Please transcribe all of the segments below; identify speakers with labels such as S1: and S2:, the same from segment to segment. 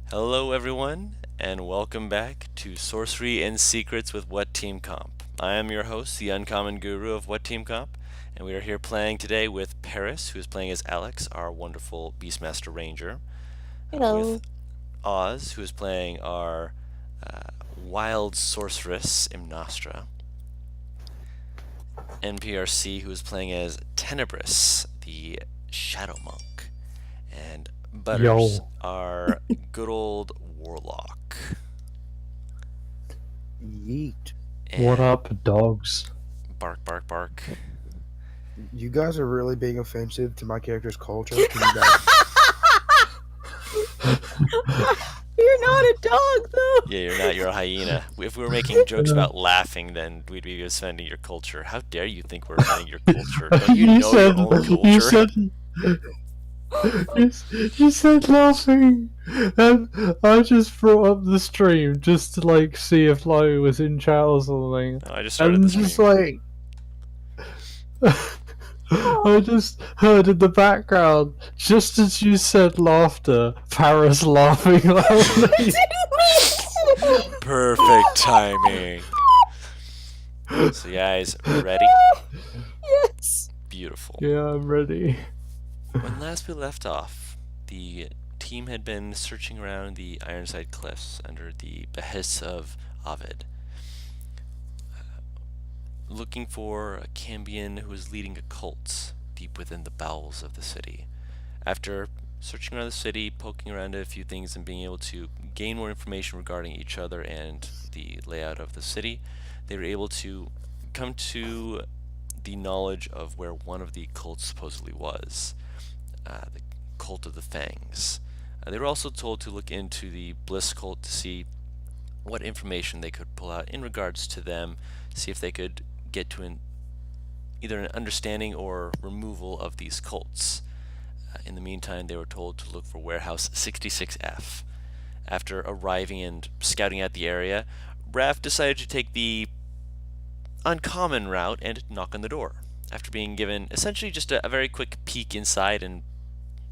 S1: Hello everyone, and welcome back to Sorcery and Secrets with What Team Comp. I am your host, the Uncommon Guru of What Team Comp, and we are here playing today with Paris, who is playing as Alex, our wonderful Beastmaster Ranger,
S2: Hello.
S1: with Oz, who is playing our Wild Sorceress Imnostra, NPRC, who is playing as Tenebris, the Shadow Monk, and Butters, our good old Warlock.
S3: Yeet.
S4: What
S1: And
S4: up, dogs?
S1: bark, bark, bark.
S3: You guys are really being offensive to my character's culture. Can you guys...
S2: You're not a dog, though.
S1: Yeah, you're not. You're a hyena. If we were making jokes about laughing, then we'd be offending your culture. How dare you think we're offending your culture? Don't you know your own culture?
S4: You said laughing, and I just brought up the stream just to see if Lo was in chat or something.
S1: No, I just started
S4: And
S1: the
S4: just
S1: stream.
S4: I just heard in the background, just as you said laughter, Paris laughing loudly.
S1: Perfect timing. So, guys, ready?
S2: Yes.
S1: Beautiful.
S4: Yeah, I'm ready.
S1: When last we left off, the team had been searching around the Ironside Cliffs under the behests of Ovid, looking for a Cambion who was leading a cult deep within the bowels of the city. After searching around the city, poking around at a few things, and being able to gain more information regarding each other and the layout of the city, they were able to come to the knowledge of where one of the cults supposedly was, the Cult of the Fangs. They were also told to look into the Bliss cult to see what information they could pull out in regards to them, see if they could get to either an understanding or removal of these cults. In the meantime, they were told to look for Warehouse 66F. After arriving and scouting out the area, Raph decided to take the uncommon route and knock on the door. After being given essentially just a very quick peek inside and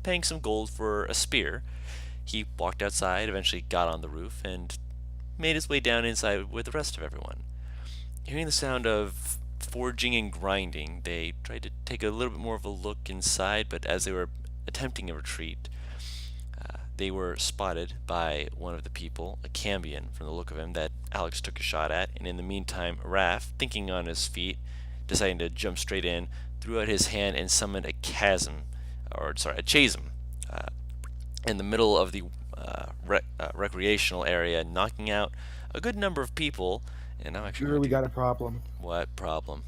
S1: paying some gold for a spear, he walked outside, eventually got on the roof, and made his way down inside with the rest of everyone. Hearing the sound of forging and grinding, they tried to take a little bit more of a look inside, but as they were attempting a retreat, they were spotted by one of the people, a Cambion from the look of him, that Alex took a shot at, and in the meantime, Raph, thinking on his feet, deciding to jump straight in, threw out his hand and summoned a chasm, in the middle of the recreational area, knocking out a good number of people. And I'm actually
S3: You really got a problem.
S1: What problem?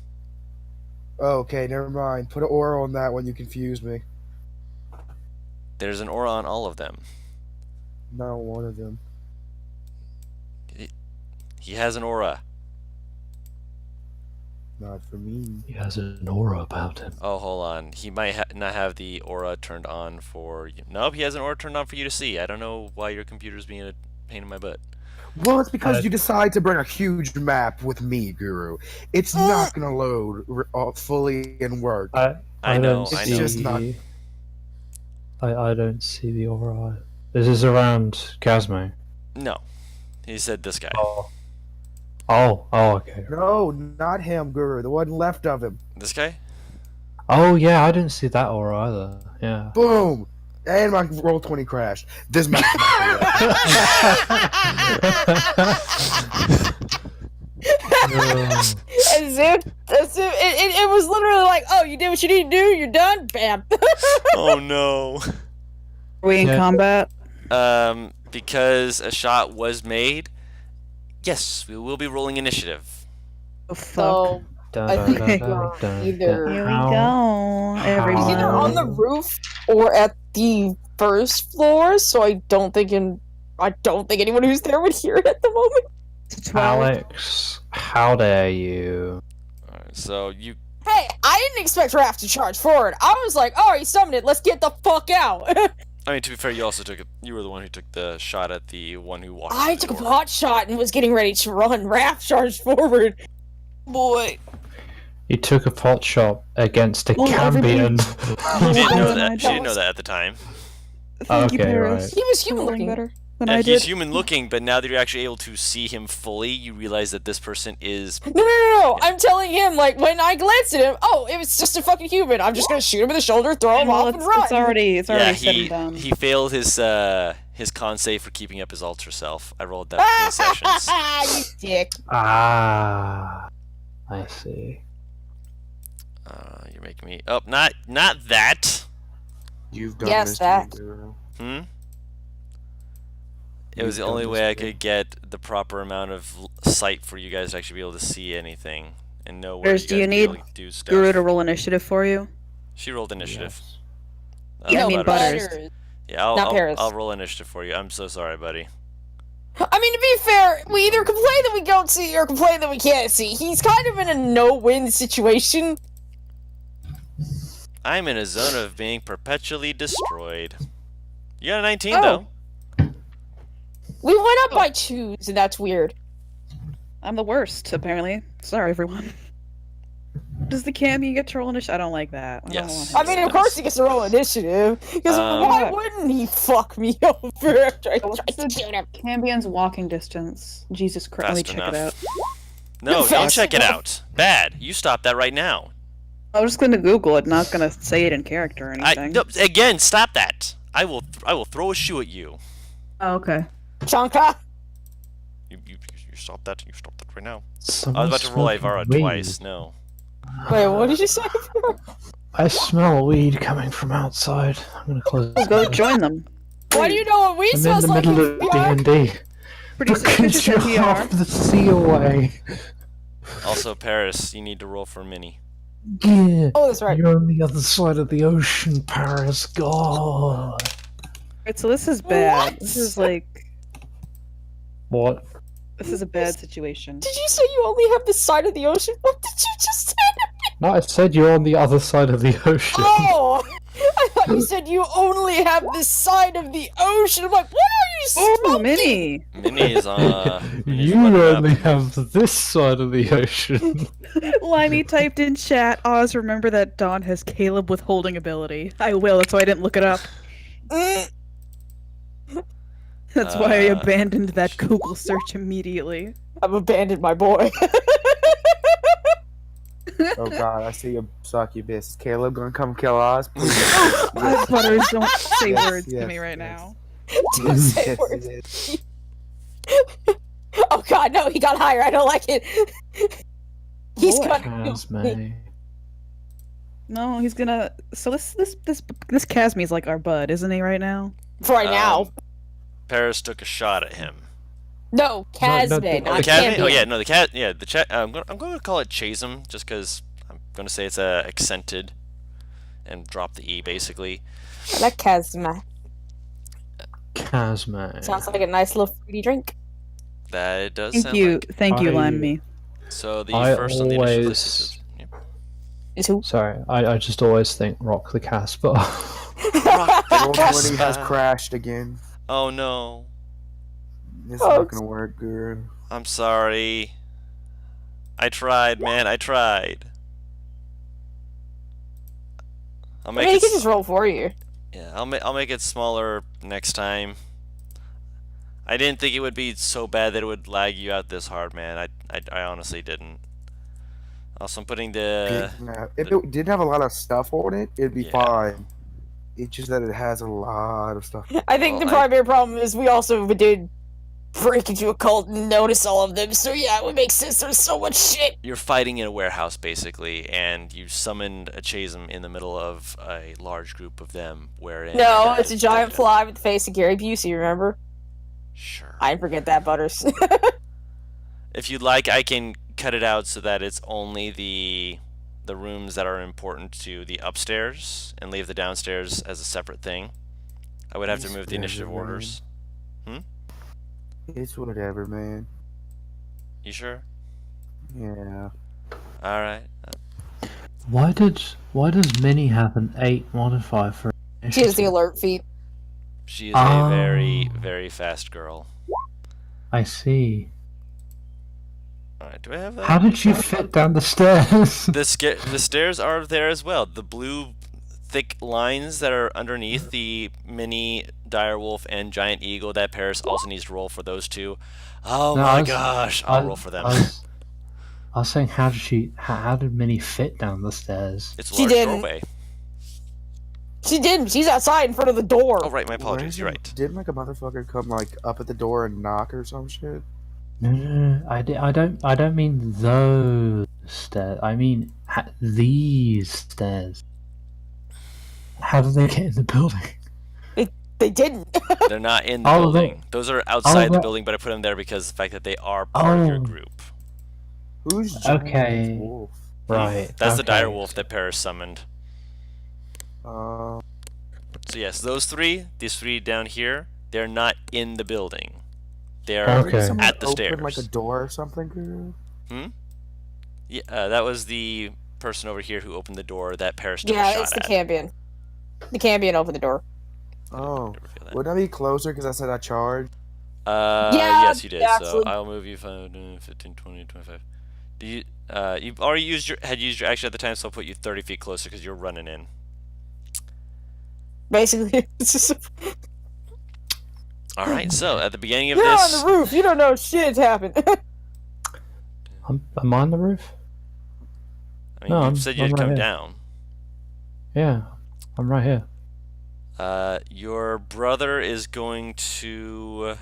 S3: Oh, okay, never mind. Put an aura on that one. You confused me.
S1: There's an aura on all of them.
S3: Not one of them.
S1: He has an aura.
S3: Not for me.
S4: He has an aura about him.
S1: Oh, hold on. He might not have the aura turned on for you. Nope, he has an aura turned on for you to see. I don't know why your computer's being a pain in my butt.
S3: Well, it's because you decide to bring a huge map with me, Guru. It's not gonna load fully and work.
S1: I know.
S3: It's just not.
S4: I don't see the aura. This is around Casmo.
S1: No. He said this guy.
S4: Oh, okay.
S3: No, not him, Guru. The one left of him.
S1: This guy?
S4: Oh, yeah, I didn't see that aura either. Yeah.
S3: Boom! And my roll 20 crashed. This map.
S2: It was literally like, oh, you did what you need to do, you're done, bam.
S1: Oh no.
S5: Are we in combat?
S1: Because a shot was made, yes, we will be rolling initiative.
S5: Oh, fuck.
S2: So I think either
S5: Here we go,
S2: he's
S5: everyone.
S2: either on the roof or at the first floor. So I don't think anyone who's there would hear it at the moment.
S4: Alex, how dare you?
S1: Alright, so you.
S2: Hey, I didn't expect Raph to charge forward. I was like, oh, he summoned it. Let's get the fuck out.
S1: I mean, to be fair, you also took it. You were the one who took the shot at the one who walked.
S2: I took a pot shot and was getting ready to run. Raph charged forward. Boy.
S4: You took a pot shot against a Cambion.
S1: You didn't know that. She didn't know that at the time.
S5: Thank you,
S4: Okay,
S5: Paris.
S4: right.
S2: He was human
S5: Feeling
S2: looking.
S5: better. than
S1: Yeah,
S5: I
S1: he's
S5: did.
S1: human looking, but now that you're actually able to see him fully, you realize that this person is.
S2: No. I'm telling him, like, when I glanced at him, oh, it was just a fucking human. I'm just gonna shoot him in the shoulder, throw him
S5: Well,
S2: off, and run.
S5: it's already
S1: Yeah,
S5: said and done.
S1: he failed his con save for keeping up his ultra self. I rolled that in the sessions.
S2: You dick.
S4: Ah, I see.
S1: You're making me. Oh, not that.
S3: You've done
S2: Yes,
S3: this
S2: that.
S3: to me, Guru.
S1: It was the
S3: You've
S1: only
S3: done
S1: way
S3: this
S1: I
S3: to me.
S1: could get the proper amount of sight for you guys to actually be able to see anything and know where
S5: There's-
S1: you
S5: do
S1: guys
S5: you
S1: be able
S5: need
S1: to do stuff.
S5: Guru to roll initiative for you.
S1: She rolled initiative.
S4: Yes.
S5: Yeah, I mean
S1: Butters.
S5: Butters.
S1: Yeah,
S2: Not Paris.
S1: I'll roll initiative for you. I'm so sorry, buddy.
S2: I mean, to be fair, we either complain that we don't see or complain that we can't see. He's kind of in a no-win situation.
S1: I'm in a zone of being perpetually destroyed. You got a 19
S2: Oh.
S1: though.
S2: We went up by 2s, and that's weird.
S5: I'm the worst, apparently. Sorry, everyone. Does the Cammy get to roll initiative? I don't like that. I don't
S1: Yes.
S5: want him
S2: I
S5: to
S2: mean,
S5: do
S2: of
S5: that.
S2: course he gets to roll initiative, because why
S5: Yeah.
S2: wouldn't he fuck me over after I
S5: What's
S2: tried to shoot him?
S5: Cambion's walking distance. Jesus Christ, let me
S1: Fast
S5: check it out.
S1: enough. No, don't
S2: Fast
S1: check it
S2: enough.
S1: out. Bad. You stop that right now.
S5: I'm just gonna Google it, not gonna say it in character or anything.
S1: No, again, stop that. I will throw a shoe at you.
S5: Oh, okay.
S2: Chanka?
S1: You stop that. You stop that right now. I
S4: Someone
S1: was about to roll
S4: smoking
S1: Ivara
S4: weed.
S1: twice. No.
S2: Wait, what did you say?
S4: I smell weed coming from outside. I'm gonna close.
S5: Go
S4: the door.
S5: join them.
S2: Why do you know what weed
S4: I'm in
S2: smells
S4: the
S2: like?
S4: middle
S2: you
S4: of
S2: fuck?
S4: D&D.
S5: Producer
S4: Because you're
S5: NPR.
S4: half the sea away.
S1: Also, Paris, you need to roll for Minnie.
S4: Yeah.
S2: Oh, that's right.
S4: You're on the other side of the ocean, Paris. God.
S5: Right, so this is bad.
S2: What?
S5: This is like
S4: What?
S5: this is a bad situation.
S2: Did you say you only have this side of the ocean? What did you just say?
S4: No, I said you're on the other side of the ocean.
S2: Oh! I thought you said you only have this side of the ocean. I'm like, what are you
S5: Oh,
S2: smoking?
S5: Minnie!
S1: Minnie is Minnie's
S4: You
S1: running up.
S4: only have this side of the ocean.
S5: Limey typed in chat, Oz, remember that Dawn has Caleb withholding ability. I will, that's why I didn't look it up.
S2: Mm,
S5: That's why I
S1: Uh,
S5: abandoned that Google search immediately.
S2: I've abandoned my boy.
S3: Oh god, I see a succubus. Is Caleb gonna come kill us? Please.
S5: Butters, don't say
S3: Yes,
S5: words to
S3: yes,
S5: me right
S3: yes.
S5: now.
S2: Don't say
S3: Yes,
S2: words.
S3: yes.
S2: Oh god, no, he got higher. I don't like it. He's
S5: Boy.
S2: gonna
S4: Casme.
S5: No, he's gonna. So this Casmi's like our bud, isn't he? Right now.
S2: right now.
S1: Paris took a shot at him.
S2: No, Casme,
S4: the-
S2: not
S1: Academy?
S2: Cambion.
S1: Oh yeah, no, the cat. Yeah, the chat. I'm going to call it Chasm just because I'm going to say it's accented, and drop the e basically.
S2: I like Casme.
S4: Casme.
S2: Sounds like a nice little fruity drink.
S1: That it does.
S5: Thank
S1: sound
S5: you,
S1: Like.
S5: thank you,
S4: I-
S5: Limey.
S1: So the
S4: I
S1: first on the initiative
S4: always-
S1: list is. Yep.
S2: Is who?
S4: Sorry, I just always think Rock the Casper.
S1: Rock the
S3: Roll 20 has
S1: Casbah.
S3: crashed again.
S1: Oh no.
S3: This is not gonna work, Guru.
S1: I'm sorry. I tried, man. I tried. I'll
S2: I
S1: make
S2: mean, he
S1: it.
S2: can just roll for you.
S1: Yeah, I'll make it smaller next time. I didn't think it would be so bad that it would lag you out this hard, man. I honestly didn't. Also, I'm putting the.
S3: If it didn't have a lot of stuff on it, it'd be
S1: Yeah.
S3: fine. It's just that it has a lot of stuff.
S2: I think
S1: Well,
S2: the primary problem is we also did break into a cult and notice all of them. So yeah, it would make sense. There's so much shit.
S1: You're fighting in a warehouse basically, and you summoned a Chasm in the middle of a large group of them. Wherein
S2: No, it's a giant fly with the face of Gary Busey. Remember?
S1: Sure.
S2: I didn't forget that, Butters.
S1: If you'd like, I can cut it out so that it's only the rooms that are important to the upstairs and leave the downstairs as a separate thing. I would have to
S3: It's
S1: move the initiative
S3: whatever,
S1: orders.
S3: It's whatever, man.
S1: You sure?
S3: Yeah.
S1: All right.
S4: Why does Minnie have an 8 modifier for
S2: She has the alert feat.
S1: She is
S4: Oh.
S1: a very, very fast girl.
S4: I see.
S1: All right. Do I have that?
S4: How did you fit down the stairs?
S1: The stairs are there as well. The blue thick lines that are underneath the mini direwolf and giant eagle that Paris also needs to roll for those two. Oh
S4: No,
S1: my gosh, I'll roll for them.
S4: I was saying, how did Minnie fit down the stairs?
S1: It's a
S2: She
S1: large
S2: didn't.
S1: doorway.
S2: She didn't. She's outside in front of the door.
S1: Oh right, my apologies. You're right.
S3: Didn't like a motherfucker come like up at the door and knock or some shit?
S4: No. I don't mean those stairs. I mean these stairs. How did they get in the building?
S2: They didn't.
S1: They're not in the
S4: Oh,
S1: building. Those are outside the
S4: that-
S1: building, but I put them there because of the fact that they are part of your
S4: Oh.
S1: group.
S3: Who's giant
S4: Okay.
S3: wolf?
S4: Right.
S1: That's the
S4: okay.
S1: dire wolf that Paris summoned.
S3: Uh,
S1: So yes, these three down here, they're not in the building. They're
S4: Okay.
S3: did someone
S1: at the
S3: open,
S1: stairs.
S3: like a door or something, Guru?
S1: Yeah, that was the person over here who opened the door that Paris took a
S2: Yeah,
S1: shot
S2: it's the
S1: at.
S2: Cambion. The Cambion opened the door.
S3: Oh.
S1: Never feel that.
S3: Would I be closer because I said I charged?
S2: Yeah,
S1: yes, you did. So
S2: absolutely.
S1: I'll move you 5, 15, 20, 25. Do you? You've already used your action at the time, so I'll put you 30 feet closer because you're running in.
S2: Basically, it's just
S1: All right. So at the beginning of
S2: you're
S1: this,
S2: on the roof. You don't know shit's happened.
S4: Am I on the roof?
S1: I mean,
S4: No,
S1: you
S4: I'm-
S1: said you'd
S4: I'm right
S1: come
S4: here.
S1: down.
S4: Yeah, I'm right here.
S1: Your brother is going to.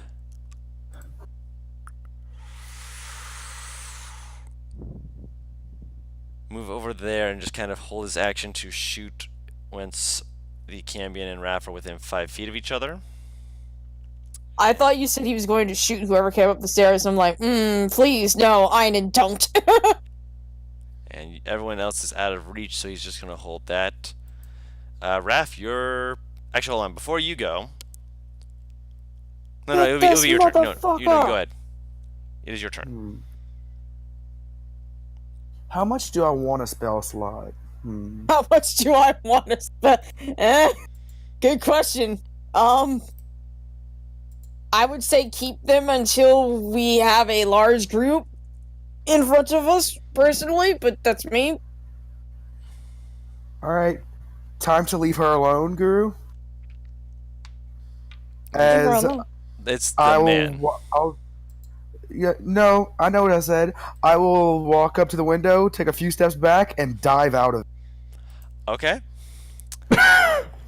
S1: Move over there and just kind of hold his action to shoot once the Cambion and Raph are within 5 feet of each other.
S2: I thought you said he was going to shoot whoever came up the stairs. I'm like, please, no, Einen, don't.
S1: And everyone else is out of reach, so he's just going to hold that. Raph, you're... Actually, hold on. Before you go... No, it'll be your turn. No, you go ahead. It is your turn.
S3: How much do I want a spell slot?
S2: How much do I want to spend? Good question. I would say keep them until we have a large group in front of us, personally, but that's me.
S3: Alright. Time to leave her alone, Guru?
S2: Leave her
S3: As
S2: alone.
S1: It's the
S3: I
S1: man.
S3: will. Yeah, no, I know what I said. I will walk up to the window, take a few steps back, and dive out of it.
S1: Okay.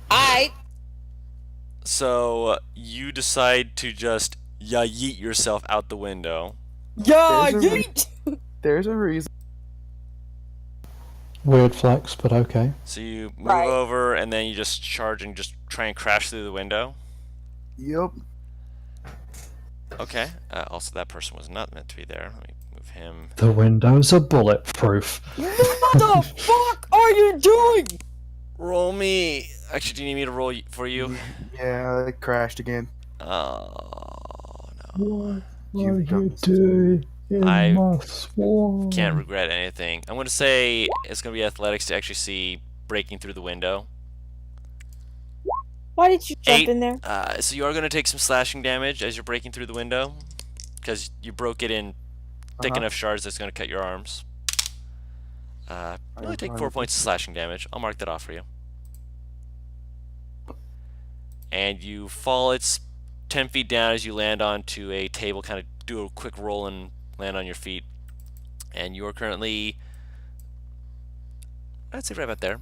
S2: I
S1: So, you decide to just yeet yourself out the window.
S2: yeah,
S3: There's a
S2: yeet.
S3: There's a reason.
S4: Weird flex, but okay.
S1: So you move
S2: Right.
S1: over, and then you just charge and just try and crash through the window.
S3: Yep.
S1: Okay. Also, that person was not meant to be there. Let me move him.
S4: The windows are bulletproof.
S2: What the fuck are you doing?
S1: Roll me. Actually, do you need me to roll for you?
S3: Yeah, it crashed again.
S1: Oh no.
S4: What
S3: You've
S4: are
S3: done
S4: you
S3: this.
S4: doing in
S1: I
S4: my swan?
S1: Can't regret anything. I'm gonna say it's gonna be athletics to actually see breaking through the window.
S2: Why did you jump
S1: 8.
S2: in there?
S1: So you are gonna take some slashing damage as you're breaking through the window, because you broke it in thick
S3: Uh-huh.
S1: enough shards that's gonna cut your arms. You only take 4 points of slashing damage. I'll mark that off for you. And you fall. It's 10 feet down as you land onto a table. Kind of do a quick roll and land on your feet. And you are currently, I'd say, right about there.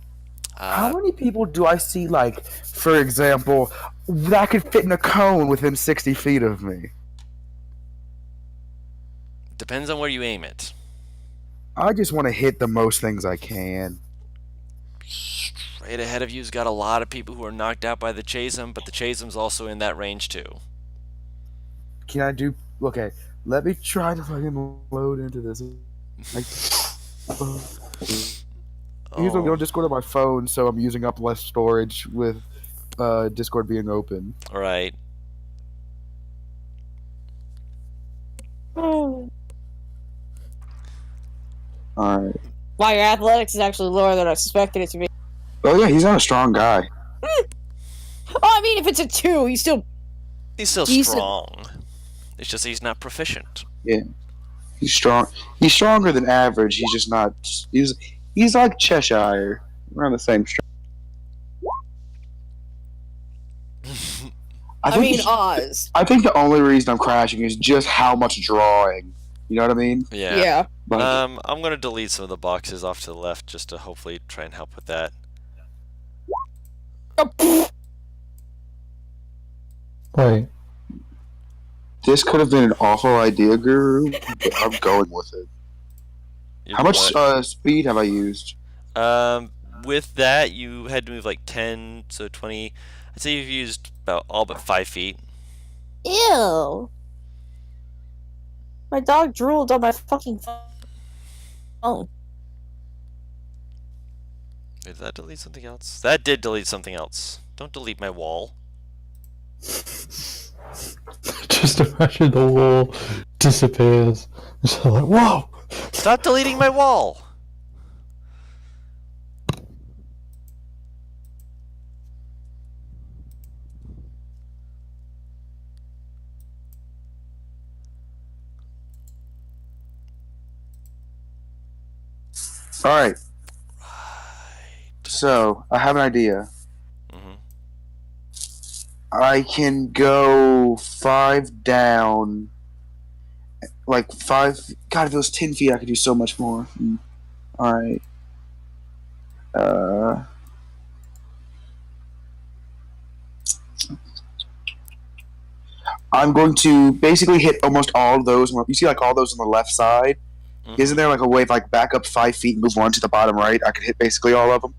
S3: How many people do I see, like, for example, that could fit in a cone within 60 feet of me?
S1: Depends on where you aim it.
S3: I just want to hit the most things I can.
S1: Straight ahead of you's got a lot of people who are knocked out by the Chasm, but the Chasm's also in that range too.
S3: Can I do... Okay, let me try to fucking load into this. Like, usually on Discord on my phone, so I'm using up less storage with Discord being open.
S1: Alright.
S2: Oh.
S3: Alright.
S2: Wow, your athletics is actually lower than I suspected it to be.
S3: Oh yeah, he's not a strong guy.
S2: Oh, I mean, if it's a 2, he's still...
S1: He's still
S2: Decent.
S1: strong. It's just he's not proficient.
S3: He's strong. He's stronger than average. He's just not... He's like Cheshire. We're on the same strength.
S2: I mean,
S3: it's-
S2: Oz.
S3: I think the only reason I'm crashing is just how much drawing. You know what I mean?
S1: Yeah.
S2: Yeah.
S3: Like,
S1: I'm gonna delete some of the boxes off to the left just to hopefully try and help with that.
S4: Wait,
S3: this could have been an awful idea, Guru, but I'm going with it.
S1: You're
S3: How much
S1: what?
S3: speed have I used?
S1: With that, you had to move like 10, so 20. I'd say you've used about all but 5 feet.
S2: Ew. My dog drooled on my fucking phone.
S1: Did that delete something else? That did delete something else. Don't delete my wall.
S4: just imagine the wall disappears. It's like, whoa!
S1: Stop deleting my wall!
S3: All right.
S1: Right.
S3: So I have an idea.
S1: Mhm.
S3: I can go 5 down. Like 5. God, if it was 10 feet, I could do so much more. All right. I'm going to basically hit almost all of those. You see, like all those on the left side.
S1: Mhm.
S3: Isn't there like a way if I back up 5 feet and move one to the bottom right, I could hit basically all of them,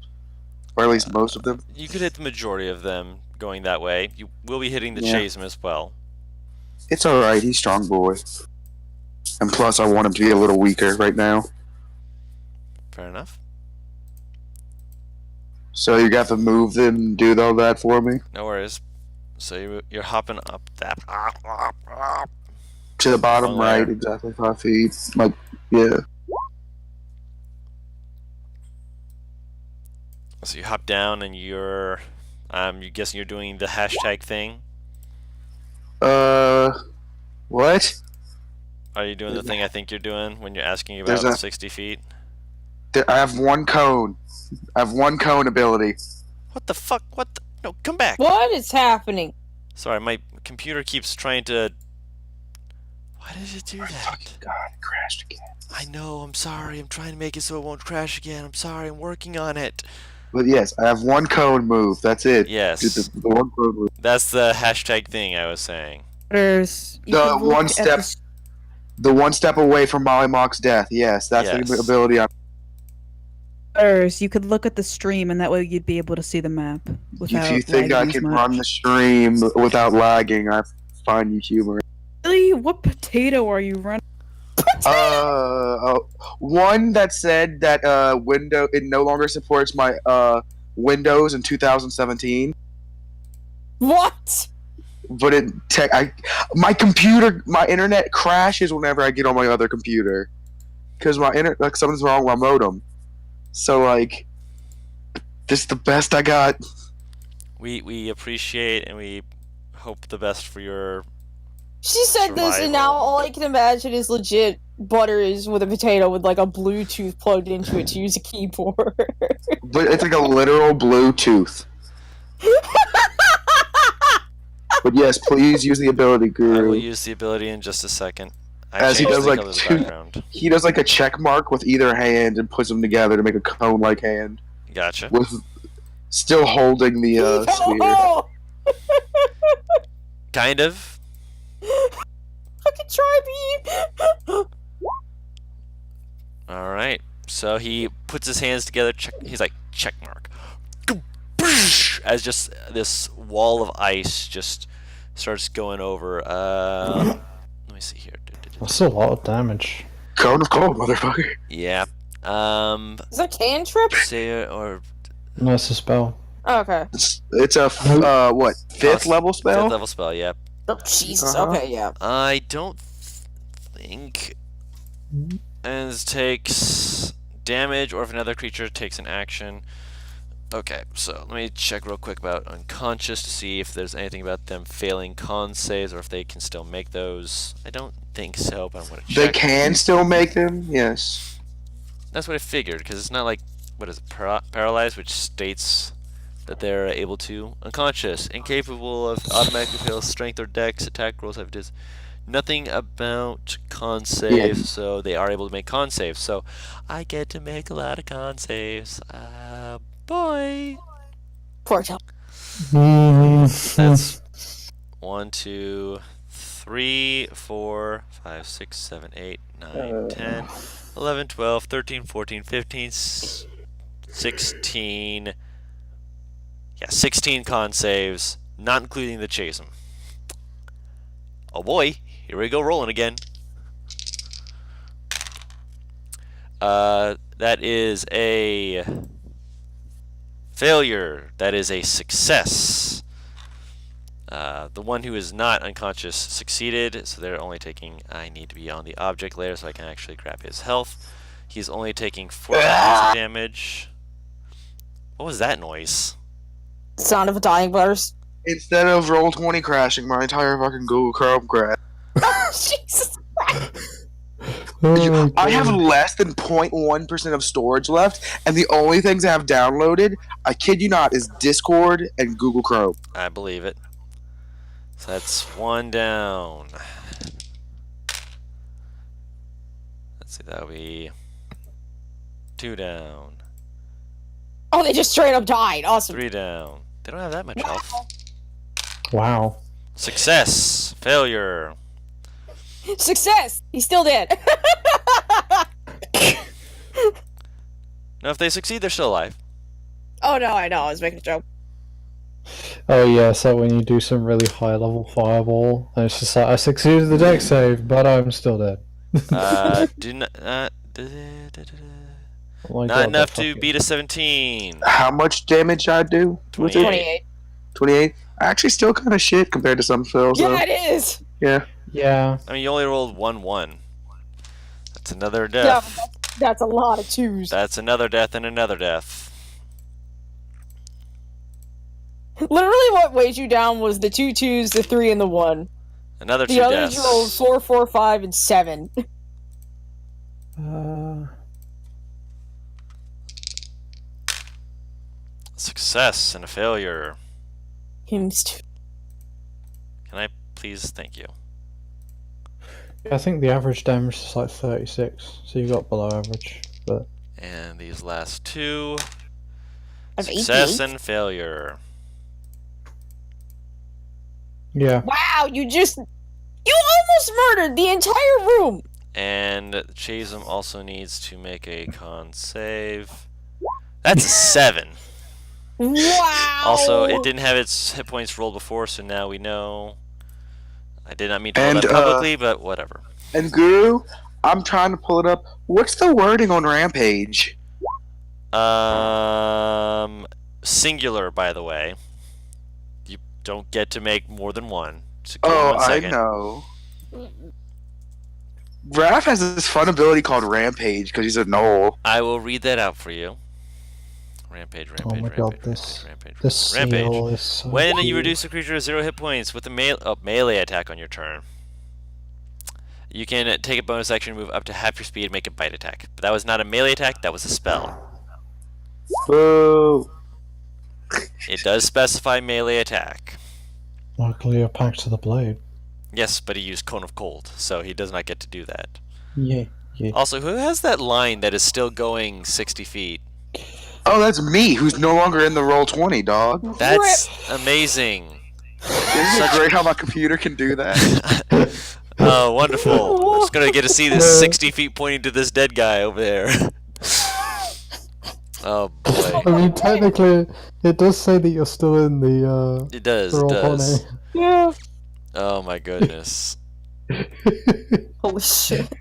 S3: or at least most of them?
S1: You could hit the majority of them going that way. You will be hitting the
S3: Yeah.
S1: Chasm as well.
S3: It's all right. He's strong boy, and plus I want him to be a little weaker right now.
S1: Fair enough.
S3: So you got to move them and do all that for me
S1: No worries. So you're hopping up that.
S3: to the bottom
S1: One
S3: right,
S1: layer.
S3: exactly 5 feet. Like, yeah.
S1: So you hop down and you're guessing you're doing the hashtag thing.
S3: What?
S1: Are you doing the thing I think you're doing when you're asking
S3: There's
S1: about
S3: a-
S1: 60 feet?
S3: I have one cone. I have one cone ability.
S1: What the fuck? What the? No, come back.
S2: What is happening?
S1: Sorry, my computer keeps trying to. Why did it do
S3: My
S1: that?
S3: fucking God, it crashed again.
S1: I know, I'm sorry. I'm trying to make it so it won't crash again. I'm sorry. I'm working on it.
S3: But yes, I have one cone move. That's it.
S1: Yes.
S3: The one cone move.
S1: That's the hashtag thing I was saying.
S5: There's you
S3: The
S5: can look
S3: one
S5: at
S3: step-
S5: s-
S3: The one step away from Molly Mock's death. Yes, that's
S1: Yes.
S3: the ability.
S5: You could look at the stream, and that way you'd be able to see the map without.
S3: If you think I
S5: lagging as
S3: can
S5: much.
S3: run the stream without lagging, I find you humorous.
S5: Really, what potato are you running?
S3: One that said that window it no longer supports my Windows in 2017,
S2: What?
S3: but my computer, my internet crashes whenever I get on my other computer because like something's wrong with my modem. So like, this is the best I got.
S1: We appreciate and we hope the best for your.
S2: She said this, and now
S1: Survival.
S2: all I can imagine is legit Butters with a potato with like a Bluetooth plugged into it to use a keyboard.
S3: But it's like a literal Bluetooth. But yes, please use the ability,
S1: I
S3: Guru.
S1: will use the ability in just a second. I
S3: As he
S1: changed
S3: does,
S1: the
S3: like,
S1: color of the
S3: two-
S1: background.
S3: He does like a check mark with either hand and puts them together to make a cone-like hand,
S1: Gotcha.
S3: with still holding the sphere.
S2: Oh,
S1: Kind of.
S2: fucking try me.
S1: All right. So he puts his hands together. He's like check mark. As just this wall of ice just starts going over. Let me see here.
S4: That's a lot of damage.
S3: Cone of cold, motherfucker.
S1: Yeah.
S2: Is that cantrip?
S1: Say or
S4: No, it's a spell.
S2: Oh, okay.
S3: It's a what, fifth level spell?
S1: fifth level spell. Yep.
S2: Oh, Jesus.
S3: Uh-huh.
S2: Okay, yeah.
S1: I don't think it takes damage, or if another creature takes an action. Okay, so let me check real quick about unconscious to see if there's anything about them failing con saves or if they can still make those. I don't think so, but I'm gonna
S3: They
S1: check.
S3: can still make them, yes.
S1: That's what I figured, because it's not like what is it, paralyzed, which states that they're able to. Unconscious, incapable of automatically fail strength or dex attack rolls have just nothing about con saves, so they are able to make con saves. So I get to make a lot of con saves. Boy.
S2: Poor child.
S1: That's 1, 2, 3, 4, 5, 6, 7, 8, 9, 10, 11, 12, 13, 14, 15, 16. Yeah, 16 con saves, not including the chase 'em. Oh boy, here we go rolling again. That is a failure. That is a success. The one who is not unconscious succeeded, so they're only taking... I need to be on the object layer so I can actually grab his health. He's only taking 4 points of damage. What was that noise?
S2: Sound of a dying burst.
S3: Instead of Roll20 crashing, my entire fucking Google Chrome crashed.
S2: Jesus Christ.
S3: I have less than 0.1% of storage left, and the only things I have downloaded, I kid you not, is Discord and Google Chrome.
S1: I believe it. So that's 1 down. Let's see, that'll be 2 down.
S2: Oh, they just straight up died. Awesome.
S1: 3 down. They don't have that much health.
S4: Wow.
S1: Success. Failure.
S2: Success. He's still dead.
S1: Now, if they succeed, they're still alive.
S2: Oh no, I know. I was making a joke.
S4: Oh yeah, so when you do some really high level fireball, and it's just like, I succeeded the deck save, but I'm still dead.
S1: Do not...
S4: Oh my
S1: Not
S4: God,
S1: enough
S4: that
S1: to
S4: fucking-
S1: beat a 17.
S3: How much damage I do? with it?
S1: 28.
S3: 28? Actually, still kind of shit compared to some fills, though.
S2: Yeah, it is.
S3: Yeah.
S4: Yeah.
S1: I mean, you only rolled 1-1. That's another
S2: Yeah,
S1: death.
S2: but that's a lot of twos.
S1: That's another death and another death.
S2: Literally, what weighed you down was the 2 twos, the 3, and the 1.
S1: Another 2
S2: The others
S1: deaths.
S2: rolled 4, 4, 5, and 7.
S1: Success and a failure.
S2: Hymns too.
S1: Can I please? Thank you.
S4: I think the average damage is like 36, so you got below average. But
S1: And these last 2.
S2: Of
S1: Success
S2: 88?
S1: and failure.
S4: yeah,
S2: Wow, you almost murdered the entire room.
S1: And Chasm also needs to make a con save. That's a 7.
S2: Wow.
S1: Also, it didn't have its hit points rolled before, so now we know. I did not mean to roll
S3: And,
S1: that publicly, but whatever.
S3: And Guru, I'm trying to pull it up. What's the wording on Rampage?
S1: Singular, by the way. You don't get to make more than one. So give me
S3: Oh,
S1: one
S3: I
S1: second.
S3: know. Raph has this fun ability called Rampage because he's a knoll.
S1: I will read that out for you. Rampage,
S4: oh
S1: rampage,
S4: my
S1: rampage,
S4: God,
S1: rampage,
S4: this
S1: rampage,
S4: this
S1: rampage.
S4: seal is so
S1: When you
S4: cute.
S1: reduce a creature to 0 hit points with a melee attack on your turn, you can take a bonus action, move up to half your speed, and make a bite attack. But that was not a melee attack, that was a spell.
S3: Boo.
S1: It does specify melee attack.
S4: Luckily, you're packed to the blade.
S1: Yes, but he used Cone of Cold, so he does not get to do that.
S4: Yeah, yeah.
S1: Also, who has that line that is still going 60 feet?
S3: Oh, that's me, who's no longer in the Roll20, dog.
S1: That's amazing.
S3: Isn't it great how my computer can do that?
S1: Oh, wonderful. I'm just going to get to see this
S4: No.
S1: 60 feet pointing to this dead guy over there. Oh, boy.
S4: I mean, technically, it does say that you're still in the
S1: It does, it
S4: roll
S1: does.
S4: 20.
S2: Yeah.
S1: Oh, my goodness.
S2: Holy shit.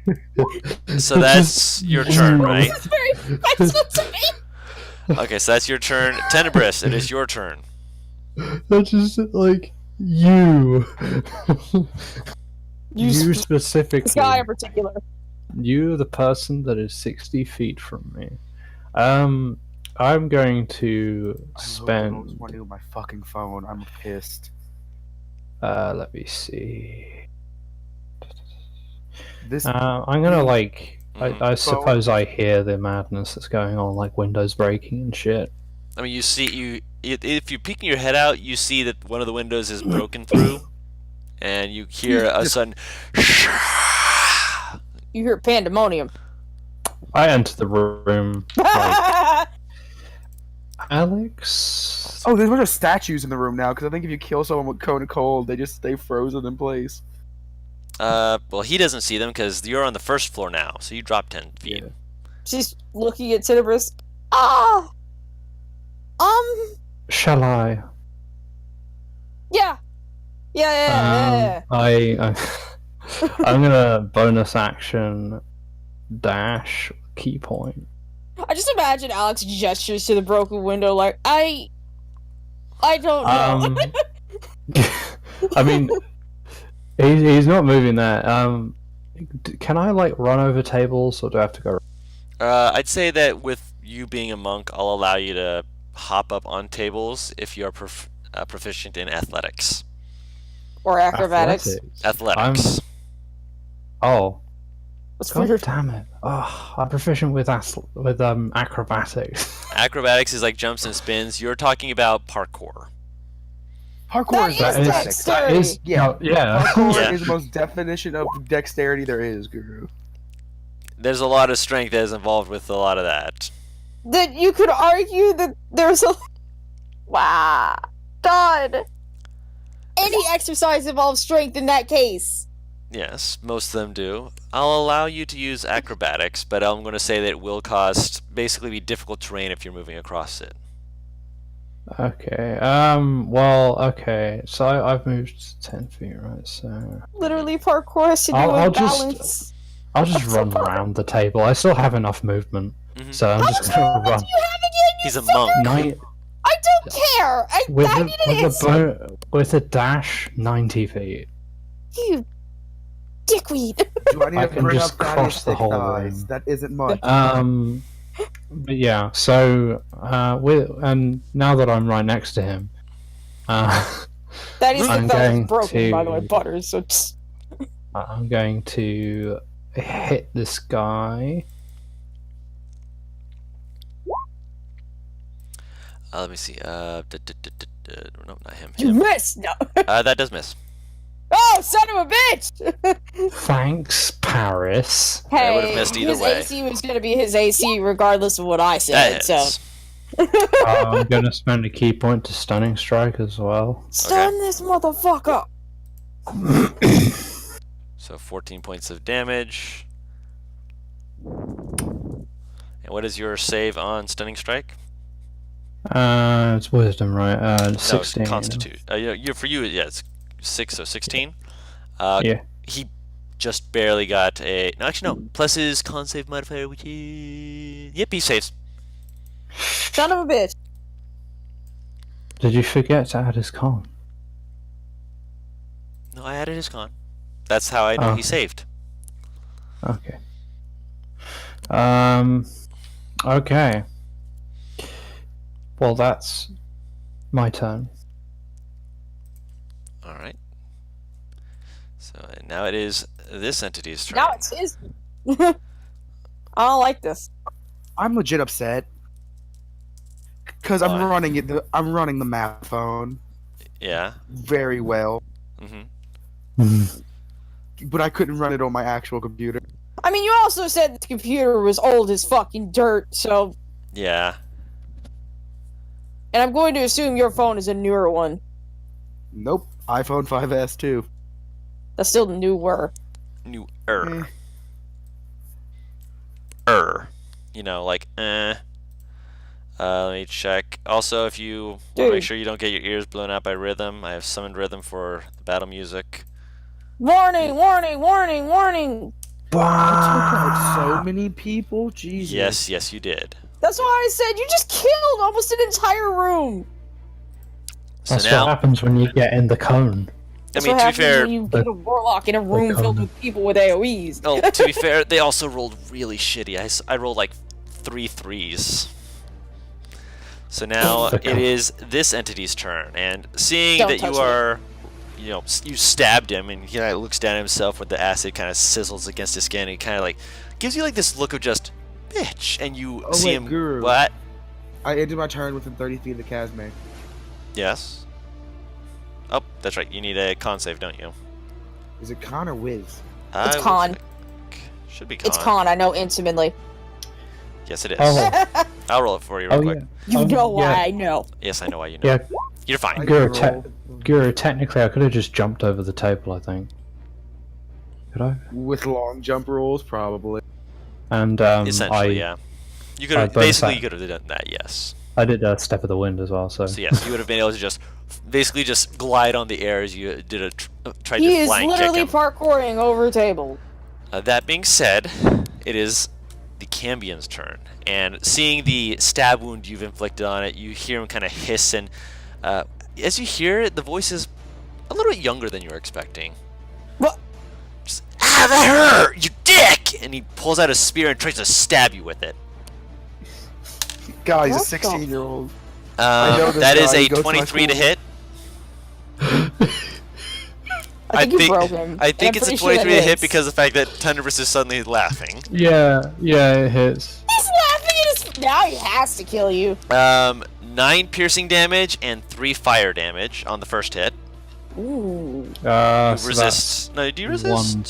S1: So that's your turn, right?
S2: That's very offensive to me.
S1: Okay, so that's your turn. Tenebris, it is your turn.
S4: That's just like you.
S2: You
S4: You
S2: sp-
S4: specifically.
S2: This guy in particular.
S4: You, the person that is 60 feet from me. I'm going to spend.
S3: on my fucking phone. I'm pissed.
S4: Let me see.
S3: This
S4: I'm gonna like.
S1: Mhm.
S4: I suppose I hear the madness that's going on, like windows breaking and shit.
S1: I mean, you see, if you're peeking your head out, you see that one of the windows is broken through, and you hear a sudden.
S2: You hear pandemonium.
S4: I enter the room. Like, Alex.
S3: Oh, there's a bunch of statues in the room now, because I think if you kill someone with cone of cold, they just stay frozen in place.
S1: Well, he doesn't see them because you're on the first floor now, so you drop 10 feet.
S4: Yeah.
S2: She's looking at Tenebris. Ah!
S4: Shall I?
S2: Yeah. Yeah.
S4: I'm gonna bonus action dash key point.
S2: I just imagine Alex gestures to the broken window like, I don't know.
S4: I mean, he's not moving that. Can I like run over tables, or do I have to go?
S1: I'd say that with you being a monk, I'll allow you to hop up on tables if you are proficient in athletics.
S2: Or acrobatics.
S1: Athletics.
S4: Oh,
S2: What's
S4: God
S2: weird?
S4: damn it! Oh, I'm proficient with acrobatics.
S1: Acrobatics is like jumps and spins. You're talking about parkour.
S3: Parkour
S2: That
S3: is
S2: is
S3: dexterity.
S2: dexterity.
S4: That is,
S3: Yeah.
S4: no, yeah.
S3: Parkour
S1: Yeah.
S3: is the most definition of dexterity there is, Guru.
S1: There's a lot of strength that is involved with a lot of that.
S2: That you could argue that there's a. Wow. God. Any exercise involves strength in that case.
S1: Yes, most of them do. I'll allow you to use acrobatics, but I'm going to say that it will cost basically be difficult terrain if you're moving across it.
S4: Okay. Well. Okay. So I've moved 10 feet, right? So
S2: Literally, parkour has to do
S4: I'll
S2: with
S4: just-
S2: balance.
S4: I'll just run around the table. I still have enough movement,
S1: Mhm.
S4: so I'm
S2: How
S4: just
S2: much
S4: gonna
S2: movement
S4: run.
S2: do you have again?
S1: He's a monk.
S2: I don't care.
S4: With
S2: I
S4: a,
S2: need an answer.
S4: with a dash, 90 feet.
S2: You dickweed.
S3: Do I need
S4: I
S3: to
S4: can
S3: bring
S4: just
S3: up Daddy's
S4: cross the
S3: thick
S4: whole
S3: thighs?
S4: room.
S3: That isn't much.
S4: But yeah. So and now that I'm right next to him,
S2: That is
S4: I'm
S2: the thumb
S4: going
S2: is broken, by the way,
S4: to-
S2: Butters. So just...
S4: I'm going to hit this guy.
S1: Let me see. No, not him.
S2: You
S1: Him.
S2: missed. No.
S1: That does miss.
S2: Oh, son of a bitch!
S4: Thanks, Paris.
S1: I would've
S2: Hey,
S1: missed either
S2: his
S1: way.
S2: AC was gonna be his AC regardless of what I
S1: That
S2: said. So
S1: hits.
S4: I'm gonna spend a key point to stunning strike as well.
S2: stun this motherfucker.
S1: So 14 points of damage. And what is your save on stunning strike?
S4: It's wisdom, right?
S1: No,
S4: 16.
S1: it's constitute. For you, yeah, it's 6, so 16.
S4: Yeah.
S1: He just barely got a. No, actually, no. Plus his con save modifier, which is. Yep, he saves.
S2: Son of a bitch.
S4: Did you forget to add his con?
S1: No, I added his con. That's how I know
S4: Oh.
S1: he saved.
S4: Okay. Okay. Well, that's my turn.
S1: All right. So now it is this entity's turn.
S2: Now it's his. I don't like this.
S3: I'm legit upset because I'm
S1: Why?
S3: running it. I'm running the map phone
S1: Yeah.
S3: very well,
S1: Mm-hmm.
S3: but I couldn't run it on my actual computer.
S2: I mean, you also said the computer was old as fucking dirt, so.
S1: Yeah.
S2: And I'm going to assume your phone is a newer one.
S3: Nope, iPhone 5s too.
S2: That's still newer.
S1: New
S3: Eh.
S1: You know, like let me check. Also, if you want to
S2: Dude.
S1: make sure you don't get your ears blown out by rhythm, I have summoned rhythm for the battle music.
S2: Warning! Warning! Warning! Warning!
S3: I took out so many people. Jesus.
S1: Yes, you did.
S2: That's why I said you just killed almost an entire room.
S1: So
S4: That's
S1: now,
S4: what happens when you get in the cone.
S1: I
S2: That's
S1: mean,
S2: what
S1: to be
S2: happens
S1: fair,
S2: when you get a warlock in a room filled
S4: Conan.
S2: with people with AOE's.
S1: oh, to be fair, they also rolled really shitty. I rolled like 3 3s. So now
S4: The
S1: it
S4: Conan.
S1: is this entity's turn, and seeing
S2: Don't
S1: that you
S2: touch me.
S1: are, you stabbed him, and he looks down at himself with the acid kind of sizzles against his skin, and he kind of like gives you like this look of just bitch, and you
S3: Oh,
S1: see
S3: wait,
S1: him.
S3: Guru.
S1: What?
S3: I ended my turn within 30 feet of the Casme.
S1: Yes. Oh, that's right. You need a con save, don't you?
S6: Is it con or whiz?
S2: It's
S1: I will
S2: con.
S1: check. Should be con.
S2: It's con. I know intimately.
S1: Yes, it is.
S4: Oh,
S1: I'll roll it for you real
S4: oh
S1: quick.
S4: yeah.
S2: You know why
S4: yeah.
S2: I know.
S1: Yes, I know why you know.
S4: Yeah,
S1: You're fine.
S6: I
S4: Guru,
S6: can roll
S4: Guru, technically I could have just jumped over the table, I think. Could I?
S6: with long jump rolls, probably.
S4: And
S1: Essentially, yeah. You could have
S4: bonus
S1: basically
S4: act-
S1: you could have done that. Yes.
S4: I did a step of the wind as well, so.
S1: So yes, you would have been able to just basically just glide on the air as you did tried
S2: He
S1: to
S2: is
S1: flying kick
S2: literally
S1: him.
S2: parkouring over a table.
S1: That being said, it is the Cambion's turn, and seeing the stab wound you've inflicted on it, you hear him kind of hiss, and as you hear it, the voice is a little bit younger than you were expecting.
S2: What?
S1: Just, that hurt, you dick! And he pulls out a spear and tries to stab you with it.
S3: God, he's a
S2: What the-
S3: 16-year-old. I know this
S1: That is
S3: guy,
S1: a
S3: he goes to my
S1: 23 to
S3: school.
S1: hit.
S2: I think you broke him.
S1: I think
S2: and
S1: it's
S2: I'm
S1: a
S2: pretty sure that
S1: 23 to hit
S2: hits.
S1: because of the fact that Thunderous is suddenly laughing.
S4: Yeah, it hits.
S2: He's laughing at his. Now he has to kill you.
S1: 9 piercing damage and 3 fire damage on the first hit.
S2: Ooh.
S1: You
S4: So
S1: resist. No, do you resist?
S4: one-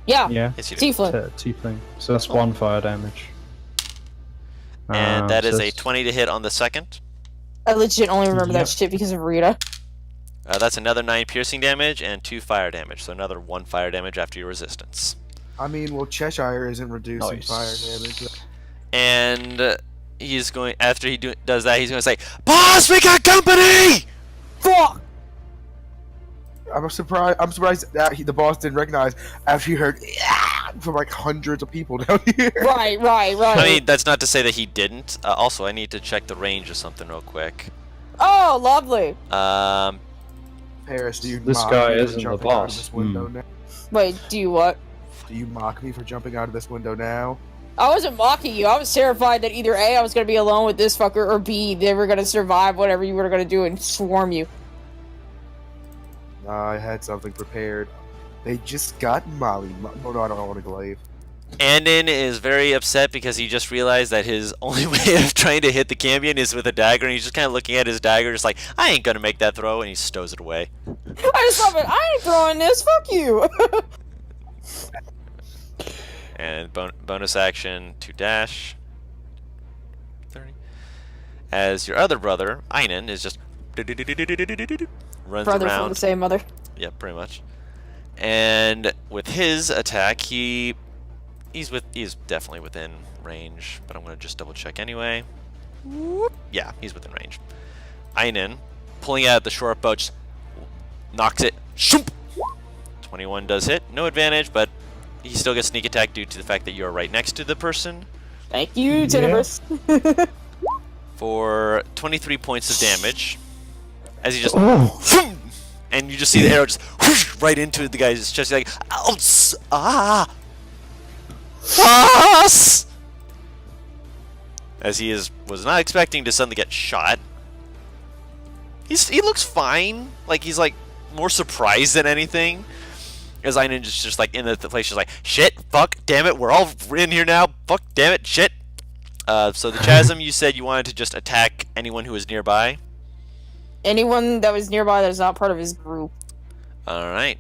S2: Yeah.
S4: Yeah,
S1: Yes, you do.
S2: Tiefling.
S4: tiefling. So that's 1 fire damage.
S1: And that is
S4: so
S1: a
S4: it's-
S1: 20 to hit on the second.
S2: I legit only remember
S4: Yep.
S2: that shit because of Rita.
S1: That's another 9 piercing damage and 2 fire damage. So another 1 fire damage after your resistance.
S3: I mean, well, Cheshire isn't reducing
S4: Nice.
S3: fire damage.
S1: And he's going, after he does that, he's going to say, Boss, we got company!
S2: Fuck!
S3: I'm surprised that the boss didn't recognize after he heard from like hundreds of people down here.
S2: Right.
S1: I mean, that's not to say that he didn't. Also, I need to check the range of something real quick.
S2: Oh, lovely.
S3: Paris, do you
S4: This
S3: mock
S4: guy
S3: me for
S4: isn't the
S3: jumping out of
S4: boss.
S3: this window now?
S2: Wait, do you what?
S3: Do you mock me for jumping out of this window now?
S2: I wasn't mocking you. I was terrified that either A, I was gonna be alone with this fucker, or B, they were gonna survive whatever you were gonna do and swarm you.
S3: I had something prepared. They just got Molly. Oh no, I don't want to glaive.
S1: Andon is very upset because he just realized that his only way of trying to hit the Cambion is with a dagger, and he's just kind of looking at his dagger, just like, I ain't gonna make that throw, and he stows it away.
S2: I just love it. I ain't throwing this. Fuck you.
S1: And bonus action to dash. 30. As your other brother, Einan, is just runs
S2: Brother from
S1: around.
S2: the same mother.
S1: Yeah, pretty much. And with his attack, he's definitely within range, but I'm gonna just double check anyway. Whoop. Yeah, he's within range. Einan, pulling out the short bow, just knocks it. Shoop! 21 does hit, no advantage, but he still gets sneak attack due to the fact that you're right next to the person
S2: Thank you, Tenebris.
S1: for 23 points of damage. As he just
S4: Oh!
S1: and you just see the arrow just whoosh, right into the guy's chest. You're like, boss! As he was not expecting to suddenly get shot. He looks fine. Like he's like more surprised than anything. As Einan just like in the place, just like shit, fuck, damn it, we're all in here now. Fuck, damn it, shit. So the Chasm, you said you wanted to just attack anyone who was nearby.
S2: Anyone that was nearby that is not part of his group.
S1: Alright.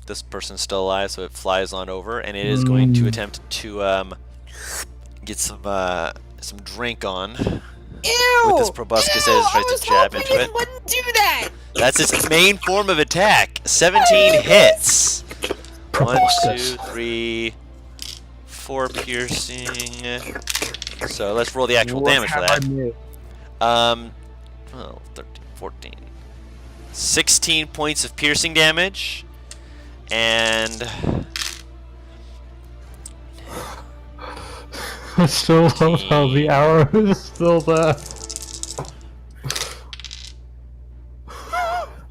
S1: This person's still alive, so it flies on over, and it is going to attempt to get some drink on
S2: Ew!
S1: with this proboscis as it tries to jab into it.
S2: Wouldn't do that.
S1: That's its main form of attack. 17 hits. 1, 2,
S4: Proboscis.
S1: 3, 4 piercing. So let's roll the actual
S3: What
S1: damage for
S3: have
S1: that.
S3: I missed?
S1: 13, 14. 16 points of piercing damage. And
S4: I still love how the arrow is still there.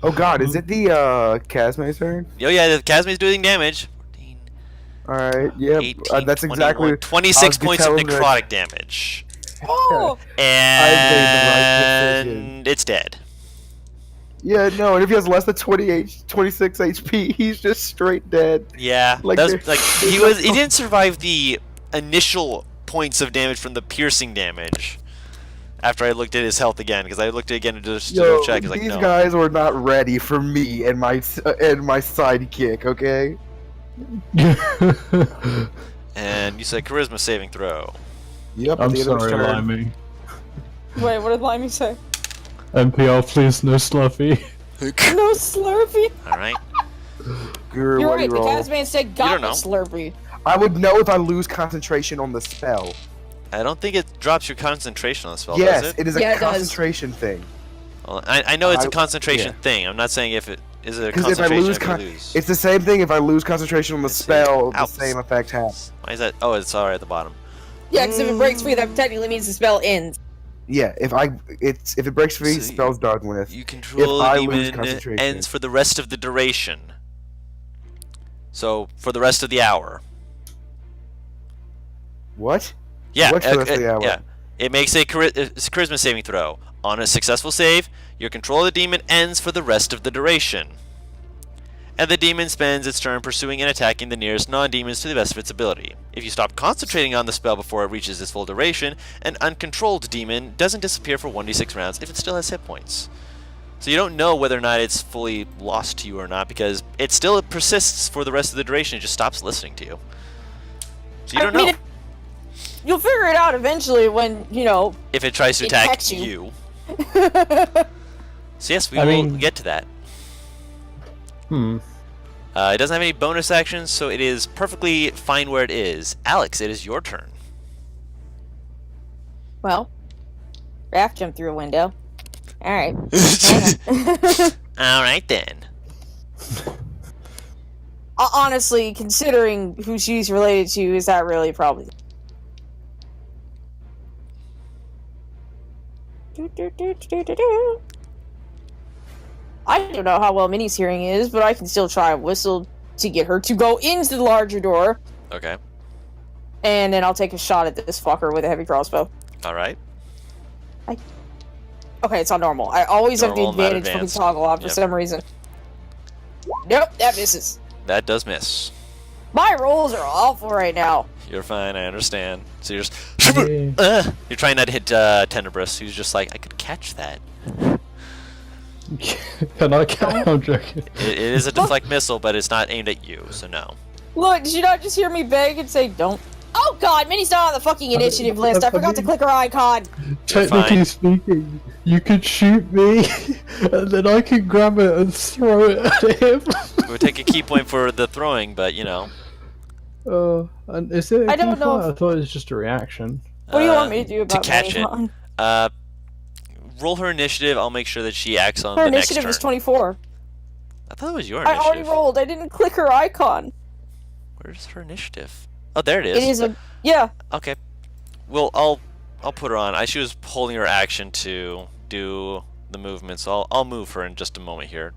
S3: Oh god, is it the Casme's turn?
S1: oh yeah, the Casme's doing damage. 14,
S3: Alright, yeah,
S1: 18,
S3: that's
S1: 21,
S3: exactly
S1: 26
S3: I was
S1: points of
S3: telling that-
S1: necrotic damage.
S2: Oh!
S3: made the right decision.
S1: And it's dead.
S3: Yeah, no, and if he has less than 26 HP, he's just straight dead.
S1: Yeah,
S3: Like,
S1: that's
S3: there-
S1: like
S3: there's
S1: he didn't survive the initial points of damage from the piercing damage. After I looked at his health again, because I looked at it again to just
S6: Yo,
S1: double check. He's like,
S6: these
S1: no.
S6: guys were not ready for me and my sidekick. Okay.
S1: And you said charisma saving throw.
S6: Yep.
S4: I'm
S6: at the end of
S4: sorry,
S6: his turn.
S4: Limey.
S2: Wait, what did Limey say?
S4: NPR, please, no Sluffy.
S2: No Slurpee.
S1: All right.
S6: Guru,
S2: You're
S6: what do
S2: right.
S6: you
S2: The
S6: roll?
S2: Tasman said
S1: don't
S2: got
S1: know.
S2: no Slurpee.
S6: I would know if I lose concentration on the spell.
S1: I don't think it drops your concentration on the spell,
S6: Yes,
S1: does it?
S6: it is a
S2: Yeah, it does.
S6: concentration thing.
S1: Well, I know it's a
S6: I-
S1: concentration
S6: yeah.
S1: thing. I'm not saying if it is it a
S6: Because if I
S1: concentration
S6: lose,
S1: if you lose.
S6: it's the same thing. If I lose concentration on the
S1: Let's see.
S6: spell,
S1: Ow.
S6: the same effect happens.
S1: Why is that? Oh, it's already at the bottom.
S2: Yeah, because if it breaks free, that technically means the spell ends.
S6: Yeah, if it breaks free,
S1: So
S6: spell's done with.
S1: You control
S6: I
S1: the
S6: lose
S1: demon
S6: concentration.
S1: ends for the rest of the duration. So for the rest of the hour.
S6: What?
S1: Yeah,
S6: What's the rest of the hour?
S1: yeah. It makes a charisma saving throw. On a successful save, your control of the demon ends for the rest of the duration. And the demon spends its turn pursuing and attacking the nearest non-demons to the best of its ability. If you stop concentrating on the spell before it reaches its full duration, an uncontrolled demon doesn't disappear for 1d6 rounds if it still has hit points. So you don't know whether or not it's fully lost to you or not, because it still persists for the rest of the duration, it just stops listening to you. So you don't know.
S2: You'll figure it out eventually when, you know...
S1: If it tries to
S2: it
S1: attack
S2: attacks you.
S1: you. So yes, we
S4: I
S1: will
S4: mean-
S1: get to that.
S4: Hmm.
S1: It doesn't have any bonus actions, so it is perfectly fine where it is. Alex, it is your turn.
S2: Well, Raph jumped through a window. Alright.
S1: Alright then.
S2: Honestly, considering who she's related to, is that really probably... I don't know how well Minnie's hearing is, but I can still try a whistle to get her to go into the larger door,
S1: Okay.
S2: and then I'll take a shot at this fucker with a heavy crossbow.
S1: Alright.
S2: Okay, it's on normal. I always have the
S1: Normal, not
S2: advantage when we
S1: advanced.
S2: toggle off for
S1: Yep.
S2: some reason. Nope, that misses.
S1: That does miss.
S2: My rolls are awful right now.
S1: You're fine, I understand. So you're just...
S4: Yeah.
S1: You're trying not to hit Tenebris, who's just like, I could catch that.
S4: Can I get? I'm joking.
S1: It is a deflect missile, but it's not aimed at you, so no.
S2: Look, did you not just hear me beg and say don't? Oh god, Minnie's not on the fucking initiative list. I forgot to click her icon.
S4: Technically speaking, you could shoot me, and then I can grab it and throw it at him.
S1: It would take a key point for the throwing, but you know.
S4: And is it?
S2: I don't know
S4: I thought it was just a reaction.
S2: What do you want me to do about
S1: to catch
S2: Minnie?
S1: it? Roll her initiative. I'll make sure that she acts on
S2: Her
S1: the next
S2: initiative
S1: turn.
S2: is 24.
S1: I thought it was your
S2: I
S1: initiative.
S2: already rolled. I didn't click her icon.
S1: Where's her initiative? Oh, there it is.
S2: It is a... Yeah.
S1: Okay. Well, I'll put her on. She was holding her action to do the movement, so I'll move her in just a moment here.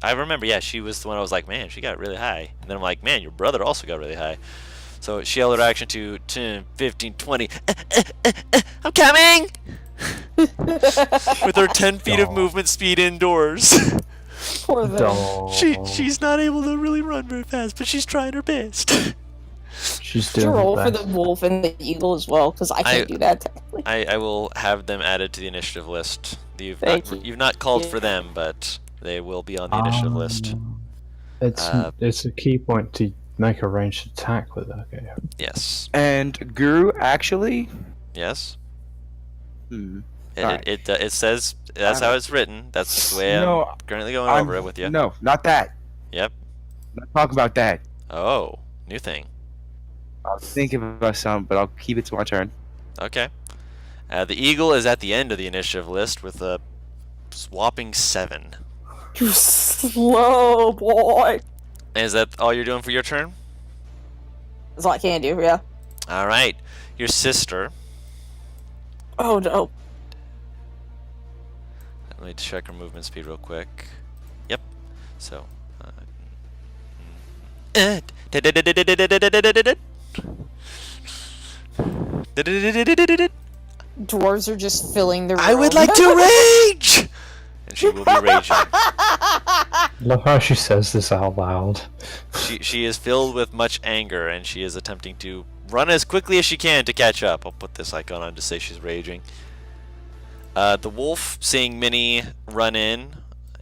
S1: I remember. Yeah, she was the one I was like, man, she got really high. And then I'm like, man, your brother also got really high. So she held her action to 10, 15, 20. I'm coming! With her 10 feet of
S4: Aw.
S1: movement speed indoors.
S2: Poor thing.
S1: She's not able to really run very fast, but she's trying her best.
S4: She's
S2: Did you
S4: doing
S2: roll
S4: her
S2: for
S4: best.
S2: the wolf and the eagle as well? Because I can't do that technically.
S1: I will have them added to the initiative list.
S2: Thank you.
S1: You've not called
S2: Yeah.
S1: for them, but they will be on the initiative list.
S4: It's a key point to make a ranged attack with. Okay.
S1: Yes.
S3: And Guru, actually,
S1: Yes.
S3: hmm,
S1: It says that's how it's written. That's just the way
S3: No,
S1: I'm currently going
S3: I'm-
S1: over it with you.
S3: No, not that.
S1: Yep.
S3: Not talk about that.
S1: Oh, new thing.
S3: I'll think about some, but I'll keep it to my turn.
S1: Okay. The eagle is at the end of the initiative list with a whopping 7.
S2: You slow boy.
S1: And is that all you're doing for your turn?
S2: That's all I can do, yeah.
S1: All right. Your sister.
S2: Oh no.
S1: Let me check her movement speed real quick. Yep. So.
S2: Dwarves are just filling the room.
S1: I would like to rage! And she will be raging.
S4: Love how she says this out loud.
S1: She is filled with much anger, and she is attempting to run as quickly as she can to catch up. I'll put this icon on to say she's raging. The wolf, seeing Minnie run in,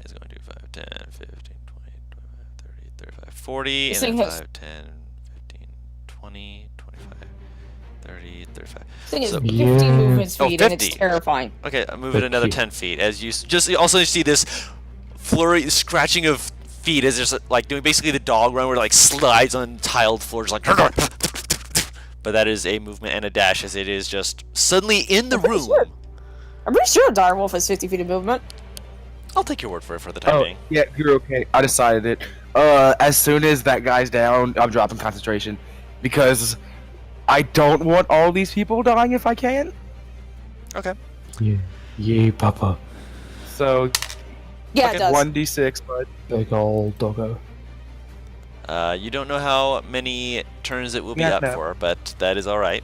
S1: is going to do 5, 10, 15, 20, 25, 30, 35, 40,
S2: This
S1: and
S2: thing
S1: then
S2: has-
S1: 5, 10, 15, 20, 25, 30, 35.
S2: This thing is
S1: So-
S2: 50
S4: Yeah.
S2: movement speed, and it's
S1: 50.
S2: terrifying.
S1: Okay, I'm moving another
S4: 50.
S1: 10 feet. As you also you see this flurry, scratching of feet as there's like doing basically the dog run where it like slides on tiled floors like. But that is a movement and a dash as it is just suddenly in the room.
S2: Sure. I'm pretty sure a direwolf has 50 feet of movement.
S1: I'll take your word for it for the time
S6: Oh,
S1: being.
S6: yeah, you're okay. I decided it. As soon as that guy's down, I'm dropping concentration. Because I don't want all these people dying if I can.
S1: Okay.
S4: Yeah, Papa.
S6: So,
S2: Yeah,
S1: Okay,
S2: it does.
S6: 1d6, bud.
S4: Big old doggo.
S1: You don't know how many turns it will be
S6: Yeah,
S1: up
S6: no.
S1: for, but that is all right.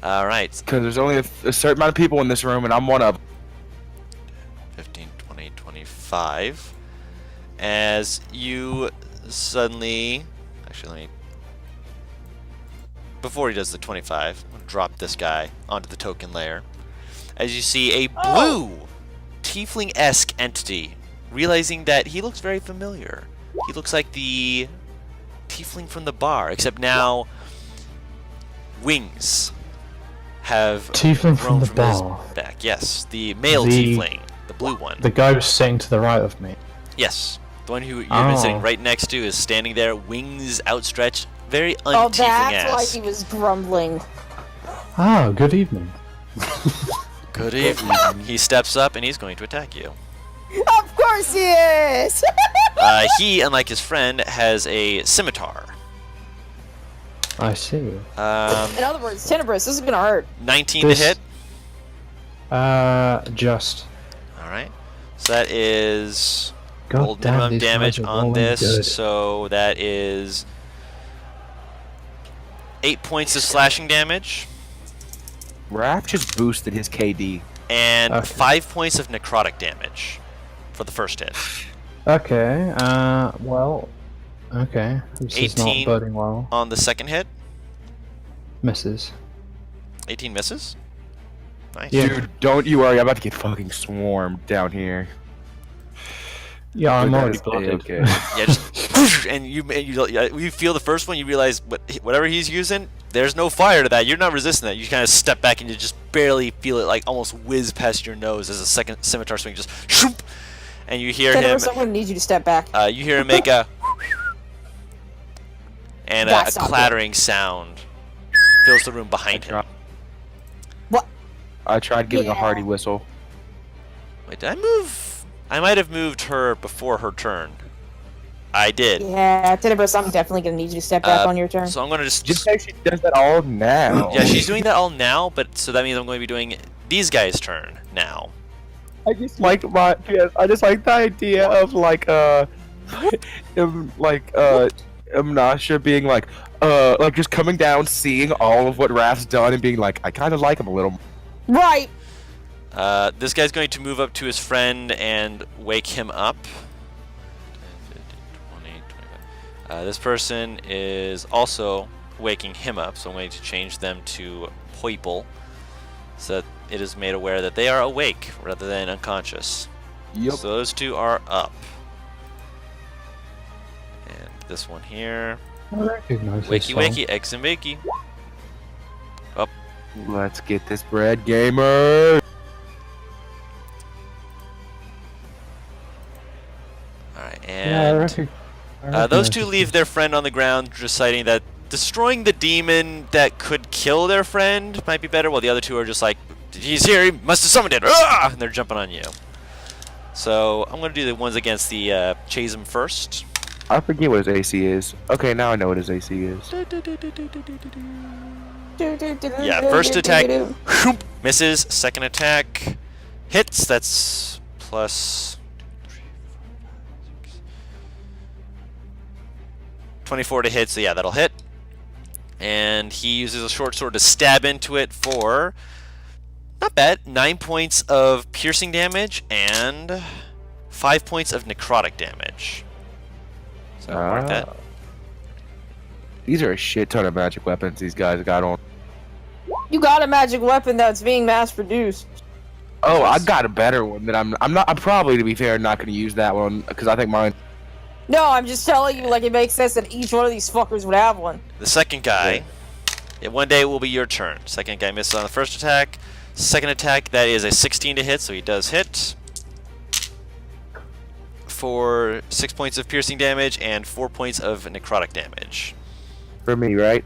S1: All right.
S6: Because there's only a certain amount of people in this room, and I'm one of them.
S1: 15, 20, 25. As you suddenly... Actually, let me... Before he does the 25, I'm going to drop this guy onto the token layer. As you see a blue tiefling-esque entity, realizing that he looks very familiar. He looks like the tiefling from the bar, except now wings have
S4: Tiefling
S1: grown
S4: from the
S1: from his
S4: bar.
S1: back. Yes, the male
S4: The-
S1: tiefling, the blue one.
S4: The ghost sitting to the right of me.
S1: Yes, the one who you've been sitting
S4: Oh.
S1: right next to is standing there, wings outstretched, very
S2: Oh,
S1: untiefling
S2: that's why
S1: ass.
S2: he was grumbling.
S4: Ah, good evening.
S1: Good evening. He steps up and he's going to attack you.
S2: Of course he is!
S1: He, unlike his friend, has a scimitar.
S4: I see.
S2: In other words, Tenebrous, this is gonna hurt.
S1: 19
S4: This-
S1: to hit.
S4: Just.
S1: All right. So that is
S4: God
S1: rolled
S4: damn,
S1: minimum
S4: these
S1: damage
S4: guys are
S1: on
S4: rolling
S1: this.
S4: good.
S1: So that is 8 points of slashing damage
S6: Raph just boosted his KD.
S1: and
S4: Okay.
S1: 5 points of necrotic damage for the first hit.
S4: Okay, well. Okay. This is not
S1: 18.
S4: boding well.
S1: On the second hit,
S4: Misses.
S1: 18 misses. Nice.
S4: Yeah.
S6: Dude, don't you worry. I'm about to get fucking swarmed down here.
S4: Yeah, I'm
S6: But
S4: already
S6: that's
S4: blooded.
S6: okay.
S1: Yeah, just and you feel the first one. You realize whatever he's using, there's no fire to that. You're not resisting that. You kind of step back and you just barely feel it, like almost whiz past your nose as a second scimitar swing just shoop, and you hear him.
S2: Tenebrous, I'm gonna need you to step back.
S1: You hear him make a and a
S2: That's not good.
S1: clattering sound fills the room behind him.
S2: What?
S6: I tried giving a
S2: Yeah.
S6: hearty whistle.
S1: Wait, did I move? I might have moved her before her turn. I did.
S2: Yeah, Tenebrous, I'm definitely gonna need you to step back on your turn.
S1: So I'm gonna just
S6: Just say she does that all now.
S1: yeah, she's doing that all now, but so that means I'm going to be doing these guys' turn now.
S6: I just like I just like the idea of like Amnasha being like just coming down, seeing all of what Raph's done, and being like, I kind of like him a little.
S2: Right!
S1: This guy's going to move up to his friend and wake him up. 10, 15, 20, 25. This person is also waking him up, so I'm going to change them to Poiple so that it is made aware that they are awake rather than unconscious.
S6: Yep.
S1: So those two are up. And this one here.
S4: I recognize this
S1: Wakey
S4: song.
S1: wakey, eggs and bakey.
S6: Let's get this bread, gamer.
S1: Alright,
S4: Yeah, I
S1: and
S4: recognize
S1: those two
S4: this
S1: leave their friend on the ground, deciding that destroying the demon that could kill their friend might be better, while the other two are just like, he's here, he must have summoned it, ah! And they're jumping on you. So I'm going to do the ones against the Chasm first.
S6: I forget what his AC is. Okay, now I know what his AC is.
S1: Yeah, first attack, whoop, misses. Second attack, hits. That's plus 24 to hit, so yeah, that'll hit. And he uses a short sword to stab into it for, not bad, 9 points of piercing damage and 5 points of necrotic damage. So mark that.
S6: These are a shit ton of magic weapons these guys got on.
S2: You got a magic weapon that's being mass produced.
S6: Oh, I got a better one that I'm probably, to be fair, not going to use that one because I think mine.
S2: No, I'm just telling you, like, it makes sense that each one of these fuckers would have one.
S1: The second guy, one day it will be your turn. Second guy misses on the first attack. Second attack, that is a 16 to hit, so he does hit. For 6 points of piercing damage and 4 points of necrotic damage.
S6: For me, right?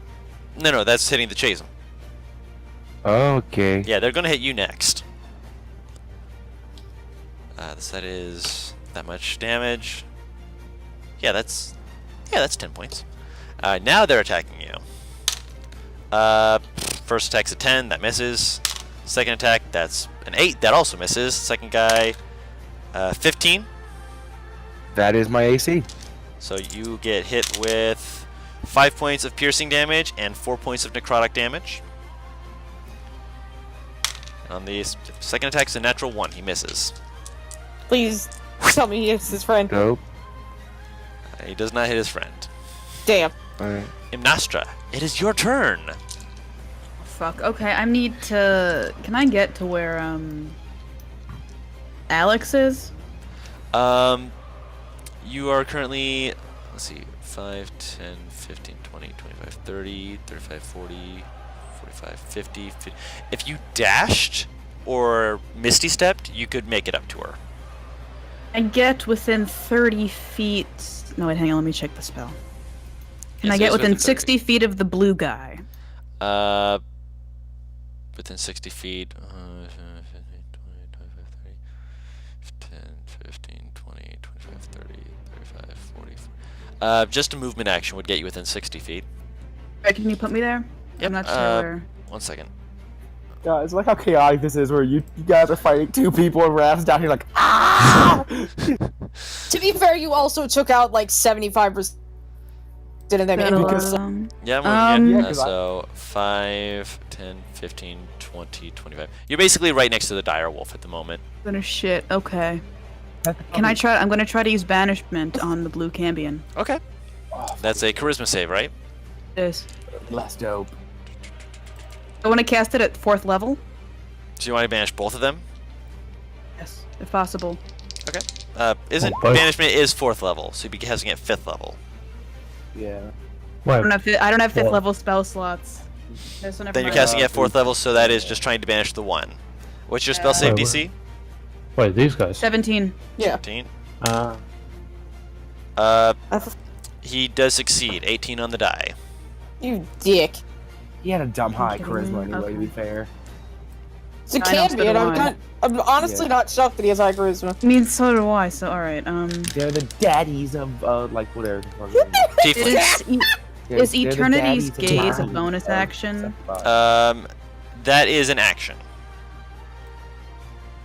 S1: No, that's hitting the Chasm.
S6: Okay.
S1: Yeah, they're gonna hit you next. That is that much damage. Yeah, that's 10 points. Now they're attacking you. First attack's a 10, that misses. Second attack, that's an 8, that also misses. Second guy, 15.
S6: That is my AC.
S1: So you get hit with 5 points of piercing damage and 4 points of necrotic damage. On the second attack's a natural 1, he misses.
S2: Please tell me it's his friend.
S6: Dope.
S1: He does not hit his friend.
S2: Damn.
S6: Alright.
S1: Imnastra, it is your turn.
S5: Fuck. Okay, I need to. Can I get to where Alex is?
S1: You are currently, let's see, 5, 10, 15, 20, 25, 30, 35, 40, 45, 50. If you dashed or Misty stepped, you could make it up to her.
S5: I get within 30 feet. No, wait, hang on. Let me check the spell. Can
S1: Yes,
S5: I
S1: it
S5: get
S1: is
S5: within
S1: within 30.
S5: 60 feet of the blue guy?
S1: Within 60 feet. 10, 15, 20, 25, 30, 35, 40. Just a movement action would get you within 60 feet.
S5: Right, can you put me there?
S1: Yep,
S5: I'm not sure.
S1: 1 second.
S7: Guys, look how chaotic this is where you guys are fighting two people and Raph's down here like, ah!
S2: To be fair, you also took out like 75% of them.
S7: because-
S1: Yeah, I'm
S7: Yeah,
S1: moving
S7: 'cause
S1: so 5, 10, 15, 20, 25. You're basically right next to the dire wolf at the moment.
S5: Gonna shit. Okay. Can I try? I'm gonna try to use banishment on the blue Cambion.
S1: Okay. That's a charisma save, right?
S5: This.
S7: Less dope.
S5: I want to cast it at 4th level.
S1: So you want to banish both of them?
S5: Yes, if possible.
S1: Okay. Isn't
S4: both.
S1: banishment is 4th level, so you'd be casting it 5th level.
S7: Yeah.
S5: I
S4: Wait,
S5: don't have 5th
S4: Well-
S5: level spell slots. Okay, so never
S1: Then you're
S5: mind.
S1: casting it at 4th level, so that is just trying to banish the 1. What's your spell save
S4: Wait,
S1: DC?
S4: wait, these guys.
S5: 17.
S2: Yeah.
S1: 15.
S4: Uh,
S1: He does succeed. 18 on the die.
S2: You dick.
S7: He had a dumb high
S5: kidding
S7: charisma
S5: me?
S7: anyway, to be
S5: Okay.
S7: fair.
S2: It's a
S5: I know, so do
S2: Cambion.
S5: I.
S2: I'm honestly
S7: Yeah.
S2: not shocked that he has high charisma.
S5: I mean, so do I. So all right.
S7: They're the daddies of, like, whatever.
S1: Tiefling.
S5: Is Eternity's
S7: daddies of
S5: Gaze a
S7: mine.
S5: bonus action?
S1: That is an action.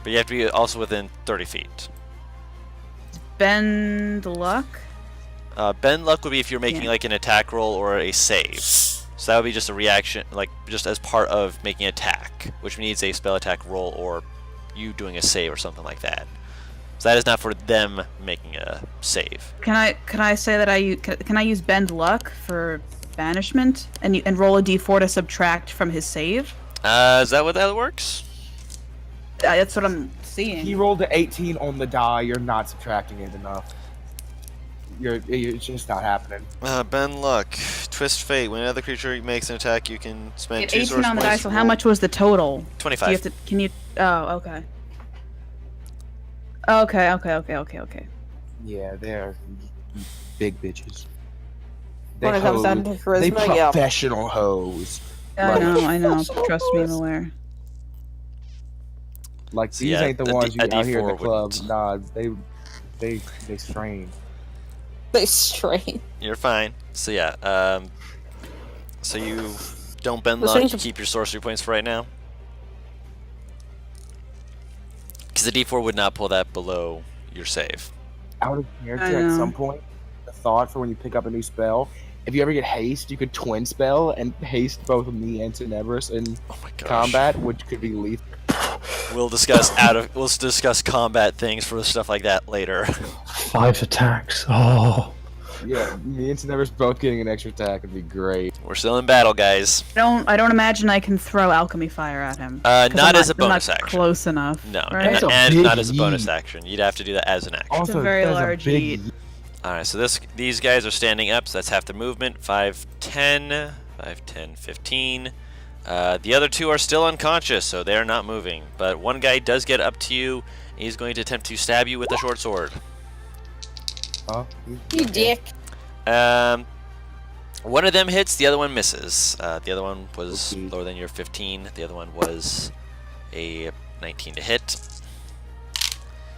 S1: But you have to be also within 30 feet.
S5: Bend luck.
S1: Bend luck would be if you're making
S5: Yeah.
S1: like an attack roll or a save. So that would be just a reaction, like just as part of making an attack, which needs a spell attack roll or you doing a save or something like that. So that is not for them making a save.
S5: Can I say that can I use bend luck for banishment and roll a d4 to subtract from his save?
S1: Is that what that works?
S5: That's what I'm seeing.
S7: He rolled an 18 on the die. You're not subtracting it enough. It's just not happening.
S1: Bend luck, twist fate. When another creature makes an attack, you can spend
S5: Get
S1: 2
S5: 18
S1: source
S5: on the
S1: points
S5: die.
S1: to
S5: So how
S1: roll
S5: much was the total?
S1: 25.
S5: Do you have to? Can you? Oh, okay. Okay.
S7: Yeah, they're big bitches.
S2: When it comes down to
S7: they
S2: charisma, yeah.
S7: professional hoes.
S5: I know. Trust me, I'm aware.
S7: Like,
S1: So
S7: these
S1: yeah,
S7: ain't the
S1: a
S7: ones
S1: D-
S7: you
S1: a
S7: out here in the
S1: D4
S7: club.
S1: wouldn't.
S7: Nah, they strain.
S2: They strain.
S1: You're fine. So yeah, so you don't bend
S2: Well,
S1: luck, you
S2: so-
S1: keep your sorcery points for right now. Because the D4 would not pull that below your save.
S7: Out of
S5: I
S7: character at
S5: know.
S7: some point, the thought for when you pick up a new spell, if you ever get haste, you could twin spell and haste both me and Tenebris in
S1: Oh my gosh.
S7: combat, which could be lethal.
S1: We'll discuss combat things for stuff like that later.
S4: 5 attacks. Oh.
S7: Yeah, me and Tenebris both getting an extra attack would be great.
S1: We're still in battle, guys.
S5: I don't imagine I can throw alchemy fire at him. 'Cause
S1: Not
S5: I'm
S1: as a
S5: I'm not
S1: bonus action.
S5: Close enough.
S1: No,
S5: right?
S7: That's a
S1: and
S7: big
S1: not as a bonus
S7: yeet.
S1: action. You'd have to do that as an action.
S7: Also,
S5: very
S7: that's
S5: large
S7: big
S5: yeet.
S1: Alright, so these guys are standing up, so that's half their movement. 5, 10, 5, 10, 15. The other two are still unconscious, so they're not moving. But one guy does get up to you. He's going to attempt to stab you with a short sword.
S7: Oh,
S2: You dick.
S1: One of them hits, the other one misses. The other one was
S7: Okay.
S1: lower than your 15. The other one was a 19 to hit.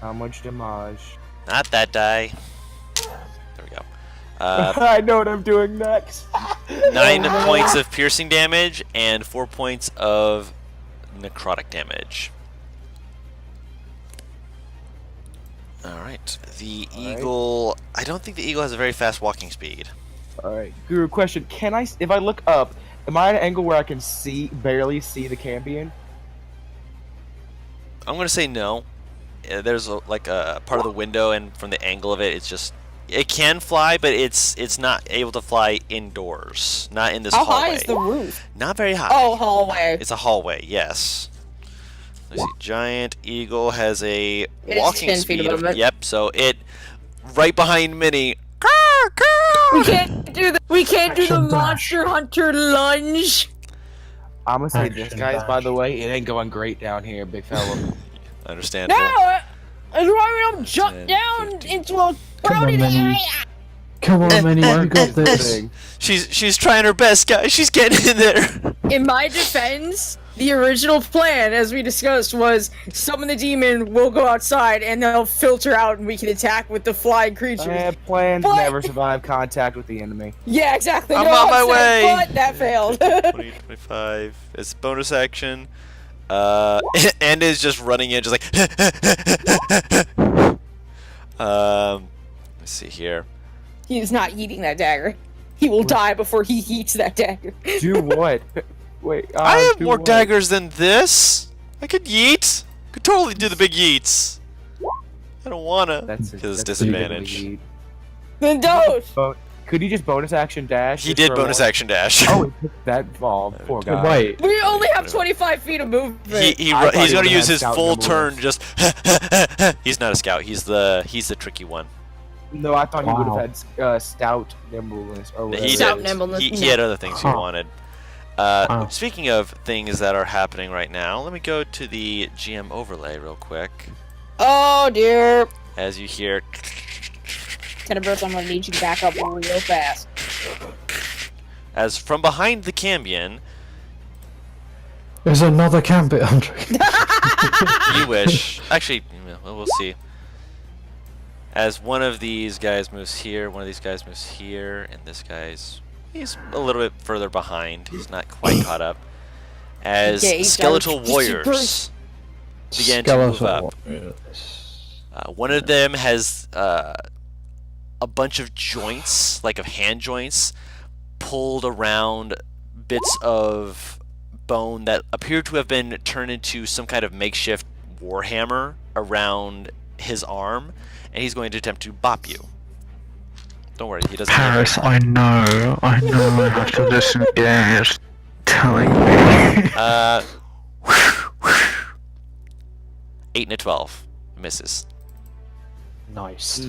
S7: how much damage?
S1: Not that die. There we go.
S7: I know what I'm doing next.
S1: 9 points of piercing damage and 4 points of necrotic damage. Alright, the eagle... I don't think the eagle has a very fast walking speed.
S7: All right, Guru. Question: can I, if I look up, am I at an angle where I can barely see the Cambion?
S1: I'm going to say no. There's like a part of the window, and from the angle of it, it's just... It can fly, but it's not able to fly indoors. Not in this
S2: How
S1: hallway.
S2: high is the roof?
S1: Not very high.
S2: Oh, hallway.
S1: It's a hallway, yes. Let's see. Giant eagle has a
S2: is
S1: walking
S2: 10 feet
S1: speed
S2: above
S1: of...
S2: it.
S1: Yep, so it... Right behind Minnie...
S2: We can't do the
S4: Action dash.
S2: Monster Hunter lunge.
S7: I'm gonna say this,
S4: Action
S7: guys. By
S4: dash.
S7: the way, it ain't going great down here, big fella.
S1: Understandable.
S2: No, that's why we don't
S1: 10,
S2: jump down
S1: 15.
S2: into a
S4: Come on,
S2: crowded
S4: Minnie.
S2: area.
S4: Come on, Minnie, you got this.
S7: Thing.
S1: She's trying her best, guys. She's getting in there.
S2: In my defense, the original plan, as we discussed, was summon the demon, we'll go outside, and they'll filter out and we can attack with the flying creatures.
S7: Plans
S2: But-
S7: never survive contact with the enemy.
S2: Yeah, exactly.
S1: I'm
S2: no,
S1: on my
S2: upset,
S1: way.
S2: But that failed.
S1: 20, 25. It's bonus action. And is just running in, just like... Let's see here.
S2: He's not eating that dagger. He will die before he eats that dagger.
S7: Do what? Wait.
S1: I have
S7: do
S1: more
S7: what?
S1: daggers than this. I could yeet. Could totally do the big yeets. I don't wanna.
S7: That's
S1: Because it's
S7: that's a big
S1: disadvantage.
S7: lead.
S2: Then don't.
S7: Could you just bonus action dash?
S1: He
S7: just
S1: did
S7: for a
S1: bonus
S7: while?
S1: action dash.
S7: Oh, he took that ball. Poor guy.
S4: Wait,
S2: We only have 25 feet of movement.
S1: He's
S7: I thought
S1: going
S7: he
S1: to
S7: would've
S1: use
S7: had
S1: his
S7: scout
S1: full
S7: number
S1: turn.
S7: one.
S1: Just he's not a scout. He's the tricky one.
S7: No, I thought he would
S4: Wow.
S7: have had stout nimbleness or whatever.
S1: He
S2: Stout
S1: did.
S2: nimbleness,
S1: He
S2: no.
S1: had other things he
S4: Huh.
S1: wanted.
S4: Wow.
S1: Speaking of things that are happening right now, let me go to the GM overlay real quick.
S2: Oh dear.
S1: As you hear,
S2: Tenebris, I'm gonna need you to back up real fast.
S1: as from behind the Cambion,
S4: there's another Cambit, Andre.
S1: you wish. Actually, we'll see. As one of these guys moves here, one of these guys moves here, and this he's a little bit further behind. He's not quite caught up. As
S2: Okay,
S1: skeletal
S2: Dark
S1: warriors began to move up.
S4: Warriors.
S1: One of them has a bunch of joints, like of hand joints, pulled around bits of bone that appear to have been turned into some kind of makeshift warhammer around his arm, and he's going to attempt to bop you. Don't worry, he doesn't.
S8: Paris, I know I have to listen to this telling me.
S1: 8 and a 12 misses.
S4: Nice.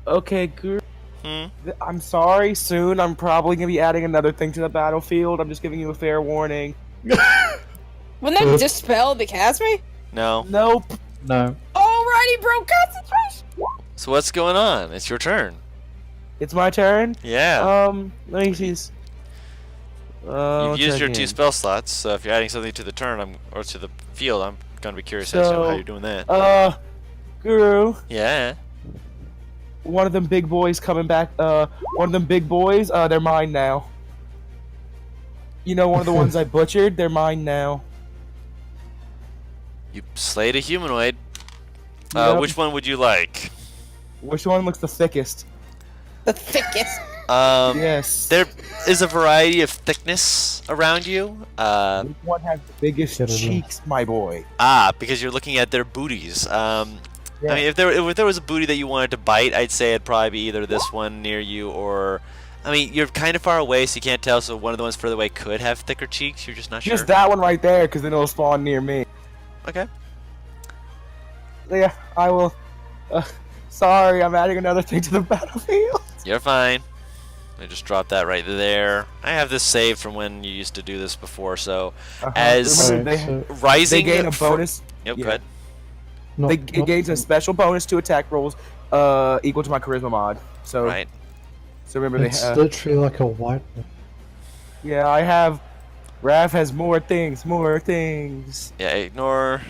S7: Okay, Guru.
S1: Hmm.
S7: I'm sorry. Soon, I'm probably gonna be adding another thing to the battlefield. I'm just giving you a fair warning.
S2: Wouldn't that dispel the Casme?
S1: No.
S7: Nope.
S4: No.
S2: Alrighty, bro, concentration!
S1: So what's going on? It's your turn.
S7: It's my turn.
S1: Yeah.
S7: Let me see.
S1: You've used your 2 spell slots, so if you're adding something to the turn, or to the field, I'm gonna be curious as to
S7: So,
S1: how you're doing that.
S7: Guru.
S1: Yeah.
S7: One of them big boys coming back. One of them big boys. They're mine now. You know, one of the ones I butchered. They're mine now.
S1: You slayed a humanoid.
S7: Yep.
S1: Which one would you like?
S7: Which one looks the thickest?
S2: The thickest.
S7: Yes.
S1: There is a variety of thickness around you.
S7: Which one has the biggest
S4: Get it in.
S7: cheeks, my boy?
S1: Because you're looking at their booties.
S7: Yeah.
S1: I mean, if there was a booty that you wanted to bite, I'd say it'd probably be either this one near you or. I mean, you're kind of far away, so you can't tell. So one of the ones further away could have thicker cheeks. You're just not sure.
S7: Just that one right there, because then it'll spawn near me.
S1: Okay.
S7: Yeah, I will. Sorry, I'm adding another thing to the battlefield.
S1: You're fine. I just dropped that right there. I have this saved from when you used to do this before. So as
S7: Remember,
S4: Alright, so
S1: rising,
S7: they gain a bonus.
S1: Yep,
S7: Yeah.
S1: go ahead.
S4: not,
S7: It gains a special bonus to attack rolls equal to my charisma mod. So,
S1: Right.
S7: so remember
S4: it's
S7: they.
S4: literally like a white.
S7: Yeah, I have. Raph has more things. More things.
S1: Yeah. Ignore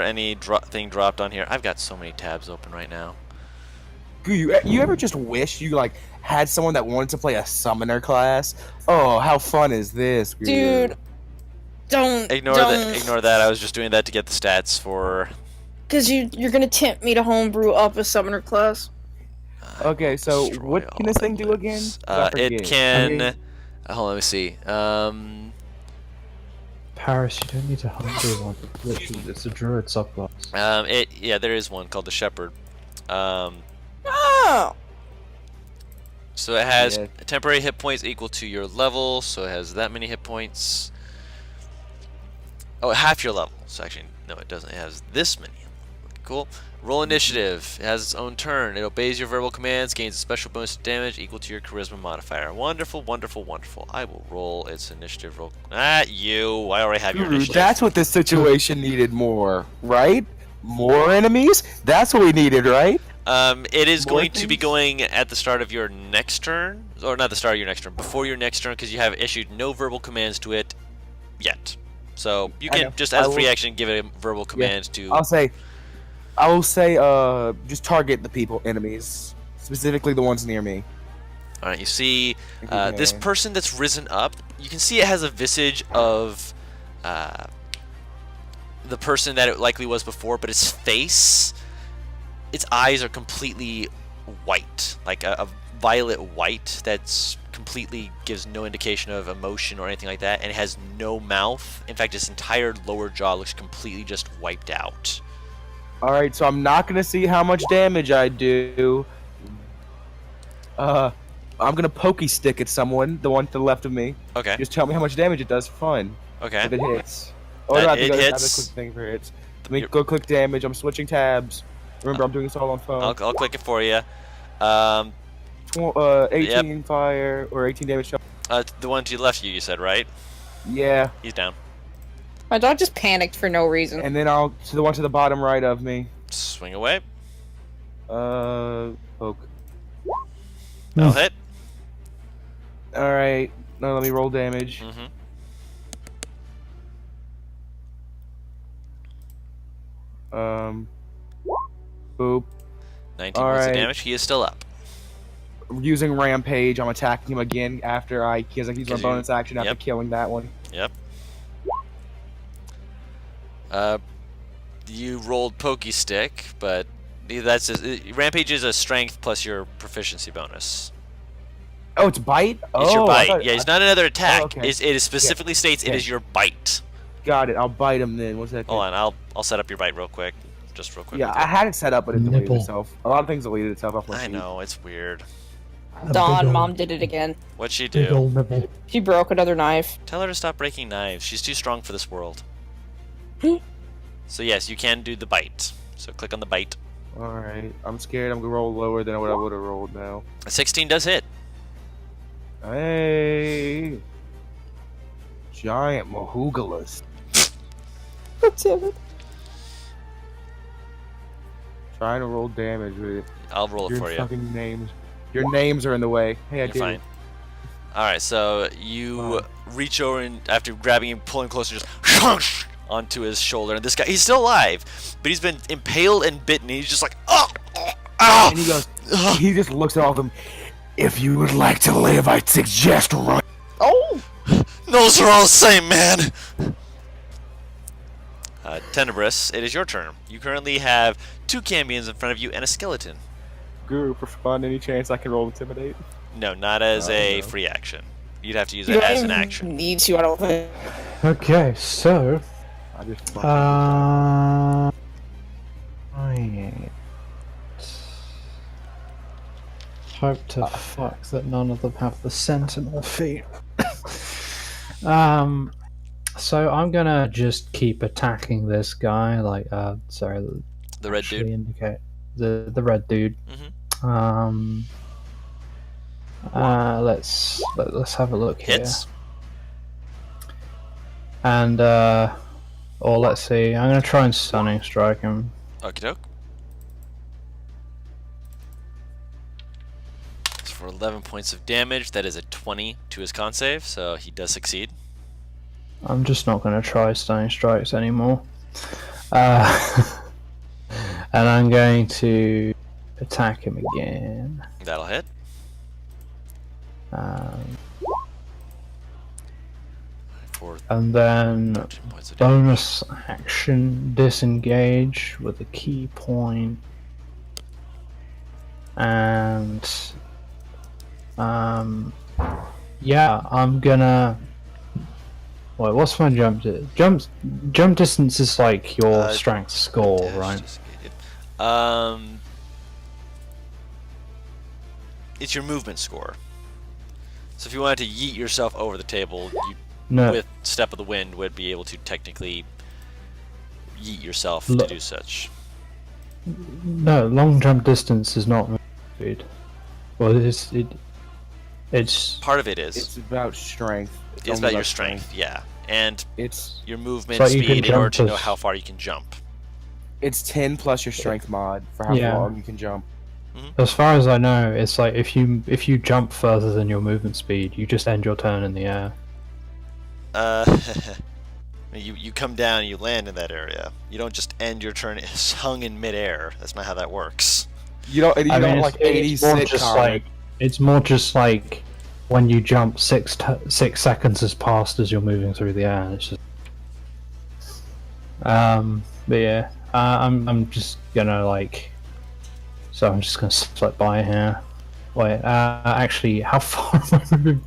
S1: any thing dropped on here. I've got so many tabs open right now.
S7: You ever just wish you like had someone that wanted to play a summoner class? Oh, how fun is this,
S2: Dude, don't.
S1: Ignore that. I was just doing that to get the stats for.
S2: Because you're gonna tempt me to homebrew up a summoner class.
S7: Okay, so
S1: Destroy
S7: what can
S1: all
S7: this thing do again?
S1: templates.
S7: 'Cause I
S1: It
S7: forget.
S1: can.
S4: I mean-
S1: Hold on, let me see.
S4: Paris, you don't need to humble one. Literally, it's a druid subclass.
S1: Yeah, there is one called the Shepherd.
S2: Oh!
S1: So it has
S7: Yeah.
S1: temporary hit points equal to your level, so it has that many hit points. Oh, half your level. So actually, no, it doesn't. It has this many. Cool. Roll initiative. It has its own turn. It obeys your verbal commands, gains a special bonus to damage equal to your charisma modifier. Wonderful, wonderful, wonderful. I will roll its initiative roll. You. I already have your
S7: Guru,
S1: initiative.
S7: that's what this situation needed more, right? More enemies? That's what we needed, right?
S1: It is
S7: More
S1: going to be
S7: things?
S1: going at the start of your next turn, or not the start of your next turn, before your next turn, because you have issued no verbal commands to it yet. So you
S7: I
S1: can
S7: know.
S1: just as
S7: I
S1: a free
S7: will-
S1: action give it a verbal command to.
S7: I will say, just target the people, enemies, specifically the ones near me.
S1: All right, you see
S7: If you
S1: this
S7: can.
S1: person that's risen up. You can see it has a visage of the person that it likely was before, but its face, its eyes are completely white, like a violet white that's completely gives no indication of emotion or anything like that, and it has no mouth. In fact, its entire lower jaw looks completely just wiped out.
S7: All right, so I'm not gonna see how much damage I do. I'm gonna pokey stick at someone, the one to the left of me.
S1: Okay.
S7: Just tell me how much damage it does for fun.
S1: Okay.
S7: If it hits. Oh,
S1: That
S7: no, I have to
S1: it
S7: go I have
S1: hits.
S7: to click thing for hits. Let me
S1: Yep.
S7: go click damage. I'm switching tabs. Remember, I'm doing this all on phone.
S1: I'll click it for you.
S7: 18 fire or 18 damage.
S1: The one to your left, you said, right?
S7: Yeah,
S1: He's down.
S2: My dog just panicked for no reason.
S7: and then I'll to the one to the bottom right of me.
S1: Swing away.
S7: Poke.
S1: That'll hit.
S7: All right. Now let me roll damage.
S1: Mm-hmm.
S7: Boop.
S1: 19 points of
S7: Alright.
S1: damage. He is still up.
S7: Using rampage, I'm attacking him again after I because I use my
S1: 'Cause you-
S7: bonus action after
S1: yep.
S7: killing that one.
S1: Yep. You rolled pokey stick, but that's rampage is a strength plus your proficiency bonus.
S7: Oh, it's bite.
S1: It's your
S7: I
S1: bite.
S7: thought-
S1: Yeah, it's not another attack.
S7: okay.
S1: It specifically states it
S7: Yeah.
S1: is your bite.
S7: Got it. I'll bite him then. 1 second.
S1: Hold on, I'll set up your bite real quick. Just real quick.
S7: Yeah,
S1: with
S7: I
S1: you.
S7: had it set up, but it deleted
S4: Nipple.
S7: itself. A lot of things deleted itself off my
S1: I
S7: sheet.
S1: know it's weird.
S2: Dawn, mom did it again.
S1: What'd she
S4: Big
S1: do?
S4: old nibble.
S2: She broke another knife.
S1: Tell her to stop breaking knives. She's too strong for this world. So yes, you can do the bite. So click on the bite.
S7: All right. I'm scared. I'm gonna roll lower than what I would have rolled now.
S1: A 16 does hit.
S7: Hey. Giant Mahugalas. Trying to roll damage with it.
S1: I'll roll it
S7: Your
S1: for you.
S7: fucking names. Your names are in the way. Hey, I
S1: You're
S7: did
S1: fine.
S7: it.
S1: Alright, so you reach over and after grabbing him, pulling closer, just onto his shoulder. And this guy, he's still alive, but he's been impaled and bitten. He's just like, oh, oh,
S7: And he goes, he just looks at all of them. If you would like to live, I'd suggest run.
S2: Oh!
S1: those are all the same, man. Tenebrous, it is your turn. You currently have 2 Cambions in front of you and a skeleton.
S7: Guru, for fun, any chance I can roll intimidate?
S1: No, not as
S7: Oh,
S1: a
S7: no.
S1: free action. You'd have to use
S2: You
S1: it
S2: don't
S1: as an
S2: even
S1: action.
S2: need to, I don't think.
S4: Okay, so
S7: I just
S4: Right. Hope to fuck that none of them have the sentinel feet. So I'm gonna just keep attacking this guy, like, sorry,
S1: The red
S4: actually
S1: dude.
S4: indicate the red dude.
S1: Mm-hmm.
S4: Let's have a look
S1: Hits.
S4: here. And or let's see. I'm gonna try and stunning strike him.
S1: Okie doke. It's for 11 points of damage. That is a 20 to his con save, so he does succeed.
S4: I'm just not gonna try stunning strikes anymore. And I'm going to attack him again.
S1: That'll hit. For
S4: And then
S1: 13 points of damage.
S4: bonus action disengage with a key point. And yeah, I'm gonna. Wait, what's my jump? Jump distance is like your strength score,
S1: Dash,
S4: right?
S1: It's your movement score. So if you wanted to yeet yourself over the table, you
S4: No,
S1: with Step of the Wind would be able to technically yeet yourself to do such.
S4: no, long jump distance is not movement speed. Well, it's
S1: Part of it is.
S6: It's about strength.
S1: It's
S6: only
S1: about your strength, yeah. And
S6: It's
S1: your movement
S4: So you can
S1: speed in order
S4: jump
S1: to know
S4: as-
S1: how far you can jump.
S6: it's 10 plus your strength mod for how
S4: Yeah.
S6: long you can jump.
S4: as far as I know, it's like if you jump further than your movement speed, you just end your turn in the air.
S1: You come down and you land in that area. You don't just end your turn hung in midair. That's not how that works.
S6: You don't. You
S4: I mean,
S6: don't like 80s
S4: more just
S6: sitcom.
S4: like it's more just like when you jump 6 seconds has passed as you're moving through the air. It's just but yeah, I'm just gonna like. So I'm just gonna slip by here. Wait, actually, how far am I moving?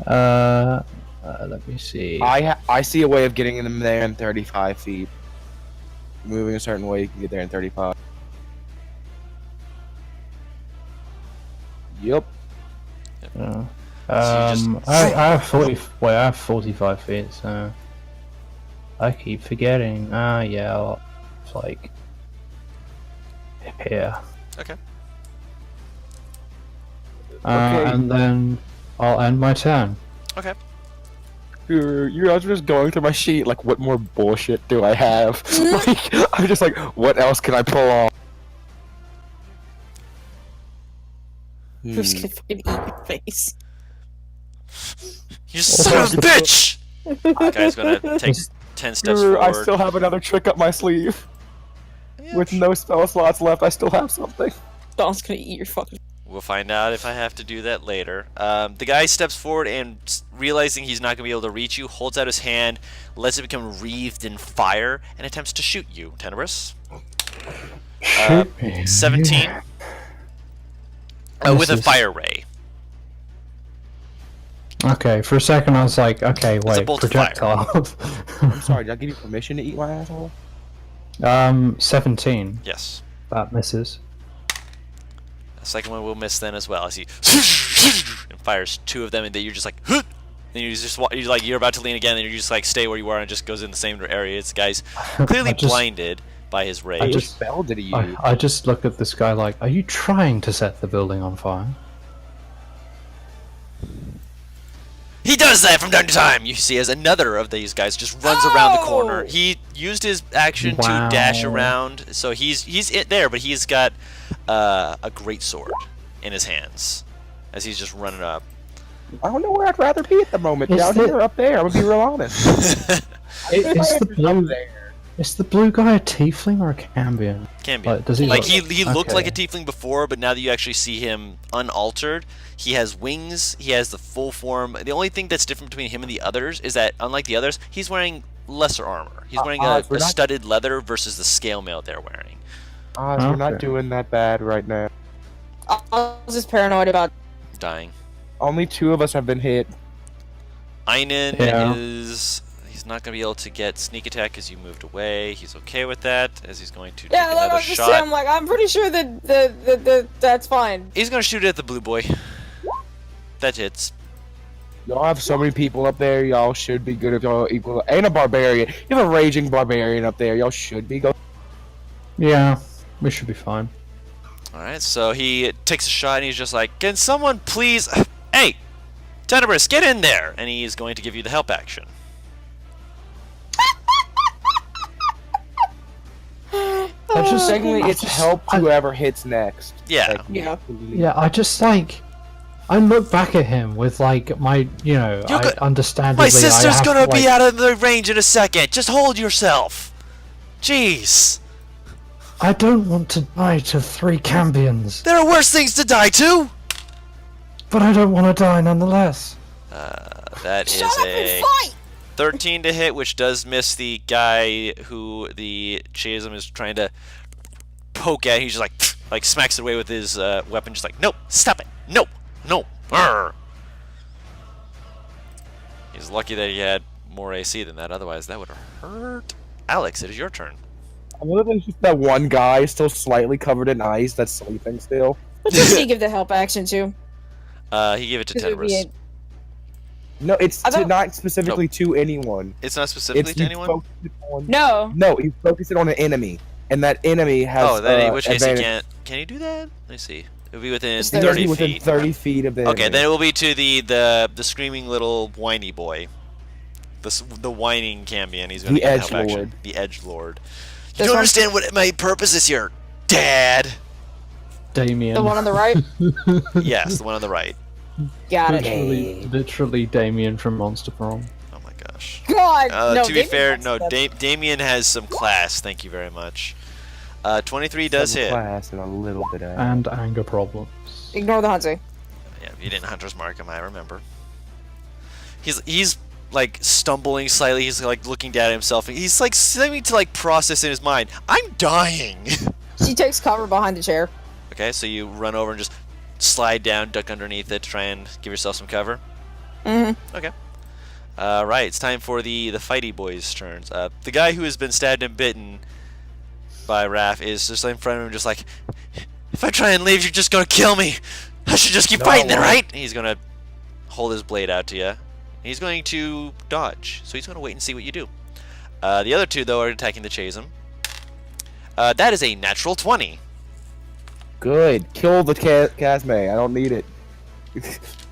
S4: Let me see.
S6: I see a way of getting them there in 35 feet. Moving a certain way, you can get there in 35. Yep.
S4: Yeah.
S1: So
S4: I have 40. Wait, I have 45 feet. So I keep forgetting. Yeah, well, it's like here.
S1: Okay.
S6: Okay.
S4: And then I'll end my turn.
S1: Okay.
S6: You guys are just going through my sheet. Like, what more bullshit do I have? Like, I'm just like, what else can I pull off?
S2: I'm just gonna fucking eat your face.
S1: You son of a bitch! Guy's gonna take 10 steps forward.
S6: I still have another trick up my sleeve.
S1: Yeah,
S6: With no spell slots left, I still have something.
S2: Don's gonna eat your fucking.
S1: We'll find out if I have to do that later. The guy steps forward and, realizing he's not going to be able to reach you, holds out his hand, lets it become wreathed in fire, and attempts to shoot you, Tenebrous.
S4: Shoot me.
S1: 17. With a
S4: Misses.
S1: fire ray.
S4: Okay, for a second I was like, okay,
S1: a
S4: wait,
S1: bolt of fire.
S4: projectile.
S6: I'm sorry, did I give you permission to eat my asshole?
S4: 17.
S1: Yes.
S4: That misses.
S1: The second one will miss then as well. As he and fires 2 of them, and then you're just like, huh! And you're about to lean again, and you just like stay where you are, and it just goes in the same area. It's the guy's clearly blinded by his rage.
S6: Which spell did he use?
S4: I just look at this guy like, are you trying to set the building on fire?
S1: He does that from time to time. You see as another of these guys just runs around the corner. He used his action to dash around, so he's there, but he's got a great sword in his hands as he's just running up.
S6: I don't know where I'd rather be at the moment. Down here or up there? I'm gonna be real honest.
S4: Is the blue guy a tiefling or a Cambion?
S1: Cambion.
S4: Like, does he
S1: Like
S4: look-
S1: he looked
S4: okay.
S1: like a tiefling before, but now that you actually see him unaltered, he has wings, he has the full form. The only thing that's different between him and the others is that, unlike the others, he's wearing lesser armor. He's wearing a studded leather versus the scale mail they're wearing.
S6: We're not
S4: Okay.
S6: doing that bad right now.
S2: I was just paranoid about.
S1: Dying.
S6: Only 2 of us have been hit.
S1: Einen
S4: Yeah.
S1: is He's not going to be able to get sneak attack as you moved away. He's okay with that, as he's going to take
S2: Yeah, like,
S1: another
S2: I'm just
S1: shot.
S2: saying, I'm like, I'm pretty sure that that's fine.
S1: He's going to shoot it at the blue boy. That hits.
S7: Y'all have so many people up there. Y'all should be good if y'all equal. And a barbarian. You have a raging barbarian up there. Y'all should be.
S4: Yeah, we should be fine.
S1: Alright, so he takes a shot and he's just like, can someone please... Hey! Tenebris, get in there! And he's going to give you the help action.
S4: I just
S7: Secondly, it's help whoever hits next.
S1: Yeah.
S7: Like,
S2: Yeah.
S4: Yeah, I just like. I look back at him with like my, I understandably.
S1: My sister's
S4: I have,
S1: gonna be
S4: like-
S1: out of the range in a second. Just hold yourself. Jeez.
S4: I don't want to die to 3 Cambions,
S1: There are worse things to die to.
S4: but I don't want to die nonetheless.
S1: That
S2: Shut
S1: is
S2: up
S1: a
S2: and fight!
S1: 13 to hit, which does miss the guy who the Chasm is trying to poke at. He's just like smacks it away with his weapon, just like, nope, stop it, nope, no. Arr. He's lucky that he had more AC than that, otherwise that would have hurt. Alex, it is your turn.
S7: I wonder if it's just that one guy still slightly covered in ice that's sleeping still.
S2: What does he give the help action to?
S1: He gave it to
S2: 'Cause it would be
S1: Tenebris.
S7: No, it's
S2: I thought-
S7: not specifically to anyone.
S1: It's not specifically to
S7: you
S1: anyone?
S7: focus it on-
S2: No.
S7: No, you focus it on an enemy, and that enemy has.
S1: Oh, then in which case he
S7: advantage.
S1: can't. Can he do that? Let me see. It would be within
S2: It's
S1: 30
S7: It does be within
S1: feet.
S7: 30 feet of the
S1: Okay,
S7: enemy.
S1: then it will be to the screaming little whiny boy. The whining Cambion. He's going to
S7: The
S1: get help
S7: edgelord.
S1: action. The Edgelord. You
S2: This
S1: don't
S2: one?
S1: understand what my purpose is here, Dad.
S4: Damien.
S2: The one on the right?
S1: Yes, the one on the right.
S2: Got it.
S4: Literally Damien from Monster Prom.
S1: Oh my gosh.
S2: God! no,
S1: To be
S2: Damien
S1: fair,
S2: has
S1: no,
S2: that.
S1: Damien has some class. Thank you very much. 23 does
S7: Some
S1: hit.
S7: class and a little bit of.
S4: And anger problems.
S2: Ignore the hunting.
S1: Yeah, you didn't Hunter's Mark him, I remember. He's like stumbling slightly. He's like looking down at himself. And he's like seeming to like process in his mind. I'm dying.
S2: She takes cover behind the chair.
S1: Okay, so you run over and just slide down, duck underneath it, try and give yourself some cover.
S2: Mm-hmm.
S1: Okay. Right, it's time for the fighty boys' turns. The guy who has been stabbed and bitten by Raph is just in front of him, just like, if I try and leave, you're just gonna kill me. I should just keep fighting then, right? And he's gonna hold his blade out to you. He's going to dodge, so he's gonna wait and see what you do. The other two, though, are attacking the Chasm. That is a natural 20.
S7: Good. Kill the Casme. I don't need it.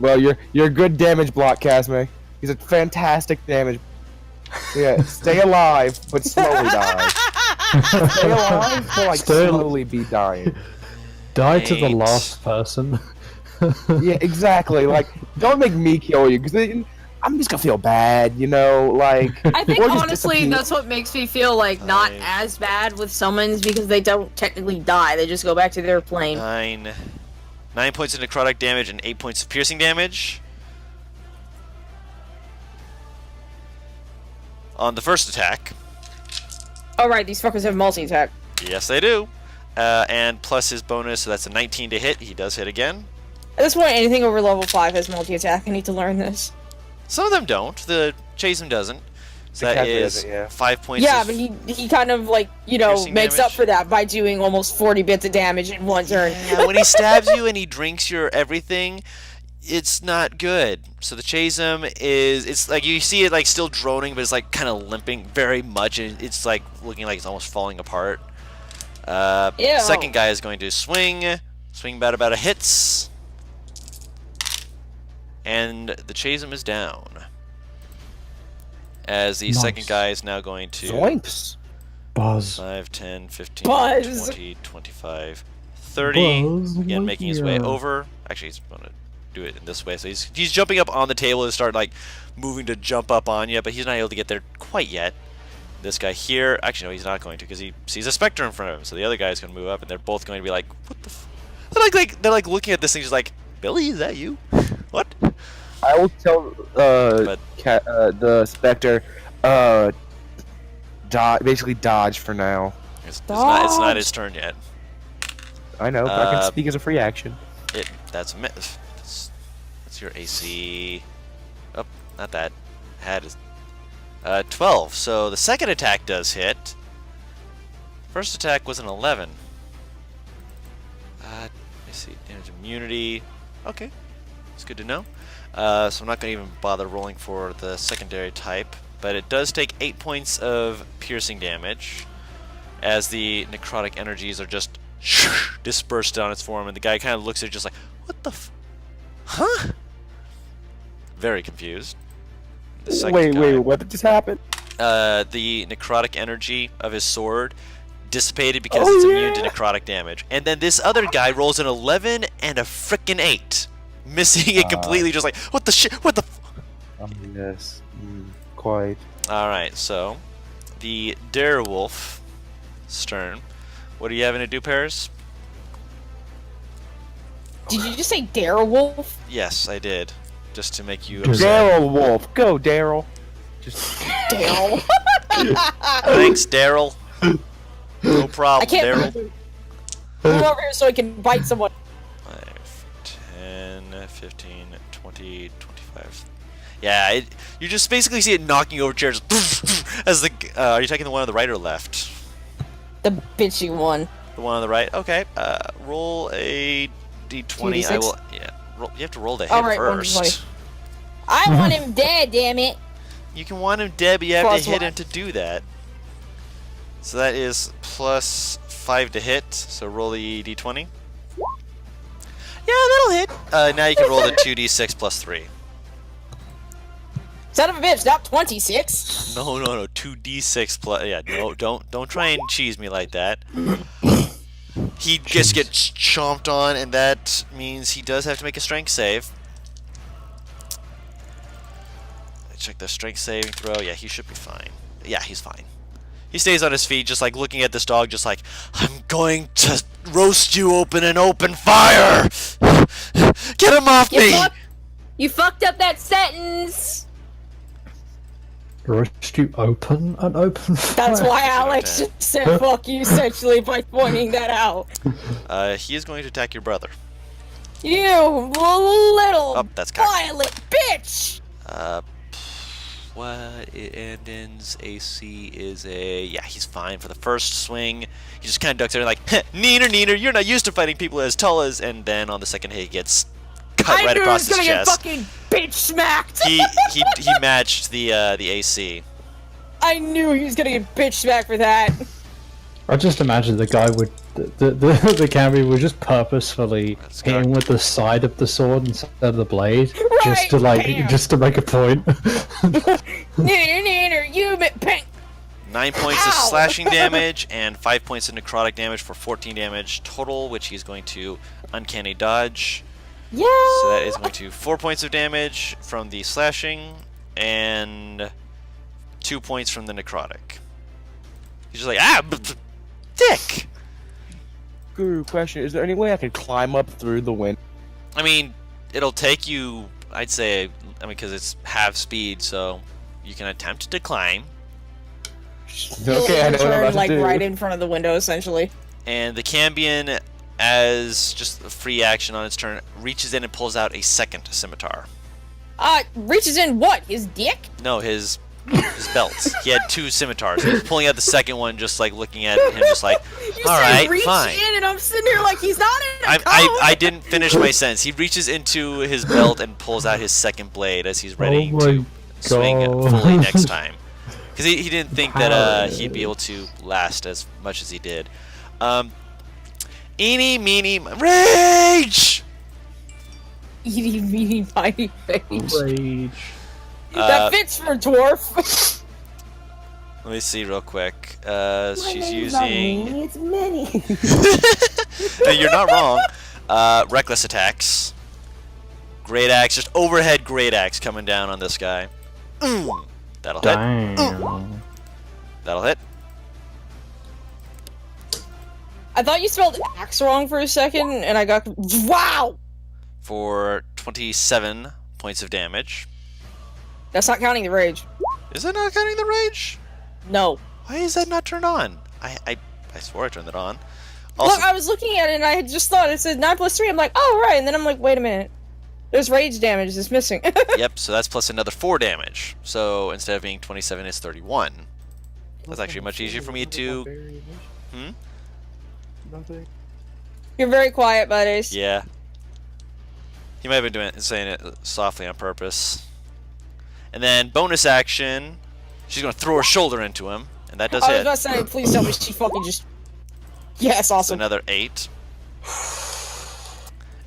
S7: Well, you're a good damage block, Casme. He's a fantastic damage. Yeah, stay alive, but slowly die. Stay alive, but like
S4: Stay al-
S7: slowly be dying.
S4: Die to the
S1: Thanks.
S4: last person.
S7: Yeah, exactly. Like, don't make me kill you, because I'm just gonna feel bad, you know? Like,
S2: I think
S7: or just
S2: honestly
S7: disappear.
S2: that's what makes me feel like not
S1: Fine.
S2: as bad with summons because they don't technically die. They just go back to their plane.
S1: 9 points of necrotic damage and 8 points of piercing damage. On the first attack.
S2: Oh right, these fuckers have multi-attack.
S1: Yes, they do. And plus his bonus, so that's a 19 to hit. He does hit again.
S2: At this point, anything over level 5 has multi-attack. I need to learn this.
S1: Some of them don't. The Chasm doesn't. So
S7: The
S1: that
S7: Cathay
S1: is
S7: doesn't, yeah.
S1: 5 points
S2: Yeah,
S1: of...
S2: but he kind of like,
S1: Piercing
S2: makes
S1: damage?
S2: up for that by doing almost 40 bits of damage in one turn.
S1: Yeah, when he stabs you and he drinks your everything, it's not good. So the Chasm it's like you see it like still droning, but it's like kind of limping very much, and it's like looking like it's almost falling apart.
S2: Ew.
S1: Second guy is going to swing about a hits, and the Chasm is down. As the
S4: Nice.
S1: second guy is now going to
S7: Zoinks.
S4: Buzz.
S1: 5, 10, 15,
S2: Buzz.
S1: 20, 25, 30.
S4: Buzz
S1: Again, making his way
S4: Lightyear.
S1: over. Actually, he's going to do it in this way. So he's jumping up on the table and start like moving to jump up on you, but he's not able to get there quite yet. This guy here, actually no, he's not going to because he sees a specter in front of him. So the other guy is going to move up, and they're both going to be like, "What the?" They're like looking at this thing, just like, "Billy, is that you? What?"
S7: I will tell
S1: But-
S7: the Spectre, basically dodge for now.
S1: It's not his turn yet.
S7: I know, but I can
S1: Uh,
S7: speak as a free action.
S1: That's your AC. Oh, not that. Had is. 12. So the second attack does hit. First attack was an 11. Let me see. Damage immunity. Okay. It's good to know. So I'm not going to even bother rolling for the secondary type. But it does take 8 points of piercing damage, as the necrotic energies are just dispersed on its form, and the guy kind of looks at it just like, what the huh? Very confused.
S7: Wait, what just happened?
S1: The necrotic energy of his sword dissipated because it's immune to necrotic damage. And then this other guy rolls an 11 and a frickin' 8. Missing it completely, just like, what the shit? What the
S7: Oh, yes. Quite.
S1: Alright, so the Darewolf Stern. What are you having to do, Paris?
S2: Did you just say Darewolf?
S1: Yes, I did. Just to make you upset.
S7: Daryl Wolf. Go, Daryl. Just
S2: Daryl.
S1: Thanks, Daryl. No problem,
S2: I can't
S1: Daryl.
S2: move over here so I can bite someone.
S1: 5, 10, 15, 20, 25. Yeah, you just basically see it knocking over chairs as the. Are you taking the one on the right or left?
S2: The bitchy one.
S1: The one on the right. Okay. Roll a d20. I
S2: 2d6?
S1: will. Yeah. Roll, you have to roll the hit
S2: Alright,
S1: first.
S2: I want him dead, damn it.
S1: You can want him dead, but you have
S2: Plus
S1: to hit
S2: one.
S1: him to do that. So that is plus 5 to hit. So roll the d20. Yeah, that'll hit. Now you can roll the 2d6 plus 3.
S2: Son of a bitch, not 26.
S1: No, 2d6 plus. Yeah, no, don't try and cheese me like that. He just gets chomped on, and that means he does have to make a strength save. Check the strength saving throw. Yeah, he should be fine. Yeah, he's fine. He stays on his feet, just like looking at this dog, just like, I'm going to roast you open and open fire! Get him off me!
S2: You fucked up that sentence.
S4: Roast you open and open fire.
S2: That's why Alex just said fuck you essentially by pointing that out.
S1: He is going to attack your brother.
S2: You little
S1: Oh, that's cocked.
S2: violent bitch!
S1: What? Endin's AC is a... Yeah, he's fine for the first swing. He just kind of ducks there like, neener, you're not used to fighting people as tall as... And then on the second hit, he gets cut right across his chest.
S2: I knew he was gonna get fucking bitch smacked!
S1: He matched the AC.
S2: I knew he was gonna get bitch smacked for that.
S4: I just imagine the guy would... The camera would just purposefully hit him with the side of the sword instead of the blade, just to just to make a point.
S2: Neener, you bang!
S1: 9 points of slashing damage and 5 points of necrotic damage for 14 damage total, which he's going to uncanny dodge.
S2: Yeah.
S1: So that is going to 4 points of damage from the slashing and 2 points from the necrotic. He's just like, dick!
S7: Guru, question: is there any way I can climb up through the wind?
S1: I mean, it'll take you, I'd say, because it's half speed, so you can attempt to climb.
S7: Okay, I know what I'm about to
S2: like
S7: do.
S2: right in front of the window, essentially.
S1: And the Cambion, as just a free action on its turn, reaches in and pulls out a second scimitar.
S2: Reaches in what? His dick?
S1: No, his belt. He had 2 scimitars. He was pulling out the second one, just like looking at him, just like, all right,
S2: reach
S1: fine.
S2: in, and I'm sitting here like he's not in a
S1: I didn't finish my sentence. He reaches into his belt and pulls out his second blade as he's ready to swing fully next time. Because he didn't think that he'd be able to last as much as he did. Eeny, meeny, rage!
S2: Eeny, meeny, miny, rage.
S4: Rage.
S2: That fits for a dwarf.
S1: Let me see real quick. She's using...
S2: It's Minnie.
S1: No, you're not wrong. Reckless attacks. Great axe, just overhead great axe coming down on this guy. That'll hit.
S4: Damn.
S1: That'll hit.
S2: I thought you spelled axe wrong for a second, and I got wow.
S1: For 27 points of damage.
S2: That's not counting the rage.
S1: Is that not counting the rage?
S2: No.
S1: Why is that not turned on? I swore I turned it on. Also,
S2: Look, I was looking at it, and I had just thought it said 9 + 3. I'm like, oh right, and then I'm like, wait a minute. There's rage damage that's missing.
S1: Yep, so that's plus another 4 damage. So instead of being 27, it's 31. That's actually much easier for me to...
S7: Nothing.
S2: You're very quiet, buddies.
S1: Yeah. He might have been saying it softly on purpose. And then bonus action, she's going to throw her shoulder into him, and that does
S2: I was
S1: hit.
S2: about to say, please tell me she fucking just... Yes,
S1: So
S2: awesome.
S1: another 8.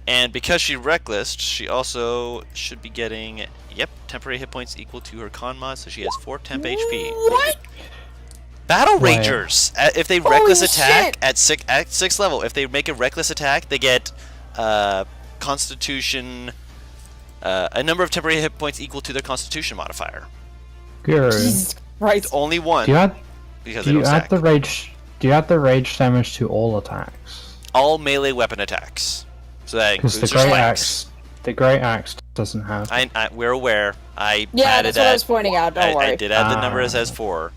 S1: And because she reckless, she also should be getting, yep, temporary hit points equal to her con mod, so she has 4 temp HP.
S2: What?
S1: Battle
S4: Right.
S1: Rangers! If they
S2: Holy
S1: reckless attack
S2: shit!
S1: at 6th level, if they make a reckless attack, they get Constitution, a number of temporary hit points equal to their Constitution modifier.
S4: Guru,
S2: Jesus Christ.
S1: Only one,
S4: do you add
S1: because
S4: do
S1: they
S4: you
S1: don't
S4: add
S1: stack.
S4: the rage? Do you add the rage damage to all attacks?
S1: All melee weapon attacks. So that
S4: Because
S1: includes
S4: the
S1: your
S4: great
S1: swanks.
S4: axe doesn't have.
S1: We're aware. I
S2: Yeah,
S1: added
S2: that's what I
S1: that.
S2: was pointing out, don't worry.
S1: I did add the number as 4.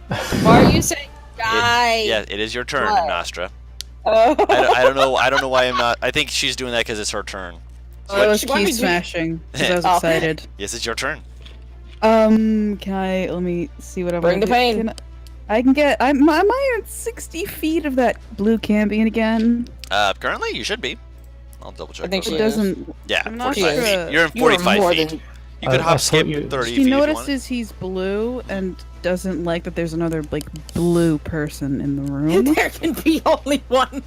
S2: Why are you saying die?
S1: Yeah, it is your turn,
S2: What?
S1: Nostra.
S2: Oh.
S1: I don't know. I don't know why I'm not. I think she's doing that because it's her turn.
S5: I was
S2: Why would
S5: key
S2: you-
S5: smashing because I was
S2: Oh.
S5: excited.
S1: Yes, it's your turn.
S5: Can I? Let me see what I'm.
S2: Bring
S5: gonna
S2: the
S5: do.
S2: pain.
S5: Can I can get. Am I at 60 feet of that blue cambion again?
S1: Currently, you should be. I'll double check.
S2: I think
S1: real
S5: It
S2: she
S1: quick.
S2: is.
S5: doesn't.
S1: Yeah,
S5: I'm not
S1: 45
S5: sure.
S1: feet. You're in
S2: You are
S1: 45
S2: more
S1: feet.
S2: than-
S1: You could
S4: I
S1: hop,
S4: thought
S1: skip
S4: you-
S1: 30
S5: She
S1: feet if you want.
S5: notices he's blue and doesn't like that there's another like blue person in the room.
S2: There can be only one.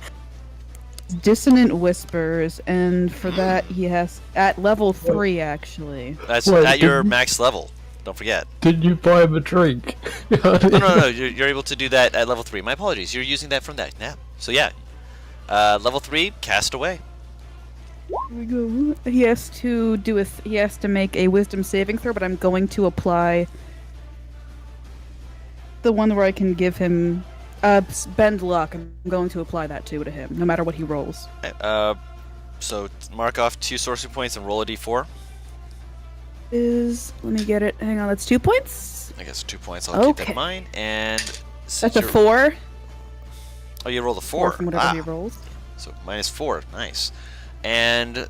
S5: Dissonant whispers, and for that he has at level 3 actually.
S1: That's
S4: Wait,
S1: at your
S4: didn't-
S1: max level. Don't forget.
S4: Did you buy him a drink?
S1: No. You're able to do that at level 3. My apologies. You're using that from that. Yeah. So yeah. Level 3, cast away.
S5: Here we go. He has to do he has to make a wisdom saving throw, but I'm going to apply the one where I can give him bend luck. I'm going to apply that to him, no matter what he rolls.
S1: So mark off 2 sorcery points and roll a d4.
S5: Let me get it. Hang on, that's 2 points.
S1: I guess 2 points. I'll keep that
S5: Okay.
S1: in mind. And since
S5: That's a
S1: you're-
S5: 4.
S1: Oh, you rolled a
S5: 4
S1: 4.
S5: from whatever he rolls.
S1: So -4. Nice. And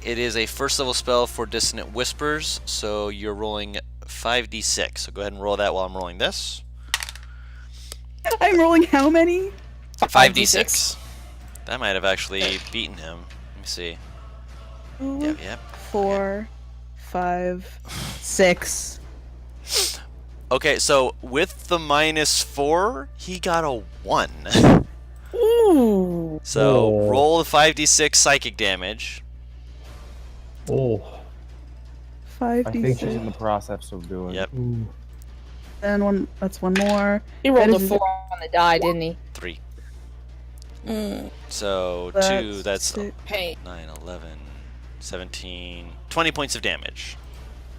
S1: it is a first level spell for Dissonant Whispers. So you're rolling 5d6. So go ahead and roll that while I'm rolling this.
S5: I'm rolling how many?
S1: 5d6. That might have actually beaten him. Let me see. Yep.
S5: 4, 5, 6.
S1: Okay, so with the -4, he got a 1.
S2: Ooh.
S1: So
S4: Oh.
S1: roll the 5d6 psychic damage.
S4: Oh.
S5: 5d6.
S7: I think she's in the process of doing
S1: Yep.
S7: it.
S4: Ooh.
S5: And that's one more.
S2: He rolled
S5: That
S2: a
S5: is-
S2: 4 on the die, didn't he?
S1: 3.
S2: Mm.
S1: So 2, that's
S5: six.
S2: hey.
S1: 9, 11, 17, 20 points of damage.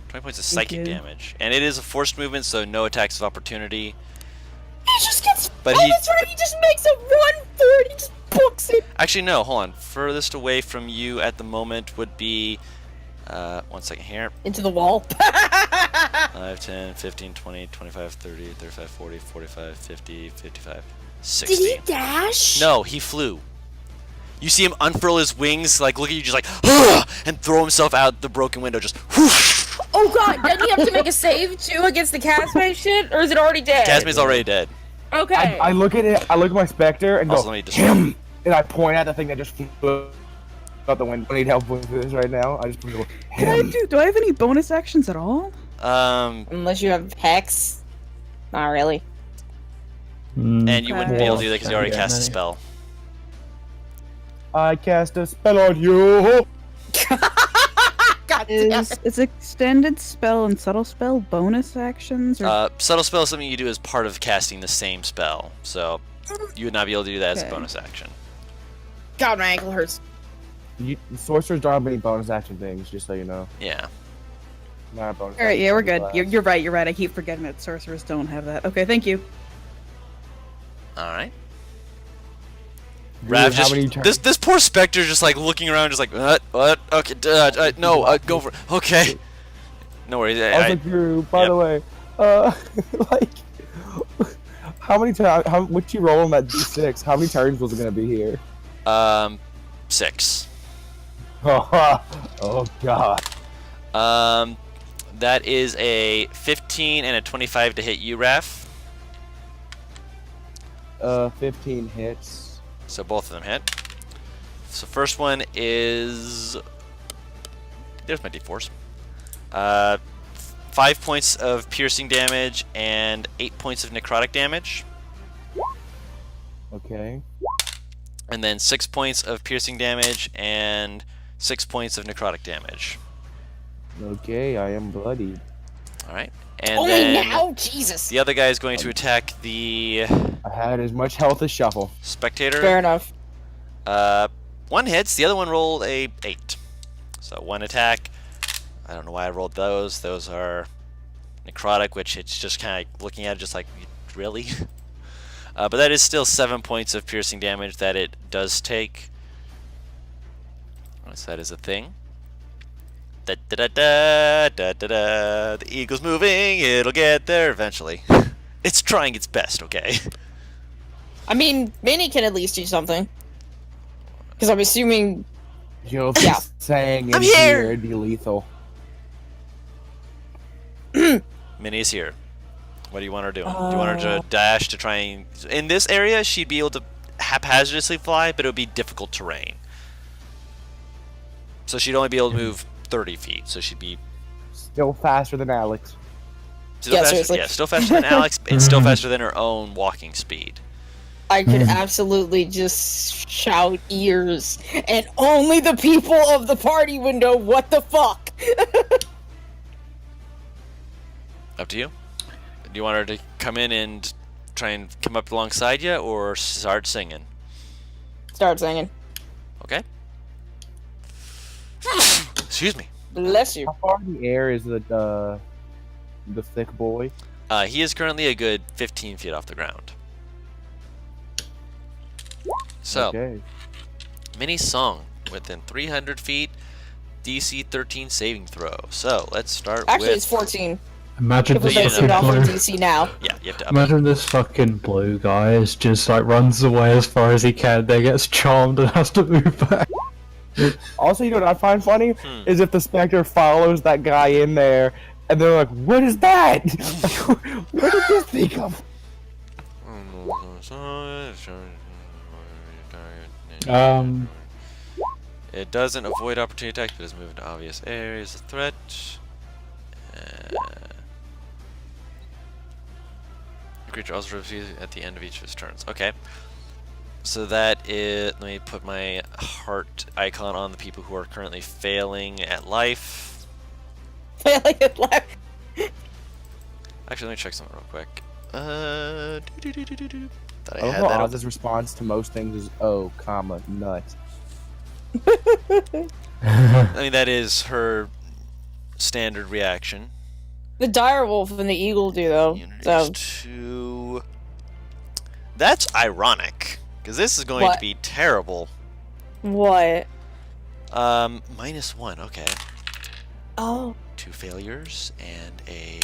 S1: 20 points of
S5: Thank
S1: psychic
S5: you.
S1: damage. And it is a forced movement, so no attacks of opportunity.
S2: He just gets.
S1: But
S2: oh,
S1: he-
S2: that's right. He just makes a run for it. He just books it.
S1: Actually, no, hold on. Furthest away from you at the moment would be... 1 second here.
S2: Into the wall.
S1: 5, 10, 15, 20, 25, 30, 35, 40, 45, 50, 55, 60.
S2: Did he dash?
S1: No, he flew. You see him unfurl his wings, like look at you, just like, "Ugh!" and throw himself out the broken window, just whoosh.
S2: Oh god, doesn't he have to make a save too against the Casmate shit? Or is it already dead?
S1: Casmate's already dead.
S2: Okay.
S7: I look at it. I look at my specter and
S1: Also,
S7: go
S1: let me just-
S7: him, and I point at the thing that just flew out the window. I need help with this right now. I just go him.
S5: Do I have any bonus actions at all?
S2: Unless you have Hex. Not really.
S1: And you wouldn't be able to do that because you already
S4: Yeah,
S1: cast a
S4: many.
S1: spell.
S7: I cast a spell on you.
S2: God damn it.
S5: Is extended spell and subtle spell bonus actions? Or...
S1: Subtle spell is something you do as part of casting the same spell, so you would not be able to do that as a
S5: Okay.
S1: bonus action.
S2: God, my ankle hurts.
S7: Sorcerers don't have any bonus action things, just so you know.
S1: Yeah.
S7: Not a bonus.
S5: all right, yeah, we're
S7: action
S5: good.
S7: class.
S5: You're right. You're right. I keep forgetting that sorcerers don't have that. Okay, thank you.
S1: All right.
S7: Dude,
S1: Rav
S7: how
S1: just
S7: many
S1: this poor specter just like looking around, just like what? Okay, no, go for it. Okay. No worries.
S7: I was like, Drew, by the way, like, how many times? What you roll on that d6? How many turns was it gonna be here?
S1: 6.
S7: Oh god.
S1: That is a 15 and a 25 to hit you, Raph.
S7: 15 hits.
S1: So both of them hit. So first one is... There's my d4s. 5 points of piercing damage and 8 points of necrotic damage.
S7: Okay.
S1: And then 6 points of piercing damage and 6 points of necrotic damage.
S7: Okay, I am bloodied.
S1: Alright. And
S2: Only
S1: then
S2: now? Jesus.
S1: the other guy is going to attack the
S7: I had as much health as Shuffle.
S1: spectator.
S2: Fair enough.
S1: One hits, the other one rolled a 8. So one attack. I don't know why I rolled those. Those are necrotic, which it's just kind of looking at it just like, really? But that is still 7 points of piercing damage that it does take. So that is a thing. Da, da, da, da, da, da, da. The eagle's moving, it'll get there eventually. It's trying its best, okay?
S2: I mean, Minnie can at least do something. Because I'm assuming...
S7: You'll
S2: Yeah.
S7: saying
S1: I'm
S7: in
S1: here!
S7: it'd be lethal.
S1: Minnie's here. What do you want her doing? Do you want her to dash to try and... In this area, she'd be able to haphazardly fly, but it would be difficult terrain. So she'd only be able to move 30 feet, so she'd be...
S7: Still faster than Alex.
S1: Still
S2: Yeah,
S1: faster,
S2: seriously.
S1: yeah, still faster than Alex, and still faster than her own walking speed.
S2: I could absolutely just shout ears, and only the people of the party would know what the fuck.
S1: Up to you. Do you want her to come in and try and come up alongside you, or start singing?
S2: Start singing.
S1: Okay. Excuse me.
S2: Bless you.
S7: How far in the air is the thick boy?
S1: He is currently a good 15 feet off the ground. So,
S7: Okay.
S1: mini song within 300 feet, DC 13 saving throw. So let's start
S2: Actually,
S1: with.
S2: it's 14.
S4: Imagine
S2: If we
S1: Yeah,
S4: this
S2: base it off
S4: fucking
S2: of
S4: blue.
S2: DC now.
S1: Yeah, you have to up.
S4: Imagine this fucking blue guy is just like runs away as far as he can, then gets charmed and has to move back.
S7: Also, you know what I find funny
S1: Hmm.
S7: is if the Spectre follows that guy in there, and they're like, "What is that? Where did this thing come from?"
S1: It doesn't avoid opportunity attacks, but is moved to obvious areas of threat. The creature also receives at the end of each of his turns. Okay. So that is. Let me put my heart icon on the people who are currently failing at life.
S2: Failing at life.
S1: Actually, let me check something real quick. Thought
S7: I
S1: I
S7: love
S1: had
S7: how
S1: that.
S7: Oz's response to most things is "Oh, comma, nut."
S1: I mean, that is her standard reaction.
S2: The direwolf and the eagle do, though.
S1: Immunities
S2: So,
S1: to... That's ironic, because this is going to
S2: What?
S1: be terrible.
S2: what?
S1: -1, okay.
S2: Oh.
S1: 2 failures, and a...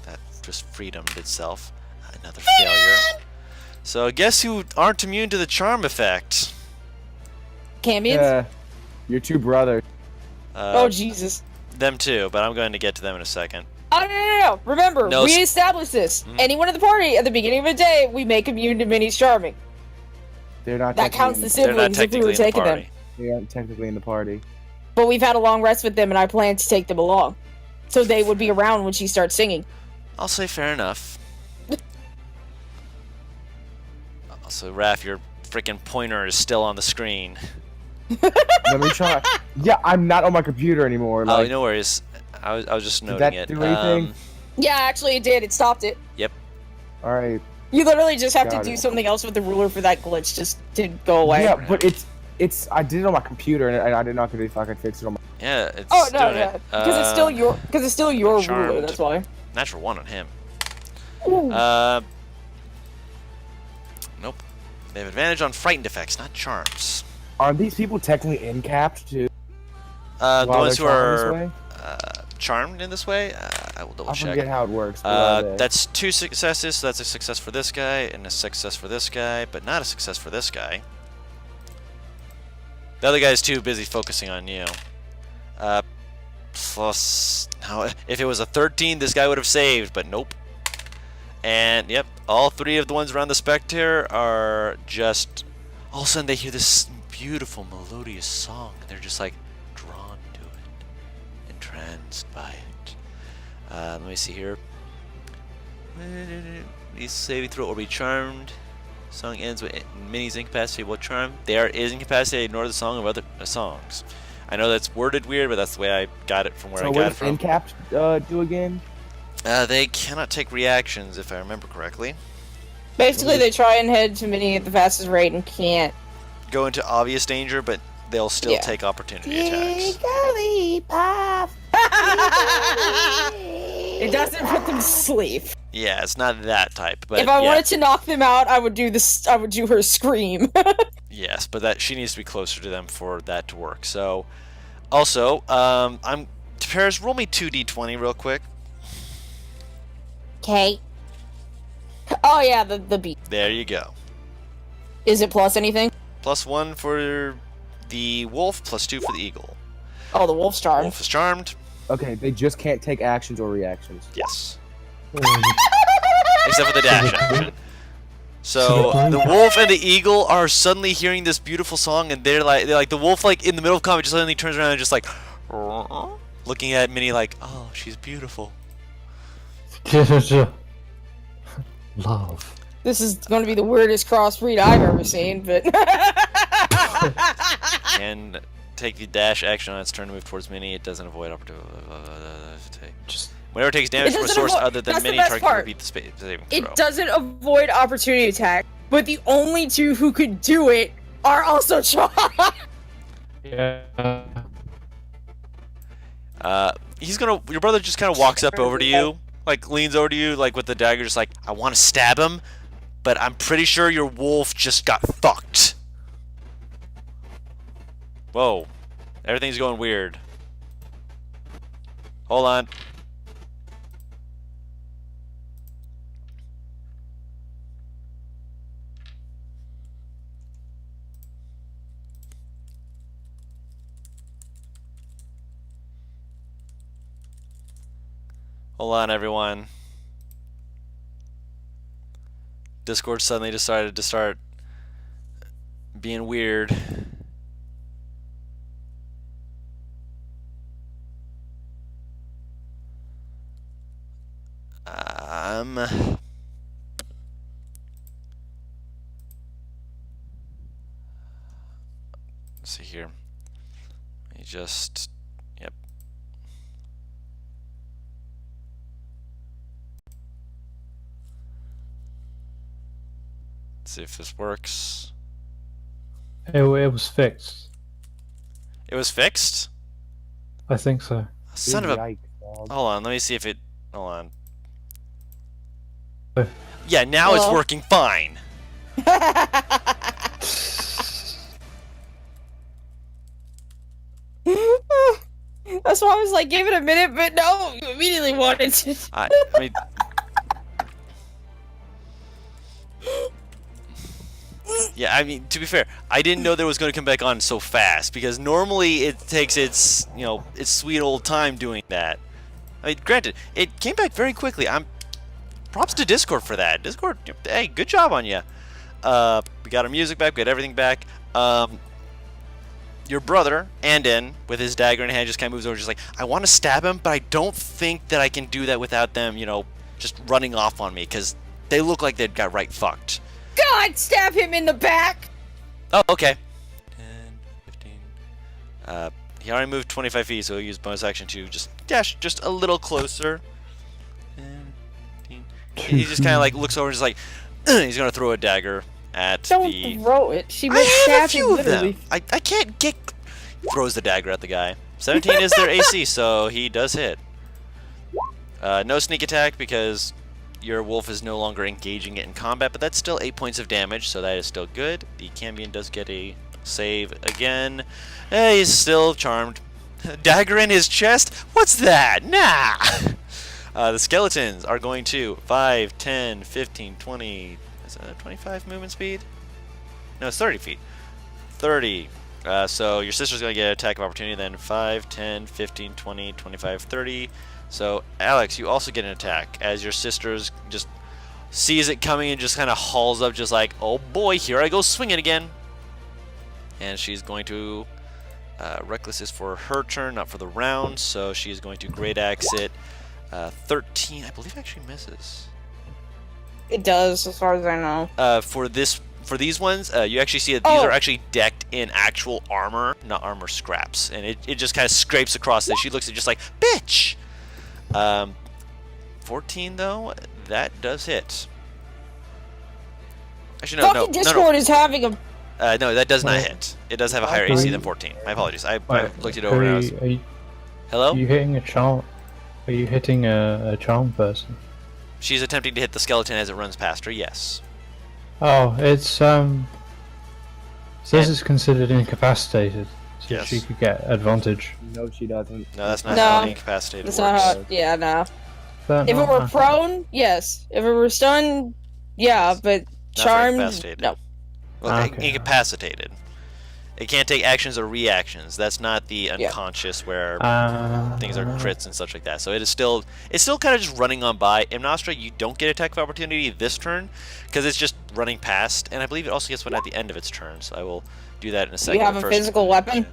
S1: That just freedomed itself. Another failure. So guess who aren't immune to the charm effect?
S2: Cambions?
S7: Yeah, your two brothers.
S2: Oh, Jesus.
S1: Them too, but I'm going to get to them in a second.
S2: Oh, no. Remember,
S1: No,
S2: we
S1: s-
S2: established this.
S1: Mhm.
S2: Anyone at the party, at the beginning of the day, we make immune to Minnie's charming.
S7: They're not.
S2: That counts the
S7: technically-
S1: They're not
S2: siblings if we
S1: technically
S2: were
S1: in the
S2: taking them.
S1: party.
S7: They aren't technically in the party.
S2: But we've had a long rest with them, and I plan to take them along. So they would be around when she starts singing.
S1: I'll say fair enough. Also, Raph, your freaking pointer is still on the screen.
S7: Let me try. Yeah, I'm not on my computer anymore.
S1: Oh,
S7: Like,
S1: no worries. I was just
S7: Did
S1: noting
S7: that
S1: it.
S7: do anything?
S2: Yeah, actually, it did. It stopped it.
S7: all right.
S2: You literally just have to
S7: Got
S2: do
S7: it.
S2: something else with the ruler for that glitch just to go away.
S7: Yeah, but it's. I did it on my computer, and I did not know if I could fix it on my.
S1: Yeah, it's
S2: Oh no,
S1: doing
S2: yeah,
S1: it.
S2: because it's still your ruler.
S1: Charmed.
S2: That's why.
S1: Natural 1 on him.
S2: Ooh.
S1: Nope. They have advantage on frightened effects, not charms.
S7: Are these people technically incapped too?
S1: The
S7: while
S1: ones
S7: they're
S1: who
S7: charmed this
S1: are
S7: way?
S1: charmed in this way, I will double
S7: I
S1: check.
S7: forget how it works. but are they?
S1: That's 2 successes, so that's a success for this guy, and a success for this guy, but not a success for this guy. The other guy's too busy focusing on you. Plus, now, if it was a 13, this guy would have saved, but nope. And, yep, all 3 of the ones around the spectator are just... All of a sudden they hear this beautiful, melodious song, and they're just, like, drawn to it. Entranced by it. Let me see here. These saving throw or be charmed. Song ends with Minnie's incapacity will charm. There is incapacity, ignore the song of other songs. I know that's worded weird, but that's the way I got it from where I got it from.
S7: So what does Incaps do again?
S1: They cannot take reactions, if I remember correctly.
S2: Basically, they try and head to Minnie at the fastest rate and can't.
S1: Go into obvious danger, but they'll still take opportunity attacks.
S2: It doesn't put them to sleep.
S1: Yeah, it's not that type. But
S2: if I wanted to knock them out, I would do this. I would do her scream.
S1: Yes, but that she needs to be closer to them for that to work. So, also, Paris, roll me 2d20 real quick.
S2: Okay. Oh yeah, the beat.
S1: There you go.
S2: Is it plus anything?
S1: +1 for the wolf, +2 for the eagle.
S2: Oh, the wolf's charmed.
S1: Wolf is charmed.
S7: Okay, they just can't take actions or reactions.
S1: Yes. Except for the dash action. So the wolf and the eagle are suddenly hearing this beautiful song, and they're like the wolf, like in the middle of combat, just suddenly turns around and just like looking at Minnie like, oh, she's beautiful.
S4: Love.
S2: This is going to be the weirdest crossbreed I've ever seen, but.
S1: And take the dash action on its turn to move towards Minnie. It doesn't avoid opportunity. Just whenever it takes damage from a source other than Minnie, target can repeat the saving throw.
S2: It doesn't avoid opportunity attack, but the only 2 who could do it are also charmed.
S4: Yeah.
S1: Your brother just kind of walks up over to you, like leans over to you, like with the dagger, just like, I want to stab him, but I'm pretty sure your wolf just got fucked. Whoa. Everything's going weird. Hold on. Hold on, everyone. Discord suddenly decided to start being weird. Let's see here. Let me just, yep. Let's see if this works.
S4: It was fixed.
S1: It was fixed?
S4: I think so.
S1: Son of a...
S7: Yikes, dog.
S1: Hold on, let me see if it... Hold on.
S4: Uh.
S1: Yeah, now it's working fine.
S2: That's why I was like, gave it a minute, but no, you immediately wanted to.
S1: I mean... Yeah, I mean, to be fair, I didn't know that it was going to come back on so fast, because normally it takes its, you know, its sweet old time doing that. I mean, granted, it came back very quickly. Props to Discord for that. Discord, hey, good job on you. We got our music back, we got everything back. Your brother, Andin, with his dagger in hand, just kind of moves over, just like, I want to stab him, but I don't think that I can do that without them, you know, just running off on me, because they look like they got right fucked.
S2: God, stab him in the back!
S1: Oh, okay. 10, 15. He already moved 25 feet, so he'll use bonus action to just dash just a little closer. 10, 15. He just kind of like looks over and just like, he's going to throw a dagger at the...
S2: Don't throw it. She
S1: I
S2: meant
S1: have a
S2: stab
S1: few
S2: him,
S1: of
S2: literally.
S1: them. I can't get... Throws the dagger at the guy. 17 is their AC, so he does hit. No sneak attack because your wolf is no longer engaging it in combat, but that's still 8 points of damage, so that is still good. The Cambion does get a save again. He's still charmed. Dagger in his chest? What's that? Nah! The skeletons are going to 5, 10, 15, 20... Is that a 25 movement speed? No, it's 30 feet. 30, So your sister's going to get an attack of opportunity then 5, 10, 15, 20, 25, 30. So Alex, you also get an attack as your sister's just sees it coming and just kind of hauls up just like, oh boy, here I go swinging again. And she's going to, Reckless is for her turn, not for the round, so she's going to Great Axe it. 13, I believe actually misses.
S2: It does, as far as I know.
S1: For these ones, you actually see that these are actually decked in actual armor, not armor scraps, and it just kind of scrapes across this. She looks at it just like, bitch! 14 though, that does hit. Actually, no,
S2: Fucking Discord is having a...
S1: no, that does not hit. It does have a higher AC than 14. My apologies. I looked it over and I was... Hello?
S4: Are you hitting a charm? Are you hitting a charm person?
S1: She's attempting to hit the skeleton as it runs past her, yes.
S4: Oh, it's so this is considered incapacitated, so
S1: Yes.
S4: she could get advantage.
S7: No, she doesn't.
S1: No, that's not
S2: No,
S1: how incapacitated
S2: That's
S1: works.
S2: not how... Yeah, no.
S4: But
S2: If it
S4: not
S2: were
S4: that.
S2: prone, yes. If it were stunned, yeah, but
S1: Not for
S2: charmed,
S1: incapacitated.
S2: no.
S1: Well,
S4: Okay.
S1: incapacitated. It can't take actions or reactions. That's not the unconscious where things are crits and such like that. So it's still kind of just running on by. Amnostra, you don't get attack of opportunity this turn because it's just running past, and I believe it also gets one at the end of its turn. So I will do that in a second.
S2: You have a
S1: First,
S2: physical weapon?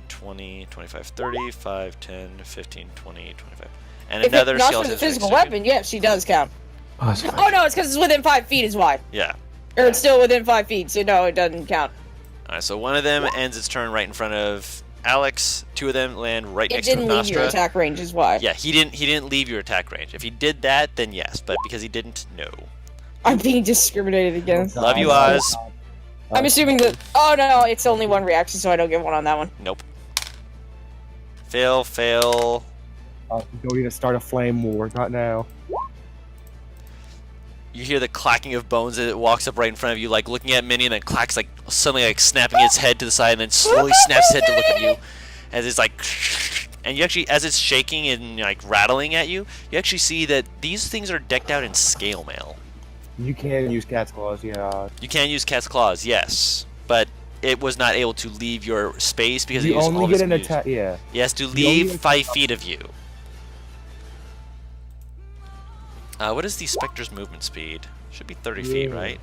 S1: 20, 25, 30, 5, 10, 15, 20, 25. And
S2: If
S1: another
S2: it, not for
S1: skeleton.
S2: the physical weapon, yeah, she does count.
S4: Oh, that's fine.
S2: Oh no, it's because it's within 5 feet is why.
S1: Yeah.
S2: Or it's still within 5 feet, so no, it doesn't count.
S1: Alright, so one of them ends its turn right in front of Alex. Two of them land right
S2: It
S1: next to
S2: didn't leave your
S1: Amnostra.
S2: attack range is why.
S1: Yeah, he didn't leave your attack range. If he did that, then yes, but because he didn't, no.
S2: I'm being discriminated against.
S1: Love you, Oz.
S2: I'm assuming that... Oh no, it's only one reaction, so I don't get one on that one.
S1: Nope. Fail, fail.
S7: Don't need to start a flame war. Not now.
S1: You hear the clacking of bones as it walks up right in front of you, like looking at Minnie, and then clacks, like suddenly like snapping its head to the side, and then slowly snaps its head to look at you, as it's like, and you actually, as it's shaking and like rattling at you, you actually see that these things are decked out in scale mail.
S7: You can use cat's claws, yeah.
S1: You can use cat's claws, yes, but it was not able to leave your space because it
S7: You
S1: used all
S7: only
S1: of
S7: get
S1: its
S7: an
S1: moves.
S7: attack, yeah.
S1: It has to
S7: only
S1: leave
S7: attack-
S1: 5 feet of you. What is the Spectre's movement speed? Should be 30 feet,
S7: Yeah.
S1: right?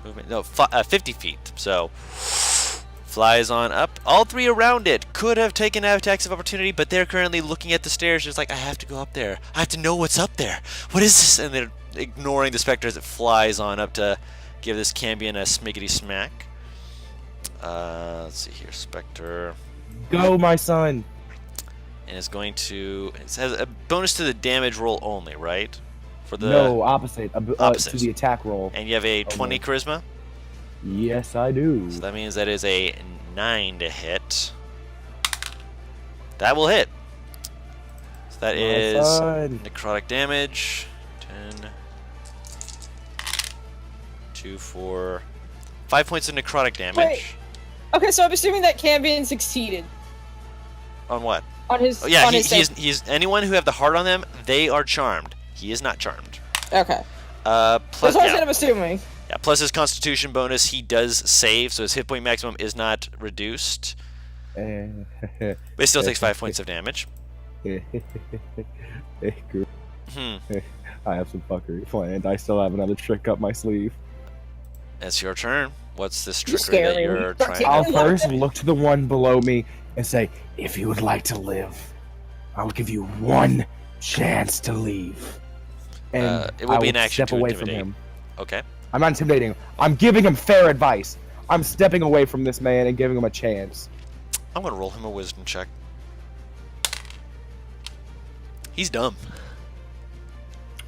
S1: Movement, no, 50 feet. So, flies on up. All three around it could have taken attacks of opportunity, but they're currently looking at the stairs just like, I have to go up there. I have to know what's up there. What is this? And they're ignoring the Spectre as it flies on up to give this Cambion a smiggity smack. Let's see here, Spectre.
S7: Go, my son.
S1: And it's going to... It has a bonus to the damage roll only, right? For the...
S7: No, opposite.
S1: Opposite.
S7: To the attack roll.
S1: And you have a 20 charisma?
S7: Yes, I do.
S1: So that means that is a 9 to hit. That will hit. So that
S7: My
S1: is
S7: son.
S1: necrotic damage. 10... 2, 4... 5 points of necrotic damage.
S2: Wait. Okay, so I'm assuming that Cambion succeeded
S1: On what?
S2: on his...
S1: Oh, yeah,
S2: on his save.
S1: he's anyone who have the heart on them, they are charmed. He is not charmed.
S2: Okay.
S1: Plus,
S2: That's what I
S1: yeah.
S2: said I'm assuming.
S1: Yeah, plus his constitution bonus, he does save, so his hit point maximum is not reduced. But it still takes 5 points of damage.
S7: Hey, Guru,
S1: Hmm.
S7: I have some fuckery planned. I still have another trick up my sleeve.
S1: It's your turn. What's this
S2: You
S1: trickery
S2: scare
S1: that
S2: me.
S1: you're
S2: Fuck
S1: trying
S2: you.
S1: to...
S7: I'll first look to the one below me and say, if you would like to live, I'll give you one chance to leave. And
S1: it would
S7: I
S1: be an action
S7: step
S1: to
S7: away from
S1: intimidate.
S7: him.
S1: Okay.
S7: I'm not intimidating him. I'm giving him fair advice. I'm stepping away from this man and giving him a chance.
S1: I'm going to roll him a wisdom check. He's dumb.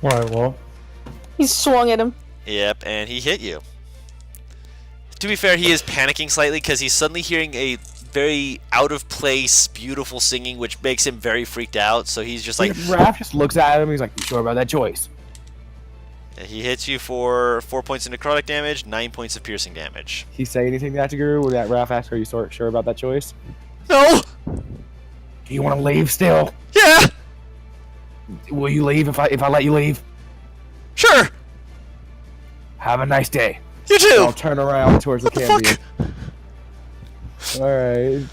S4: Why, what?
S2: He swung at him.
S1: Yep, and he hit you. To be fair, he is panicking slightly because he's suddenly hearing a very out of place, beautiful singing, which makes him very freaked out. So he's just like,
S7: Raph just looks at him. He's like, "You sure about that choice?"
S1: he hits you for 4 points of necrotic damage, 9 points of piercing damage.
S7: He say anything to that to Guru? When that Raph asked, "Are you sure about that choice?"
S1: No.
S7: Do you want to leave still?
S1: Yeah.
S7: Will you leave if I let you leave?
S1: Sure.
S7: Have a nice day.
S1: You too.
S7: I'll turn around towards the Cambion. Alright.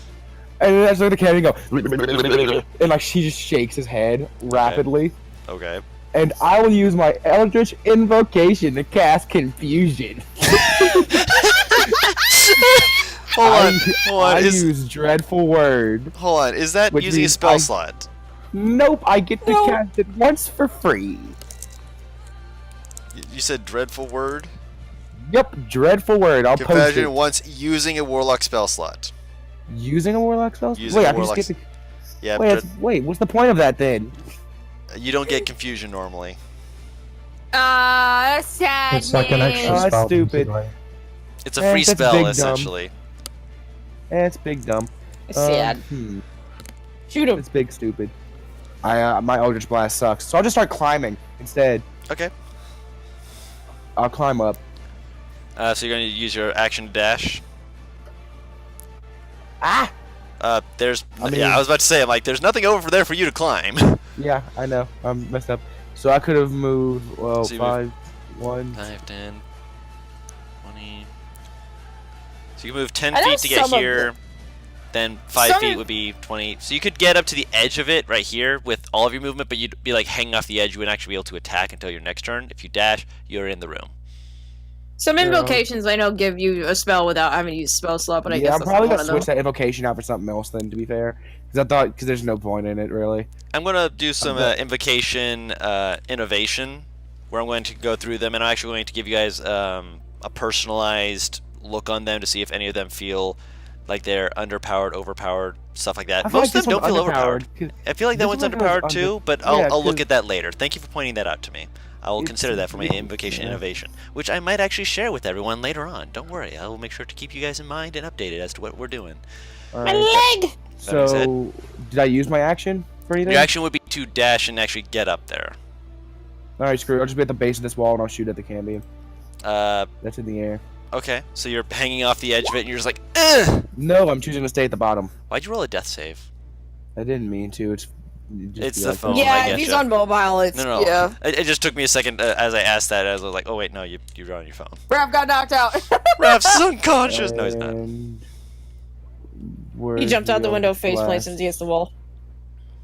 S7: And that's where the Cambion go. And like she just shakes his head rapidly.
S1: Okay.
S7: And I will use my Eldritch Invocation to cast Confusion.
S1: Hold on.
S7: I use Dreadful Word.
S1: Hold on. Is that
S7: Which
S1: using a
S7: means
S1: spell slot?
S7: Nope, I get to cast it once for free.
S1: You said dreadful word?
S7: Yep, Dreadful Word. I'll post
S1: Confusion
S7: it.
S1: once using a warlock spell slot.
S7: Using a Warlock spell?
S1: Using
S7: Wait,
S1: a
S7: I can just
S1: Warlock
S7: get the...
S1: Yeah,
S7: Wait, what's the point of that then?
S1: you don't get confusion normally.
S2: Sad.
S4: It's like an extra
S7: Oh, that's
S4: spell.
S7: stupid.
S4: basically.
S1: It's a free
S7: that's
S1: spell,
S7: big dumb.
S1: essentially.
S7: It's big dumb.
S2: Sad. Shoot him.
S7: It's big stupid. My Eldritch Blast sucks, so I'll just start climbing instead.
S1: Okay.
S7: I'll climb up.
S1: So you're going to use your action to dash.
S7: Ah!
S1: I was about to say, I'm like, there's nothing over there for you to climb.
S7: Yeah, I know. I'm messed up. So I could have moved, well,
S1: So you
S7: 5, 1...
S1: 5, 10, 20. So you can move 10
S2: I know
S1: feet to get
S2: some of
S1: here. Then 5
S2: some
S1: feet
S2: of-
S1: would be 20. So you could get up to the edge of it right here with all of your movement, but you'd be like hanging off the edge. You wouldn't actually be able to attack until your next turn. If you dash, you're in the room.
S2: Some invocations I know give you a spell without having to use a spell slot, but I
S7: yeah,
S2: guess
S7: I'm
S2: that's
S7: probably
S2: one
S7: gonna
S2: of them.
S7: switch that invocation out for something else then, to be fair. Because there's no point in it, really.
S1: I'm going to do some
S7: Okay.
S1: invocation innovation, where I'm going to go through them, and I'm actually going to give you guys a personalized look on them to see if any of them feel like they're underpowered, overpowered, stuff like that.
S7: I feel
S1: Most
S7: like
S1: of them
S7: this
S1: don't feel
S7: one's
S1: overpowered.
S7: underpowered, 'cause
S1: I feel like that
S7: this
S1: one's
S7: one feels
S1: underpowered too, but
S7: yeah,
S1: I'll look
S7: 'cause-
S1: at that later. Thank you for pointing that out to me. I will
S7: It's-
S1: consider that for my invocation
S7: yeah.
S1: innovation, which I might actually share with everyone later on. Don't worry, I will make sure to keep you guys in mind and updated as to what we're doing.
S2: My
S7: Alright.
S2: leg!
S7: So, did I use my action for anything?
S1: Your action would be to dash and actually get up there.
S7: Alright, screw it. I'll just be at the base of this wall and I'll shoot at the Cambion. That's in the air.
S1: Okay, so you're hanging off the edge of it and you're just like, ugh!
S7: No, I'm choosing to stay at the bottom.
S1: Why'd you roll a death save?
S7: I didn't mean to. It's
S1: It's the phone. I
S2: Yeah, if he's
S1: getcha.
S2: on mobile, it's
S1: No.
S2: yeah.
S1: It just took me a second as I asked that. I was like, oh wait, no, you're on your phone.
S2: Raph got knocked out.
S1: Raph's unconscious. No, he's not.
S7: And
S2: He jumped out the window,
S7: Eldritch
S2: face
S7: Blast?
S2: plants against the wall.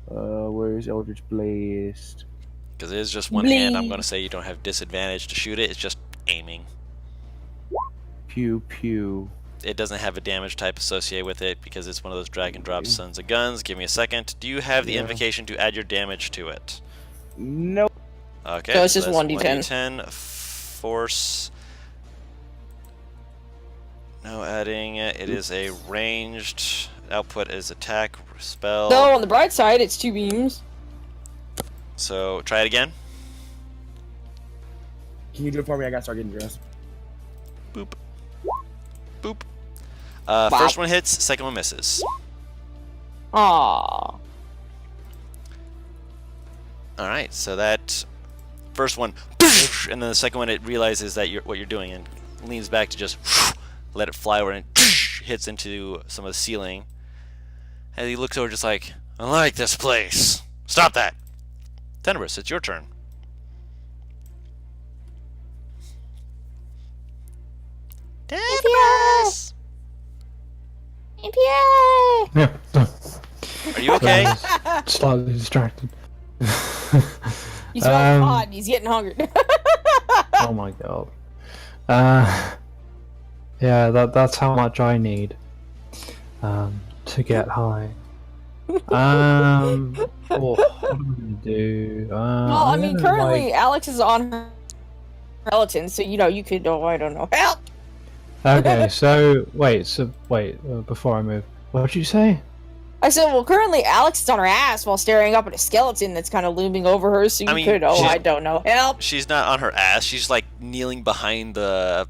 S7: Where's Eldritch Blast?
S1: Because it is just one hand. I'm going to say you don't have disadvantage to shoot it. It's just aiming.
S7: Pew pew.
S1: It doesn't have a damage type associated with it because it's one of those drag and drop sons of guns. Give me a second. Do you have the
S7: Yeah.
S1: invocation to add your damage to it?
S7: Nope.
S1: Okay.
S2: So it's just
S1: that's
S2: 1d10.
S1: 1d10. Force. No adding. It is a ranged. Output is attack spell.
S2: No, on the bright side, it's 2 beams.
S1: So try it again.
S7: Can you do it for me? I gotta start getting dressed.
S1: Boop. Boop. First one hits, second one misses.
S2: Aww.
S1: Alright, so that first one, and then the second one, it realizes that what you're doing and leans back to just let it fly over and hits into some of the ceiling. And he looks over just like, I like this place. Stop that. Tenebris, it's your turn. Tenebris!
S4: Yeah.
S1: Are you okay?
S4: Slightly distracted.
S2: He's on hot and he's getting hungry.
S4: Oh my god. Yeah, that's how much I need to get high. What am I gonna do?
S2: well, I
S4: I'm
S2: mean,
S4: gonna,
S2: currently
S4: like-
S2: Alex is on her skeleton, so you could. Oh, I don't know. Help!
S4: Okay, so wait, before I move, what did you say?
S2: I said, well, currently Alex is on her ass while staring up at a skeleton that's kind of looming over her, so you
S1: I mean,
S2: could. Oh,
S1: she's-
S2: I don't know. Help!
S1: She's not on her ass. She's like kneeling behind the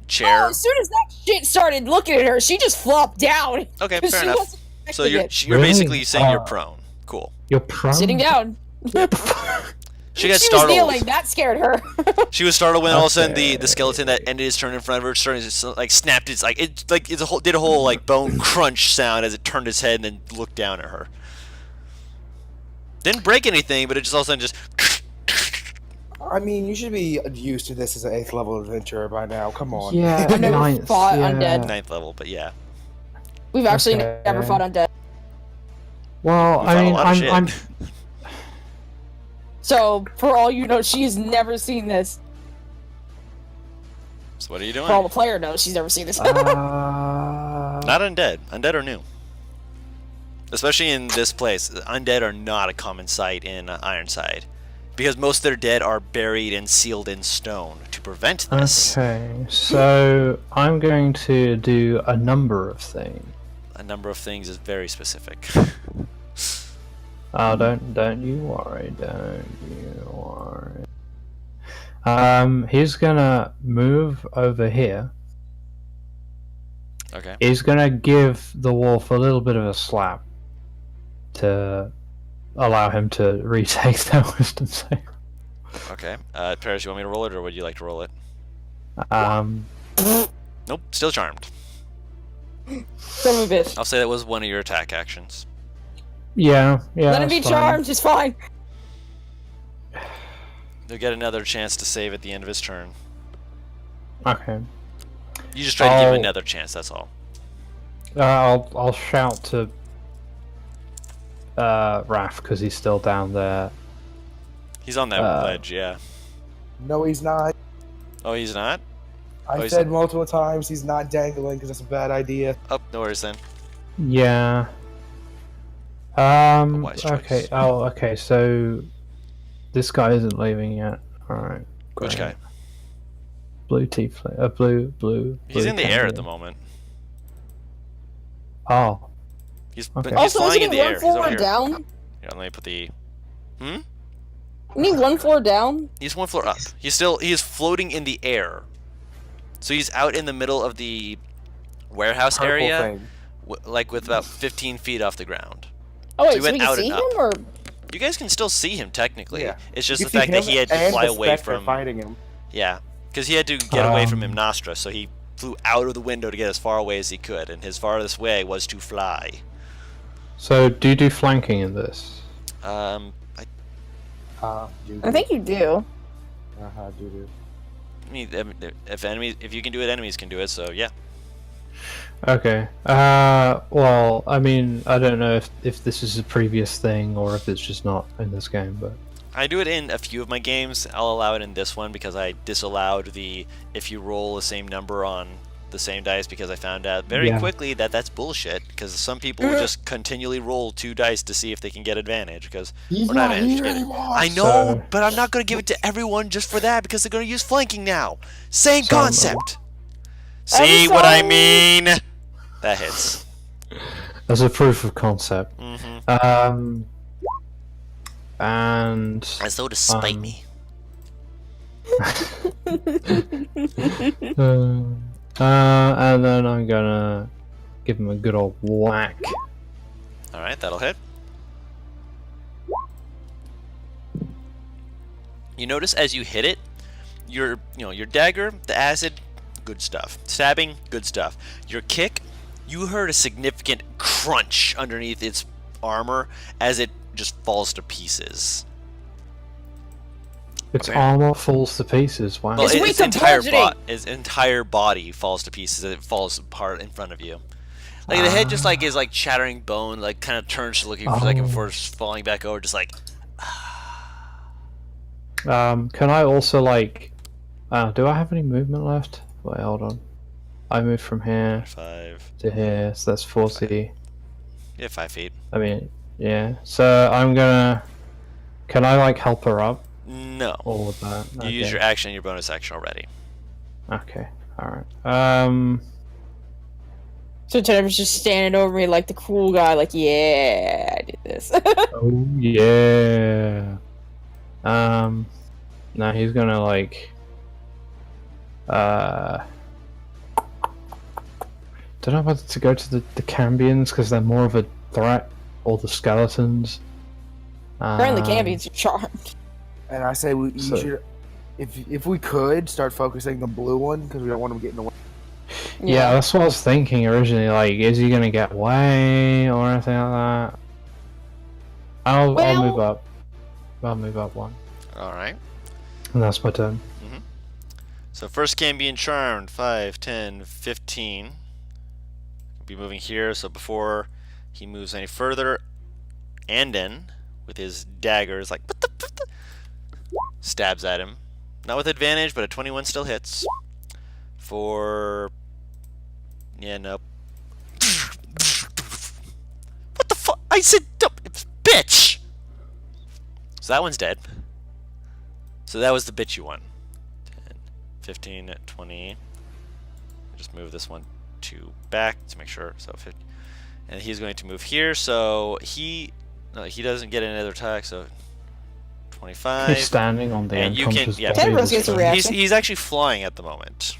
S1: chair.
S2: Oh, as soon as that shit started looking at her, she just flopped down.
S1: Okay,
S2: 'cause
S1: fair
S2: she
S1: enough.
S2: wasn't
S1: So
S2: expecting
S1: you're
S2: it.
S1: you're
S4: Really?
S1: basically saying you're prone. Cool.
S4: You're prone.
S2: Sitting down.
S1: She got
S2: was
S1: startled.
S2: kneeling. That scared her.
S1: She was startled when all of a sudden the
S4: Okay.
S1: skeleton that ended its turn in front of her started to like snapped its did a whole like bone crunch sound as it turned its head and then looked down at her. Didn't break anything, but it just all of a sudden just
S7: I mean, you should be used to this as an 8th level adventurer by now. Come on.
S4: Yeah,
S2: I've never
S4: ninth,
S2: fought
S4: yeah.
S2: undead.
S1: 9th level, but yeah.
S2: We've actually
S4: Okay.
S2: never fought undead.
S4: Well,
S1: We
S4: I
S1: fought a
S4: mean,
S1: lot of shit.
S4: I'm
S2: So, for all you know, she's never seen this.
S1: So what are you doing?
S2: For all the player knows, she's never seen this.
S1: Not undead. Undead are new. Especially in this place. Undead are not a common sight in Ironside. Because most of their dead are buried and sealed in stone. To prevent this,
S4: okay. So I'm going to do a number of things.
S1: a number of things is very specific.
S4: Oh, don't you worry, don't you worry. He's gonna move over here.
S1: Okay.
S4: He's gonna give the wolf a little bit of a slap to allow him to retake that wisdom save.
S1: Okay. Paris, you want me to roll it, or would you like to roll it? Nope. Still charmed.
S2: Son of a bitch.
S1: I'll say that was one of your attack actions.
S4: Yeah.
S2: Let him be
S4: that's fine.
S2: charmed, it's fine.
S1: He'll get another chance to save at the end of his turn.
S4: Okay.
S1: You just try to give him
S4: I'll-
S1: another chance. That's all.
S4: I'll shout to Raph because he's still down there.
S1: He's on that ledge. Yeah.
S7: No, he's not.
S1: Oh, he's not.
S7: I
S1: he's
S7: said
S1: not.
S7: multiple times he's not dangling because that's a bad idea.
S1: Oh, no worries then.
S4: Yeah.
S1: wise choice.
S4: Okay. Oh, okay. So this guy isn't leaving yet. All right.
S1: Which guy?
S4: Blue tiefling. Blue.
S1: He's in the air at the
S4: kangaroo.
S1: moment.
S4: Oh.
S1: He's
S4: Okay.
S1: he's
S2: Also,
S1: flying
S2: isn't
S1: in
S2: he
S1: the
S2: one
S1: air. He's over
S2: floor
S1: here.
S2: down?
S1: Yeah, let me put the.
S2: Isn't he one floor down?
S1: He's one floor up. He is floating in the air. So he's out in the middle of the warehouse
S7: Purple
S1: area,
S7: thing.
S1: like with about 15 feet off the ground.
S2: Oh
S1: So
S2: wait,
S1: he
S2: so
S1: went
S2: we can
S1: out
S2: see
S1: and
S2: him,
S1: up.
S2: or
S1: You guys can still see him technically.
S7: Yeah.
S1: It's just
S7: You
S1: the
S7: can
S1: fact
S7: see
S1: that he
S7: him
S1: had to
S7: and
S1: fly
S7: the
S1: away
S7: Spectre
S1: from.
S7: fighting him.
S1: Yeah, because he had to get away from
S4: Um,
S1: Hymnostra, so he flew out of the window to get as far away as he could, and his farthest way was to fly.
S4: So do you do flanking in this?
S2: I think you do.
S7: Do.
S1: I mean, if you can do it, enemies can do it. So yeah.
S4: Okay. Well, I mean, I don't know if this is a previous thing or if it's just not in this game, but
S1: I do it in a few of my games. I'll allow it in this one because I disallowed the if you roll the same number on the same dice because I found out very
S4: Yeah.
S1: quickly that that's bullshit because some people will just continually roll 2 dice to see if they can get advantage because or not advantage. I know,
S4: So-
S1: but I'm not going to give it to everyone just for that because they're going to use flanking now. Same
S4: So-
S1: concept. See what I mean? That hits.
S4: as a proof of concept.
S1: Mm-hmm.
S4: And
S1: As though to spite
S4: Um,
S1: me.
S4: and then I'm gonna give him a good old whack.
S1: All right, that'll hit. You notice as you hit it, your dagger, the acid, good stuff. Stabbing, good stuff. Your kick, you heard a significant crunch underneath its armor as it just falls to pieces.
S4: Its
S1: Okay.
S4: armor falls to pieces. Wow.
S1: Well,
S2: It's weak
S1: its
S2: to
S1: entire
S2: bludgeoning.
S1: its entire body falls to pieces. It falls apart in front of you. Like the head just like is like chattering bone, like kind of turns to looking for a second
S4: Oh.
S1: before falling back over, just like.
S4: Can I also like? Do I have any movement left? Wait, hold on. I moved from here
S1: 5.
S4: to here, so that's 40.
S1: Yeah, 5 feet.
S4: I mean, yeah. So I'm gonna. Can I like help her up?
S1: No.
S4: All of that.
S1: You use your action and your bonus action already.
S4: Okay. All right.
S2: So Jennifer's just standing over me like the cool guy, like, yeah, I did this.
S4: Oh yeah. Now he's gonna like. Don't know whether to go to the Cambions because they're more of a threat, or the skeletons.
S2: Apparently Cambions are charmed.
S7: And I say you
S4: So-
S7: should, if we could, start focusing the blue one because we don't want him getting away.
S4: Yeah, that's what I was thinking originally. Like, is he gonna get away or anything like that? I'll
S2: Well-
S4: move up. I'll move up one.
S1: All right.
S4: And that's my turn.
S1: So first Cambion charmed. 5, 10, 15. Be moving here, so before he moves any further, Anden, with his daggers, like, stabs at him. Not with advantage, but a 21 still hits. For... yeah, nope. What the fuck? I said, bitch! So that one's dead. So that was the bitchy one. 10, 15, 20. Just move this one back to make sure. So 50. And he's going to move here. So he doesn't get another attack. So 25.
S4: He's standing on the
S1: and you can,
S4: unconscious
S1: yeah,
S4: body of
S2: Tenebros
S4: this
S2: gets a
S4: guy.
S2: reaction.
S1: he's actually flying at the moment.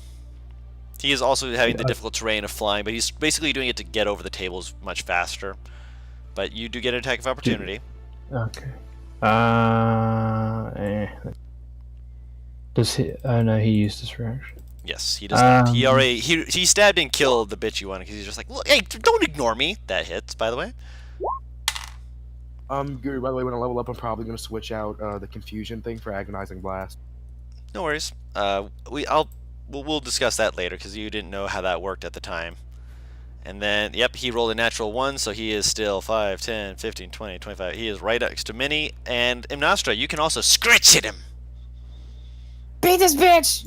S1: He is also having the
S4: Yeah.
S1: difficult terrain of flying, but he's basically doing it to get over the tables much faster. But you do get an attack of opportunity.
S4: Okay. Does he? Oh no, he used his reaction.
S1: Yes, he does not. He already he stabbed and killed the bitchy one because he's just like, look, hey, don't ignore me. That hits, by the way.
S6: Guru, by the way, when I level up, I'm probably gonna switch out the confusion thing for agonizing blast.
S1: No worries. We'll discuss that later because you didn't know how that worked at the time. And then, yep, he rolled a natural 1, so he is still 5, 10, 15, 20, 25. He is right next to Minnie. And Imnastra, you can also scratch hit him.
S2: Beat this bitch!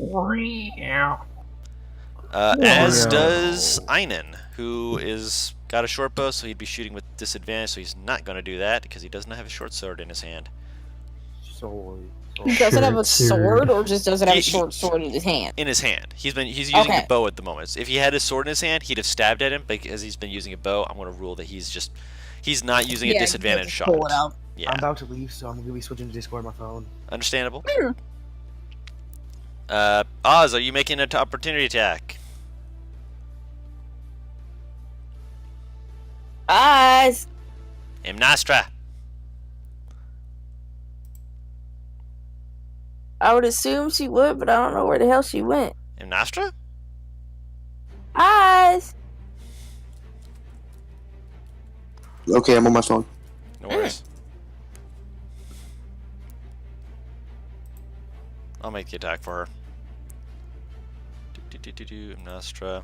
S1: As does Einen, who is got a short bow, so he'd be shooting with disadvantage, so he's not going to do that because he does not have a short sword in his hand.
S6: Sorry.
S2: He doesn't have a
S4: Sure,
S2: sword, or just doesn't have a
S1: He-
S2: short sword in his hand.
S1: In his hand. He's using
S2: Okay.
S1: the bow at the moment. If he had his sword in his hand, he'd have stabbed at him, but because he's been using a bow, I'm going to rule that he's not using a disadvantage shot.
S2: Pull it out.
S1: Yeah,
S6: I'm about to leave, so I'm gonna be switching to Discord on my phone.
S1: understandable. Oz, are you making an opportunity attack?
S2: Eyes!
S1: Imnastra.
S2: I would assume she would, but I don't know where the hell she went.
S1: Imnastra?
S2: Eyes!
S3: Okay, I'm on my phone.
S1: No worries. I'll make the attack for her. Imnastra.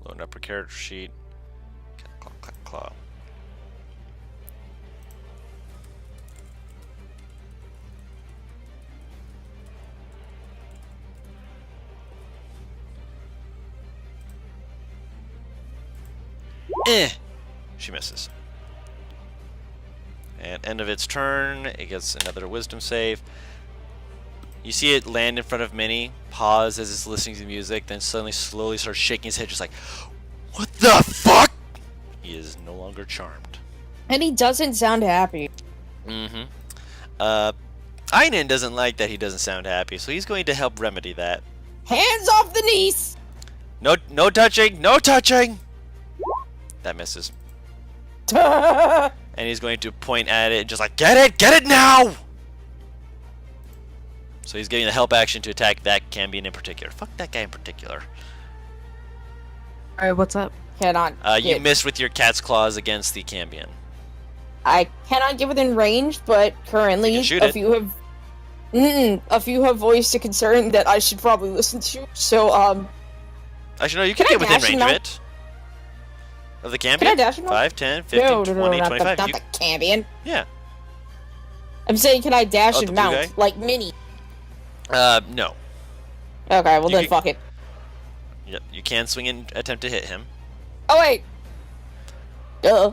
S1: Loading up her character sheet. Claw, claw, claw. She misses. And end of its turn, it gets another wisdom save. You see it land in front of Minnie, pause as it's listening to the music, then suddenly slowly starts shaking his head, just like, what the fuck? He is no longer charmed.
S2: And he doesn't sound happy.
S1: Mm-hmm. Einen doesn't like that he doesn't sound happy, so he's going to help remedy that.
S2: Hands off the niece!
S1: No touching! No touching! That misses. And he's going to point at it and just like, get it now! So he's getting the help action to attack that Cambion in particular. Fuck that guy in particular.
S5: Alright, what's up?
S2: Cannot.
S1: You
S2: get-
S1: missed with your cat's claws against the Cambion.
S2: I cannot get within range, but currently
S1: You can shoot
S2: a
S1: it.
S2: few have voiced a concern that I should probably listen to. So
S1: Actually, no, you can
S2: Can I
S1: get within
S2: dash
S1: range
S2: him
S1: of
S2: now?
S1: it. Of the Cambion?
S2: can I dash him?
S1: 5, 10, 15,
S2: no,
S1: 20,
S2: not
S1: 25.
S2: the
S1: You-
S2: Cambion.
S1: yeah.
S2: I'm saying, can I dash
S1: Oh,
S2: and
S1: the blue
S2: mount
S1: guy?
S2: like Minnie?
S1: No.
S2: Okay, well
S1: You
S2: then
S1: can-
S2: fuck it.
S1: Yep, you can swing and attempt to hit him.
S2: Oh wait. Duh.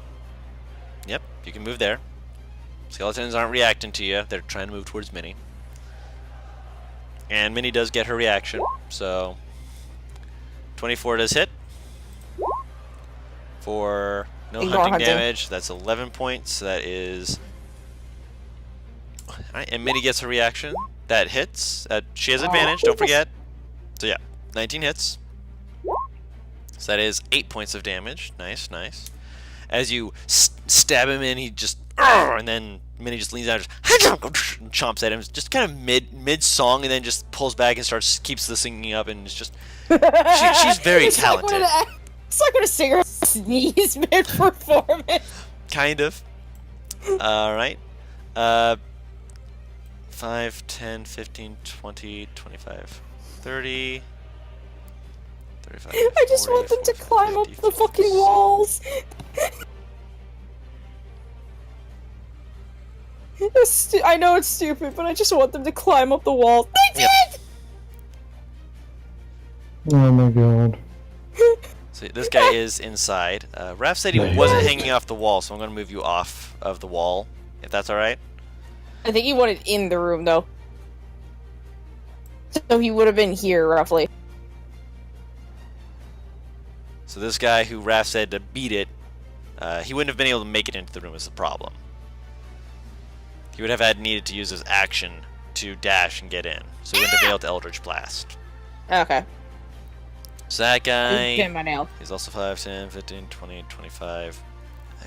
S1: Yep, you can move there. Skeletons aren't reacting to you. They're trying to move towards Minnie. And Minnie does get her reaction, so 24 does hit. For no
S2: Ignore
S1: hunting
S2: hunting.
S1: damage, that's 11 points. That is... Alright, and Minnie gets her reaction. That hits. She has advantage, don't forget. So yeah, 19 hits. So that is 8 points of damage. Nice, nice. As you stab him in, he just... and then Minnie just leans out and chomps at him. Just kind of mid-song, and then just pulls back and keeps the singing up, and it's just... she's very
S2: It's like
S1: talented.
S2: it's like when a singer sneezes mid-performance.
S1: Kind of. Alright. 5, 10, 15, 20, 25, 30, 35,
S2: I just
S1: 40,
S2: want them to
S1: 45,
S2: climb up
S1: 50,
S2: the fucking
S1: 56.
S2: walls. I know it's stupid, but I just want them to climb up the wall. They
S1: Yep.
S2: did!
S4: Oh my god.
S1: So this guy is inside. Raph said he
S4: Nice.
S1: wasn't hanging off the wall, so I'm going to move you off of the wall, if that's alright.
S2: I think he wanted in the room, though. So he would have been here, roughly.
S1: So this guy who Raph said to beat it, he wouldn't have been able to make it into the room is the problem. He would have needed to use his action to dash and get in. So he wouldn't have been able to Eldritch Blast.
S2: Okay.
S1: So that guy,
S2: Getting my nail.
S1: he's also 5, 10, 15, 20, 25.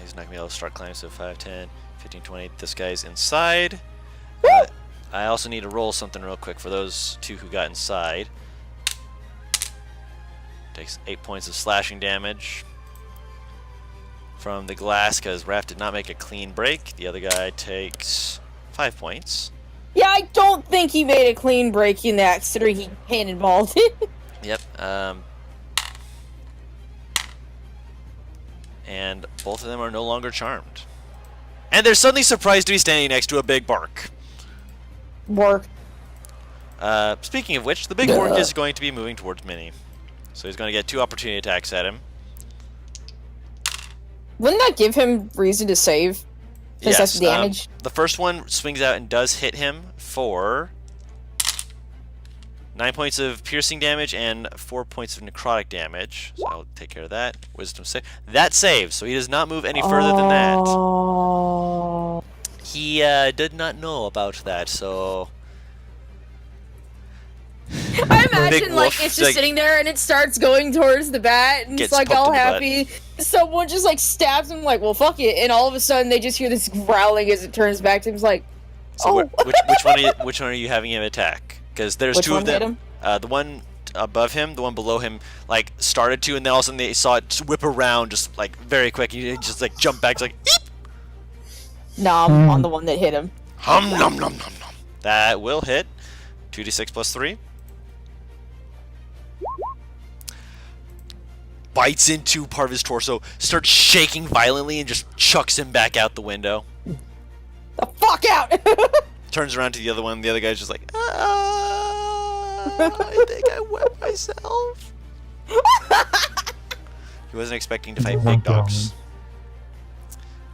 S1: He's not going to be able to start climbing, so 5, 10, 15, 20. This guy's inside. I also need to roll something real quick for those two who got inside. Takes 8 points of slashing damage from the glass because Raph did not make a clean break. The other guy takes 5 points.
S2: Yeah, I don't think he made a clean break in that, considering he cannonballed it.
S1: Yep. And both of them are no longer charmed. And they're suddenly surprised to be standing next to a big bark.
S2: Work.
S1: Speaking of which, the big bark is going to be moving towards Minnie. So he's going to get 2 opportunity attacks at him.
S2: Wouldn't that give him reason to save? Since that's damage?
S1: The first one swings out and does hit him for 9 points of piercing damage and 4 points of necrotic damage. So I'll take care of that. Wisdom save. That saves, so he does not move any further than that.
S2: Oh.
S1: He did not know about that, so...
S2: I
S1: Big
S2: imagine, like,
S1: wolf,
S2: it's just
S1: like,
S2: sitting there and it starts going towards the bat and it's,
S1: gets
S2: like,
S1: poked
S2: all
S1: in the butt.
S2: happy. Someone just, like, stabs him, like, well, fuck it. And all of a sudden, they just hear this growling as it turns back to him. It's like,
S1: So
S2: oh.
S1: which one are you having him attack? Because there's
S2: Which
S1: 2 of
S2: one hit
S1: them. The one above him, the one below him, like, started to, and then all of a sudden they saw it just whip around just, like, very quick. He just, like, jumped back. It's like, eep!
S2: Nom on the one that hit him.
S1: Hum nom nom nom nom. That will hit. 2d6 plus 3. Bites into part of his torso, starts shaking violently, and just chucks him back out the window.
S2: The fuck out!
S1: Turns around to the other one. The other guy's just like, I think I wet myself. He wasn't expecting to fight big dogs.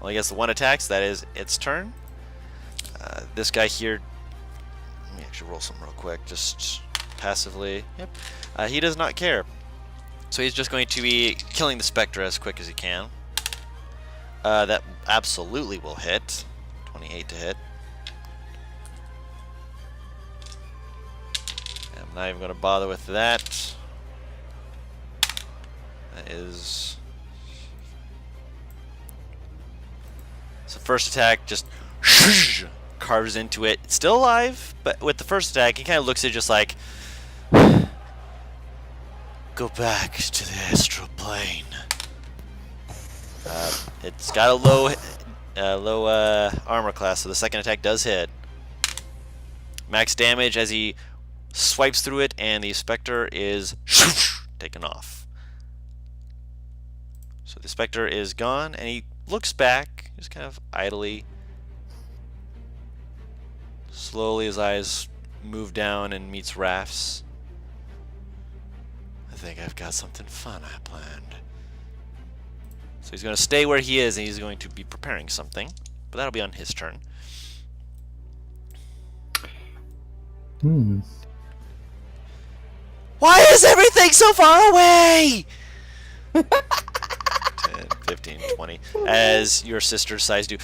S1: Well, I guess the one attacks. That is its turn. This guy here. Let me actually roll some real quick, just passively. Yep. He does not care. So he's just going to be killing the Spectre as quick as he can. That absolutely will hit. 28 to hit. I'm not even going to bother with that. That is... So first attack just carves into it. It's still alive, but with the first attack, he kind of looks at it just like... Go back to the astral plane. It's got a low armor class, so the second attack does hit. Max damage as he swipes through it, and the Spectre is taken off. So the Spectre is gone, and he looks back, just kind of idly. Slowly his eyes move down and meets Raph's. I think I've got something fun I planned. So he's going to stay where he is, and he's going to be preparing something. But that'll be on his turn. Why is everything so far away? 10, 15, 20. As your sister decides to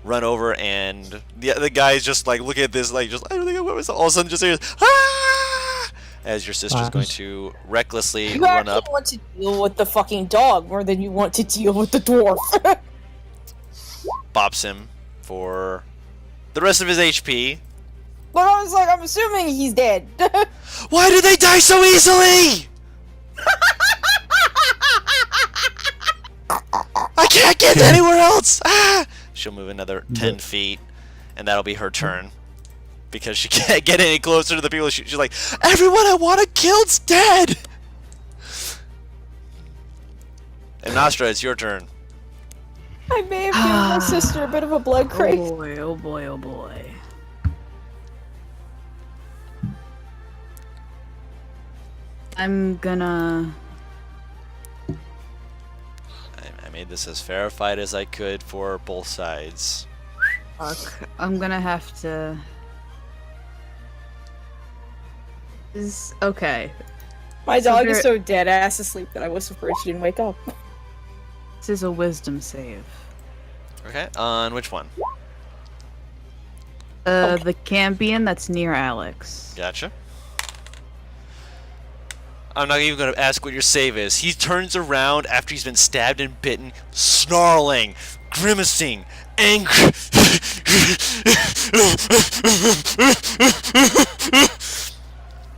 S1: run over, and the guy's just like looking at this, like, just, I don't think I went myself. All of a sudden, just hears, ah! As your sister's going to recklessly
S2: You
S1: run
S2: actually
S1: up.
S2: want to deal with the fucking dog more than you want to deal with the dwarf.
S1: Bops him for the rest of his HP.
S2: But I was like, I'm assuming he's dead.
S1: Why do they die so easily? I can't get anywhere else. Ah! She'll move another 10 feet, and that'll be her turn. because she can't get any closer to the people. She's like, everyone I want to kill's dead. And Nostra, it's your turn.
S2: I may have given my sister a bit of a blood
S5: Oh
S2: craze.
S5: boy, oh boy, oh boy. I'm gonna...
S1: I made this as fair a fight as I could for both sides.
S5: Fuck. I'm gonna have to... Okay.
S2: My
S5: So
S2: dog is
S5: there-
S2: so dead ass asleep that I was surprised she didn't wake up.
S5: This is a wisdom save.
S1: Okay, on which one?
S5: The Cambion that's near Alex.
S1: Gotcha. I'm not even going to ask what your save is. He turns around after he's been stabbed and bitten, snarling, grimacing, angry.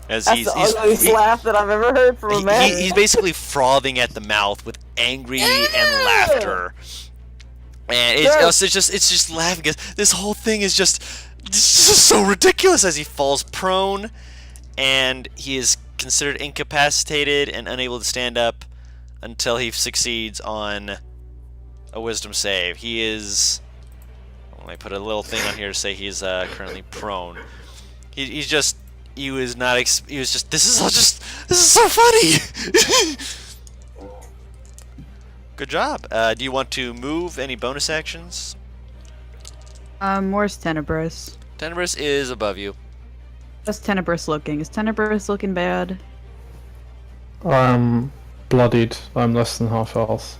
S1: As
S2: That's the ugliest laugh that I've ever heard from a man.
S1: he's basically frothing at the mouth with angry and laughter. And it's just laughing. This whole thing is just so ridiculous as he falls prone, and he is considered incapacitated and unable to stand up until he succeeds on a wisdom save. He is. Let me put a little thing on here to say he's currently prone. He was just. This is so funny. Good job. Do you want to move? Any bonus actions?
S5: Where's Tenebris?
S1: Tenebris is above you.
S5: How's Tenebris looking? Is Tenebris looking bad?
S4: I'm bloodied. I'm less than half health.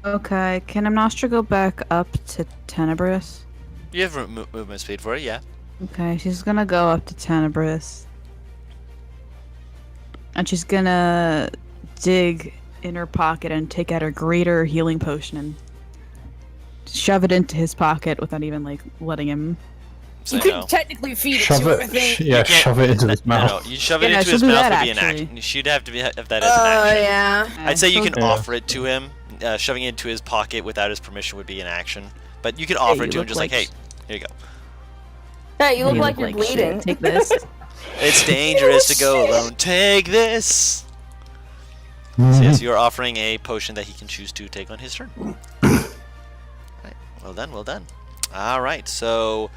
S5: Okay, can Amnostra go back up to Tenebris?
S1: You have movement speed for it, yeah.
S5: Okay, she's gonna go up to Tenebris. And she's gonna dig in her pocket and take out her greater healing potion and shove it into his pocket without even, like, letting him...
S1: So
S2: You could technically feed it
S4: Shove
S2: to him, I
S4: it.
S2: think.
S4: Yeah, shove it into his
S1: No,
S4: mouth.
S1: you shove it
S5: Yeah, no,
S1: into his
S5: she'll do
S1: mouth
S5: that,
S1: would be an
S5: actually.
S1: action. She'd have to have that as an action.
S2: Yeah.
S1: I'd say you can
S4: Yeah.
S1: offer it to him. Shoving it into his pocket without his permission would be an action. But you could offer it
S5: you
S1: to him
S5: look
S1: just like, hey, here you go.
S2: Hey, you look
S5: You
S2: like you're
S5: shit.
S2: bleeding.
S5: Take this.
S1: It's dangerous to go alone. Take this! So yes, you're offering a potion that he can choose to take on his turn. Right. Well done, well done. Alright, so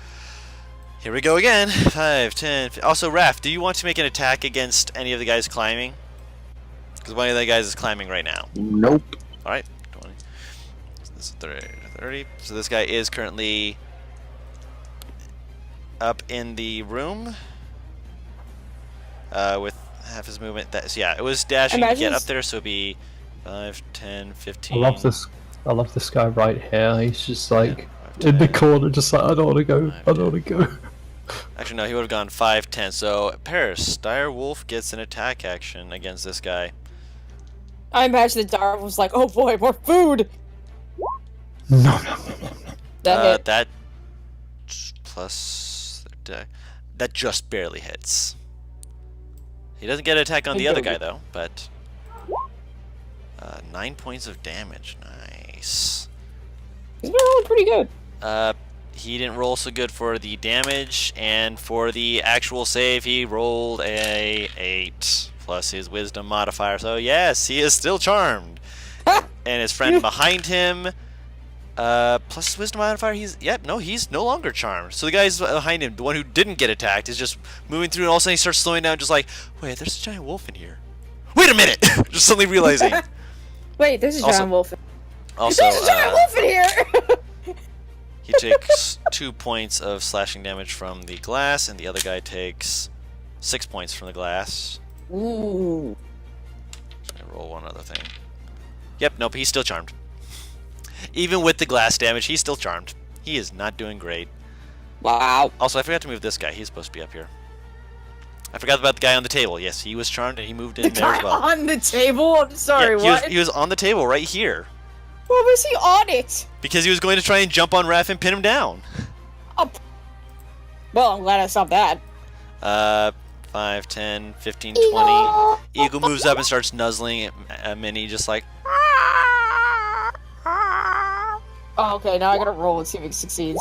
S1: here we go again. 5, 10, also Raph, do you want to make an attack against any of the guys climbing? Because one of the guys is climbing right now.
S3: Nope.
S1: Alright, 20. So this is 30. So this guy is currently up in the room with half his movement. So yeah, it was dashing to get up there, so it'd be 5, 10, 15.
S4: I love this guy right here. He's just like
S1: 5,
S4: in the
S1: 10.
S4: corner, just like I don't want to go. I don't want to go.
S1: Actually, no, he would have gone 5, 10. So Paris, Dire Wolf gets an attack action against this guy.
S2: I imagine the Darv was like, oh boy, more food!
S4: No.
S2: That hit.
S1: That plus that just barely hits. He doesn't get an attack on the other guy though, but 9 points of damage. Nice.
S2: He's been rolling pretty good.
S1: He didn't roll so good for the damage, and for the actual save, he rolled a 8 plus his wisdom modifier. So yes, he is still charmed. And his friend behind him, plus his wisdom modifier, he's no longer charmed. So the guys behind him, the one who didn't get attacked, is just moving through, and all of a sudden he starts slowing down, just like, wait, there's a giant wolf in here. Wait a minute! Just suddenly realizing.
S2: Wait, there's a
S1: Also-
S2: giant wolf.
S1: Also,
S2: There's a giant wolf in here!
S1: he takes 2 points of slashing damage from the glass, and the other guy takes 6 points from the glass.
S2: Ooh.
S1: I roll one other thing. Yep, nope, he's still charmed. Even with the glass damage, he's still charmed. He is not doing great.
S2: Wow.
S1: Also, I forgot to move this guy. He's supposed to be up here. I forgot about the guy on the table. Yes, he was charmed and he moved in
S2: The
S1: there
S2: guy
S1: as well.
S2: on the table? I'm sorry,
S1: Yeah,
S2: what?
S1: he was on the table right here.
S2: Why was he on it?
S1: Because he was going to try and jump on Raph and pin him down.
S2: Well, I'm glad I saw that.
S1: 5, 10, 15, 20. Eagle moves up and starts nuzzling at Minnie, just like...
S2: Oh, okay, now I gotta roll and see if it succeeds.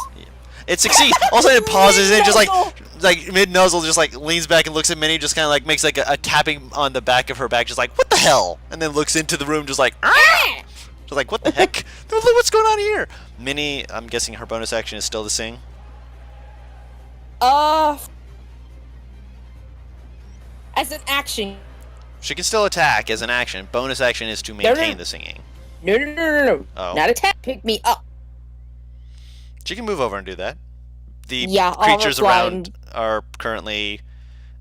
S1: It succeeds. All of a sudden it pauses and it just like mid nuzzle, just like leans back and looks at Minnie, just kind of like makes like a tapping on the back of her back, just like what the hell, and then looks into the room, just like just like what the heck? What's going on here? Minnie, I'm guessing her bonus action is still to sing.
S2: As an action.
S1: She can still attack as an action. Bonus action is to maintain the singing.
S2: No.
S1: Oh.
S2: Not attack. Pick me up.
S1: She can move over and do that. The
S2: Yeah,
S1: creatures
S2: I'll
S1: around are currently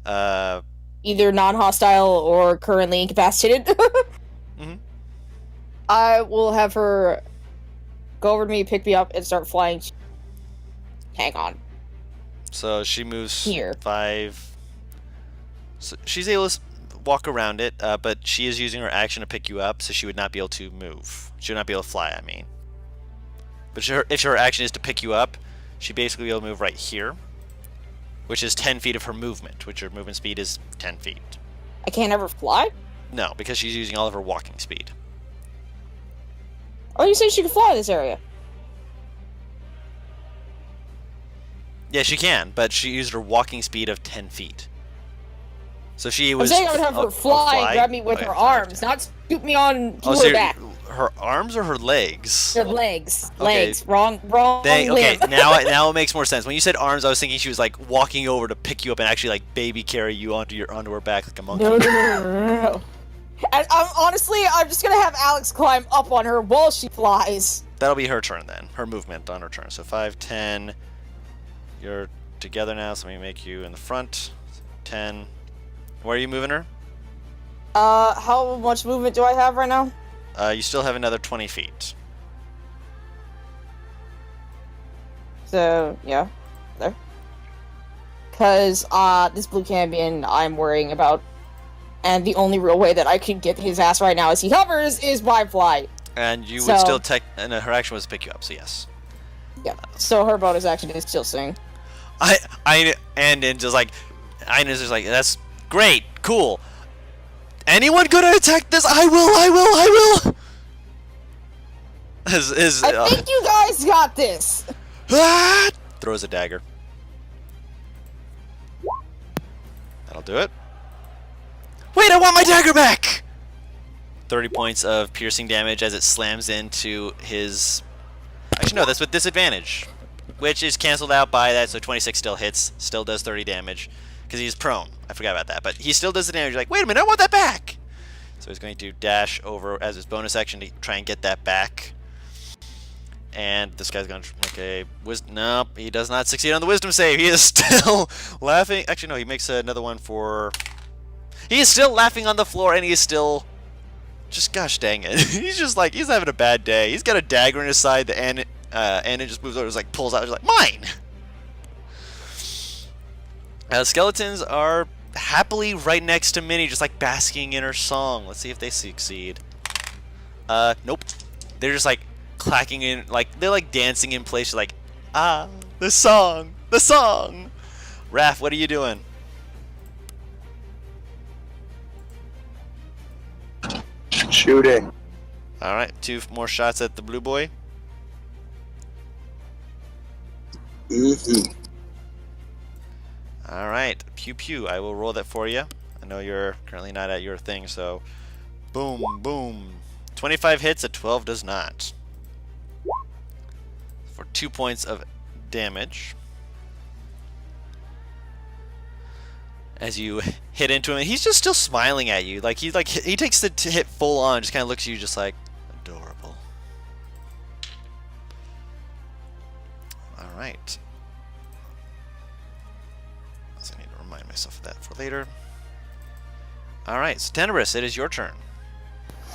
S2: either non-hostile or currently incapacitated.
S1: Mhm.
S2: I will have her go over to me, pick me up, and start flying. Hang on.
S1: So she moves
S2: Here.
S1: 5. So she's able to walk around it, but she is using her action to pick you up, so she would not be able to move. She would not be able to fly, I mean. But if her action is to pick you up, she'd basically be able to move right here, which is 10 feet of her movement, which her movement speed is 10 feet.
S2: I can't ever fly?
S1: No, because she's using all of her walking speed.
S2: Oh, you said she could fly in this area.
S1: Yeah, she can, but she used her walking speed of 10 feet. So she
S2: I'm
S1: was.
S2: saying I would have her fly and grab me with
S1: Okay,
S2: her
S1: fly.
S2: arms, not scoop me on to
S1: So
S2: her back.
S1: her arms or her legs?
S2: Her legs.
S1: Okay.
S2: Legs. Wrong
S1: Okay,
S2: limb.
S1: now it makes more sense. When you said arms, I was thinking she was like walking over to pick you up and actually like baby carry you onto her back like a monkey.
S2: No. And I'm just gonna have Alex climb up on her while she flies.
S1: That'll be her turn then. Her movement on her turn. So 5, 10. You're together now, so let me make you in the front. 10. Where are you moving her?
S2: How much movement do I have right now?
S1: You still have another 20 feet.
S2: So, yeah. There. Because, this blue cambion I'm worrying about. And the only real way that I can get his ass right now as he hovers is by flight.
S1: And you
S2: So-
S1: would still take. And her action was to pick you up, so yes.
S2: Yeah. So her bonus action is still sing.
S1: And just like. Ina's just like, that's great, cool. Anyone gonna attack this? I will!
S2: I think you guys got this!
S1: Throws a dagger. That'll do it. Wait, I want my dagger back! 30 points of piercing damage as it slams into his... Actually, no, that's with disadvantage. Which is cancelled out by that, so 26 still hits. Still does 30 damage. Because he's prone. I forgot about that. But he still does the damage. You're like, wait a minute, I want that back! So he's going to dash over as his bonus action to try and get that back. And this guy's going to make a wisdom. Nope, he does not succeed on the wisdom save. He is still laughing. Actually, no, he makes another one for... He is still laughing on the floor, and he is still... Just gosh dang it. He's just like, he's having a bad day. He's got a dagger in his side, and it just moves over, just like pulls out, just like, mine! Skeletons are happily right next to Minnie, just like basking in her song. Let's see if they succeed. Nope. They're just like clacking in, like they're like dancing in place, like, the song, the song. Raph, what are you doing?
S3: Shooting.
S1: All right, 2 more shots at the blue boy.
S3: Mm-hmm.
S1: All right, pew pew. I will roll that for you. I know you're currently not at your thing, so boom, boom. 25 hits, a 12 does not. For 2 points of damage. As you hit into him, and he's just still smiling at you. Like he takes the hit full on, just kind of looks at you, just like adorable. All right. So I need to remind myself of that for later. All right, so Tenebrous, it is your turn.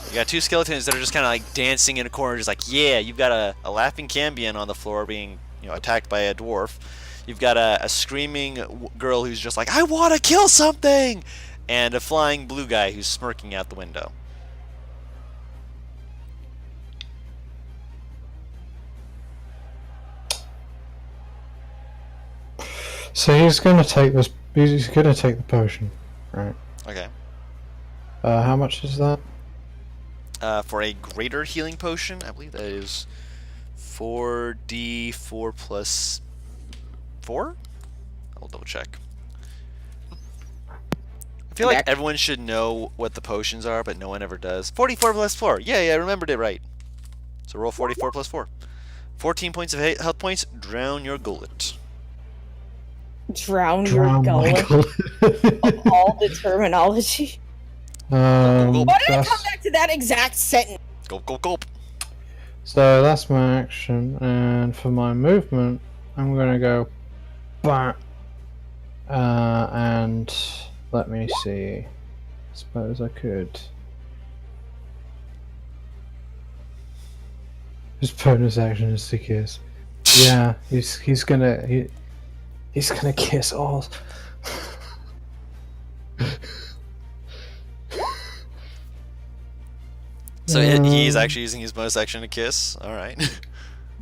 S1: You got 2 skeletons that are just kind of like dancing in a corner, just like, yeah. You've got a laughing Cambion on the floor being, attacked by a dwarf. You've got a screaming girl who's just like, I want to kill something! And a flying blue guy who's smirking out the window.
S4: So he's gonna take this. He's gonna take the potion, right?
S1: Okay.
S4: How much is that?
S1: For a greater healing potion, I believe that is 4d4 plus 4? I'll double check. I feel like everyone should know what the potions are, but no one ever does. 44 plus 4. Yeah, I remembered it right. So roll 44 plus 4. 14 points of health points. Drown your gullet.
S2: Drown your gullet. Of all the terminology.
S1: Gulp.
S2: Why did I come back to that exact sentence?
S1: Gulp, gulp, gulp.
S4: So that's my action, and for my movement, I'm gonna go back. And let me see. Suppose I could. His bonus action is to kiss. Yeah, he's gonna kiss all.
S1: So he's actually using his bonus action to kiss. All right.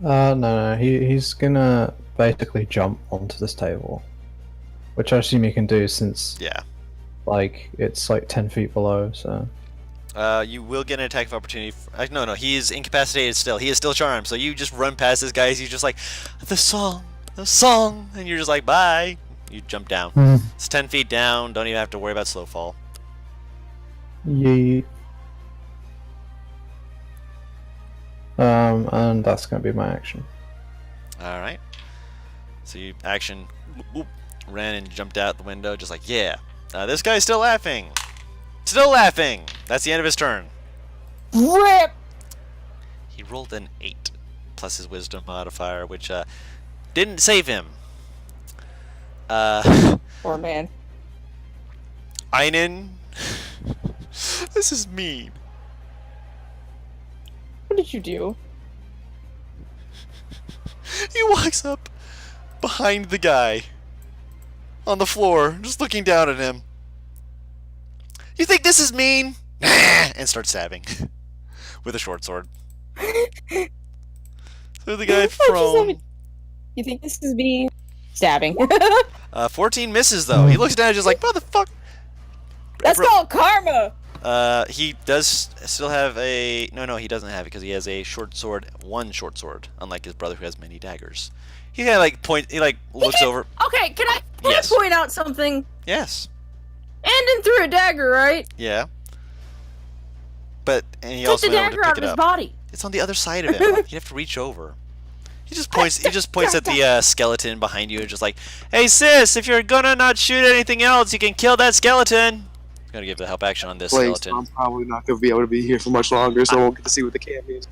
S4: No, he's gonna basically jump onto this table, which I assume he can do since like it's like 10 feet below. So
S1: you will get an attack of opportunity. No, he is incapacitated still. He is still charmed. So you just run past this guy. He's just like, the song, and you're just like, bye. You jump down. It's 10 feet down. Don't even have to worry about slow fall.
S4: Yeet. And that's gonna be my action.
S1: All right. So you action, ran and jumped out the window, just like, yeah. This guy's still laughing. Still laughing. That's the end of his turn.
S2: RIP!
S1: He rolled an 8 plus his wisdom modifier, which didn't save him.
S2: Poor man.
S1: Einen. This is mean.
S2: What did you do?
S1: He walks up behind the guy on the floor, just looking down at him. You think this is mean? And starts stabbing with a short sword. So the guy thrown.
S2: You think this is mean? Stabbing.
S1: 14 misses though. He looks down and just like, motherfucker.
S2: That's called karma.
S1: He does still have a... No, he doesn't have it because he has a short sword, one short sword, unlike his brother who has many daggers. He kind of like looks over...
S9: Okay, can I point out something?
S1: Yes.
S9: Andon threw a dagger, right?
S1: Yeah. And he
S9: Took
S1: also
S9: the
S1: went over to
S9: dagger
S1: pick
S9: out
S1: it
S9: of his
S1: up.
S9: body.
S1: It's on the other side of him. You'd have to reach over. He just points at the skeleton behind you, just like, hey sis, if you're gonna not shoot anything else, you can kill that skeleton. I'm gonna give the help action on this skeleton.
S3: I'm probably not gonna be able to be here for much longer, so I won't get to see what the camp is.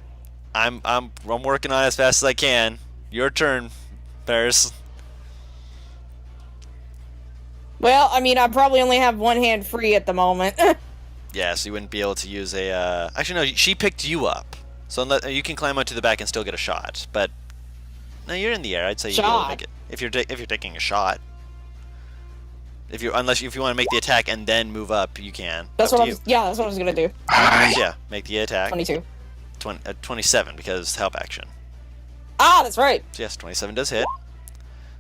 S1: I'm working on it as fast as I can. Your turn, Paris.
S2: Well, I mean, I probably only have one hand free at the moment.
S1: Yeah, so you wouldn't be able to use a. Actually, no. She picked you up, so you can climb onto the back and still get a shot. But no, you're in the air. I'd say you'd be able to make it if you're taking a shot. If you want to make the attack and then move up, you can.
S2: That's what that's what I was gonna do.
S1: Yeah, make the attack.
S2: 22.
S1: 27 because help action.
S2: Ah, that's right.
S1: So yes, 27 does hit.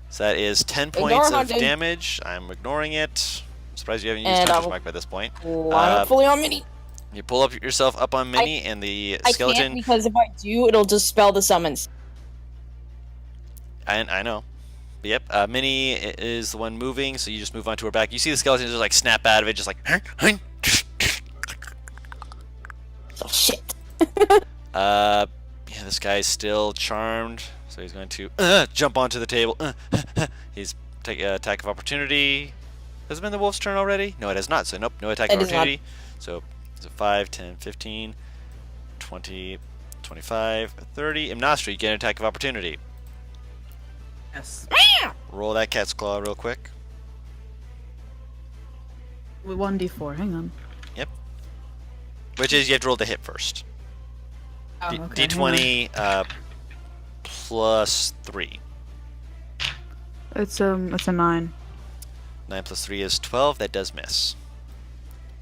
S1: So that is 10
S2: Ignore
S1: points of
S2: hunting.
S1: damage. I'm ignoring it. I'm surprised you haven't used Hunter's Mark by this point.
S2: I'm fully on mini.
S1: You pull yourself up on mini, and the
S2: I
S1: skeleton.
S2: can't because if I do, it'll dispel the summons.
S1: I know. But yep, Minnie is the one moving, so you just move onto her back. You see the skeleton just like snap out of it, just like.
S2: Oh shit.
S1: Yeah, this guy's still charmed, so he's going to jump onto the table. He's take attack of opportunity. Has it been the wolf's turn already? No, it has not. So nope, no attack of opportunity. So 5, 10, 15, 20, 25, 30. Imnastri, you get an attack of opportunity.
S5: Yes.
S1: Roll that cat's claw real quick.
S5: 1d4, hang on.
S1: Yep. Which is you have to roll the hit first.
S5: Oh, okay,
S1: D20 plus 3.
S5: It's a 9.
S1: 9 plus 3 is 12. That does miss.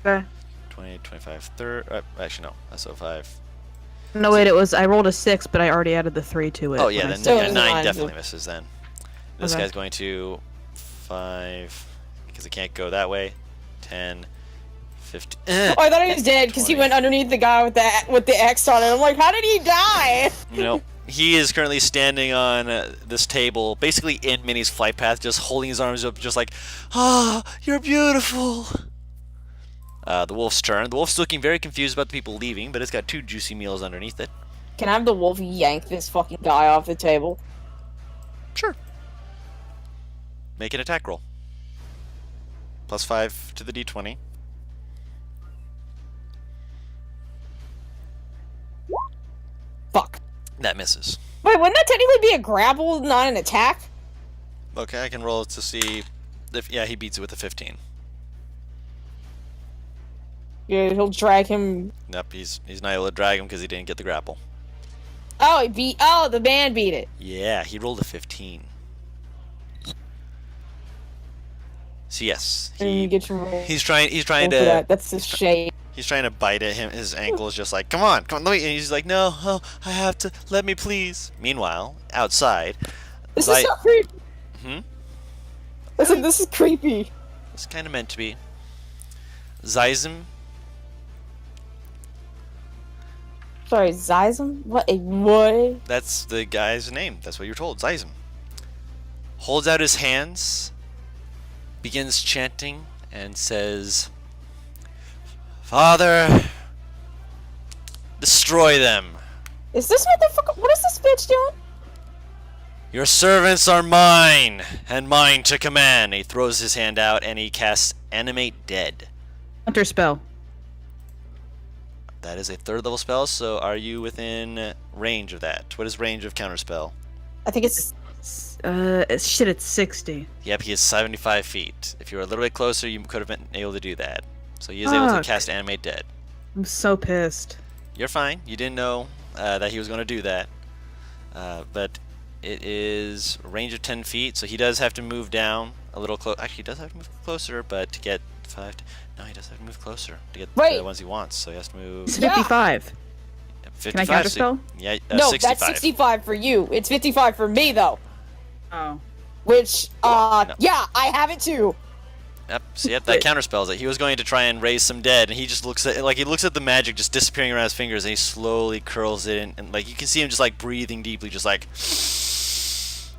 S5: Okay.
S1: 20, 25, 30. Actually, no. That's 5.
S5: No, wait, I rolled a 6, but I already added the 3 to it.
S1: Oh, yeah,
S5: when I
S1: then
S5: said-
S1: 9 definitely misses then. This
S5: Okay.
S1: guy's going to 5, because it can't go that way. 10, 15.
S2: Oh, I thought he was dead because he
S1: 20.
S2: went underneath the guy with the X on it. I'm like, how did he die?
S1: Nope. he is currently standing on this table, basically in Minnie's flight path, just holding his arms up, just like, ah, you're beautiful. The wolf's turn. The wolf's looking very confused about the people leaving, but it's got 2 juicy meals underneath it.
S2: Can I have the wolf yank this fucking guy off the table?
S1: Sure. Make an attack roll. +5 to the d20.
S2: Fuck.
S1: That misses.
S2: Wait, wouldn't that technically be a grapple, not an attack?
S1: Okay, I can roll to see if, yeah, he beats it with a 15.
S2: Yeah, he'll drag him.
S1: Nope, he's not able to drag him because he didn't get the grapple.
S2: Oh, the man beat it.
S1: Yeah, he rolled a 15. So yes, he's trying to.
S2: That's a shame.
S1: He's trying to bite at him. His ankle is just like, come on, let me. And he's like, no, oh, I have to. Let me, please. Meanwhile, outside,
S2: This is so creepy.
S1: Hmm.
S2: This is creepy.
S1: It's kind of meant to be. Zizim.
S2: Sorry, Zizim? What?
S1: That's the guy's name. That's what you're told. Zizim. Holds out his hands, begins chanting, and says, Father, destroy them.
S2: Is this motherfucker? What is this bitch doing?
S1: Your servants are mine, and mine to command. He throws his hand out, and he casts Animate Dead.
S5: Hunter spell.
S1: That is a 3rd level spell, so are you within range of that? What is range of counterspell?
S2: I think it's...
S5: Shit, it's 60.
S1: Yep, he is 75 feet. If you were a little bit closer, you could have been able to do that. So he is able to cast Animate Dead.
S5: I'm so pissed.
S1: You're fine. You didn't know that he was going to do that. But it is a range of 10 feet, so he does have to move down a little close. Actually, he does have to move closer, but to get 5... No, he does have to move closer to get the ones he wants, so he has to move...
S5: It's 55.
S1: 55.
S5: Can I counterspell?
S1: Yeah,
S2: no,
S1: 65.
S2: that's 65 for you. It's 55 for me, though.
S5: Oh.
S2: Which,
S1: No.
S2: yeah, I have it too.
S1: Yep, so yep, that counterspells it. He was going to try and raise some dead, and he just looks at the magic just disappearing around his fingers, and he slowly curls it in, and like you can see him just like breathing deeply, just like. So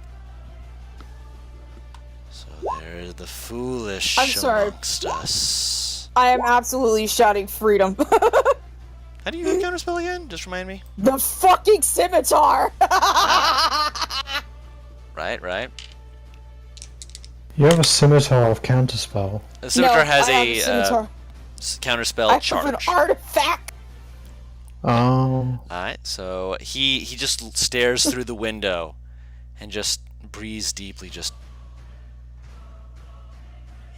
S1: there's the foolish
S2: I'm sorry.
S1: amongst us.
S2: I am absolutely shouting freedom.
S1: How do you counterspell again? Just remind me.
S2: The fucking scimitar!
S1: Right.
S4: You have a scimitar of counterspell.
S1: The scimitar has
S2: I have
S1: a
S2: scimitar.
S1: counterspell
S2: I
S1: charge.
S2: have an artifact!
S4: Oh.
S1: Alright, so he just stares through the window and just breathes deeply, just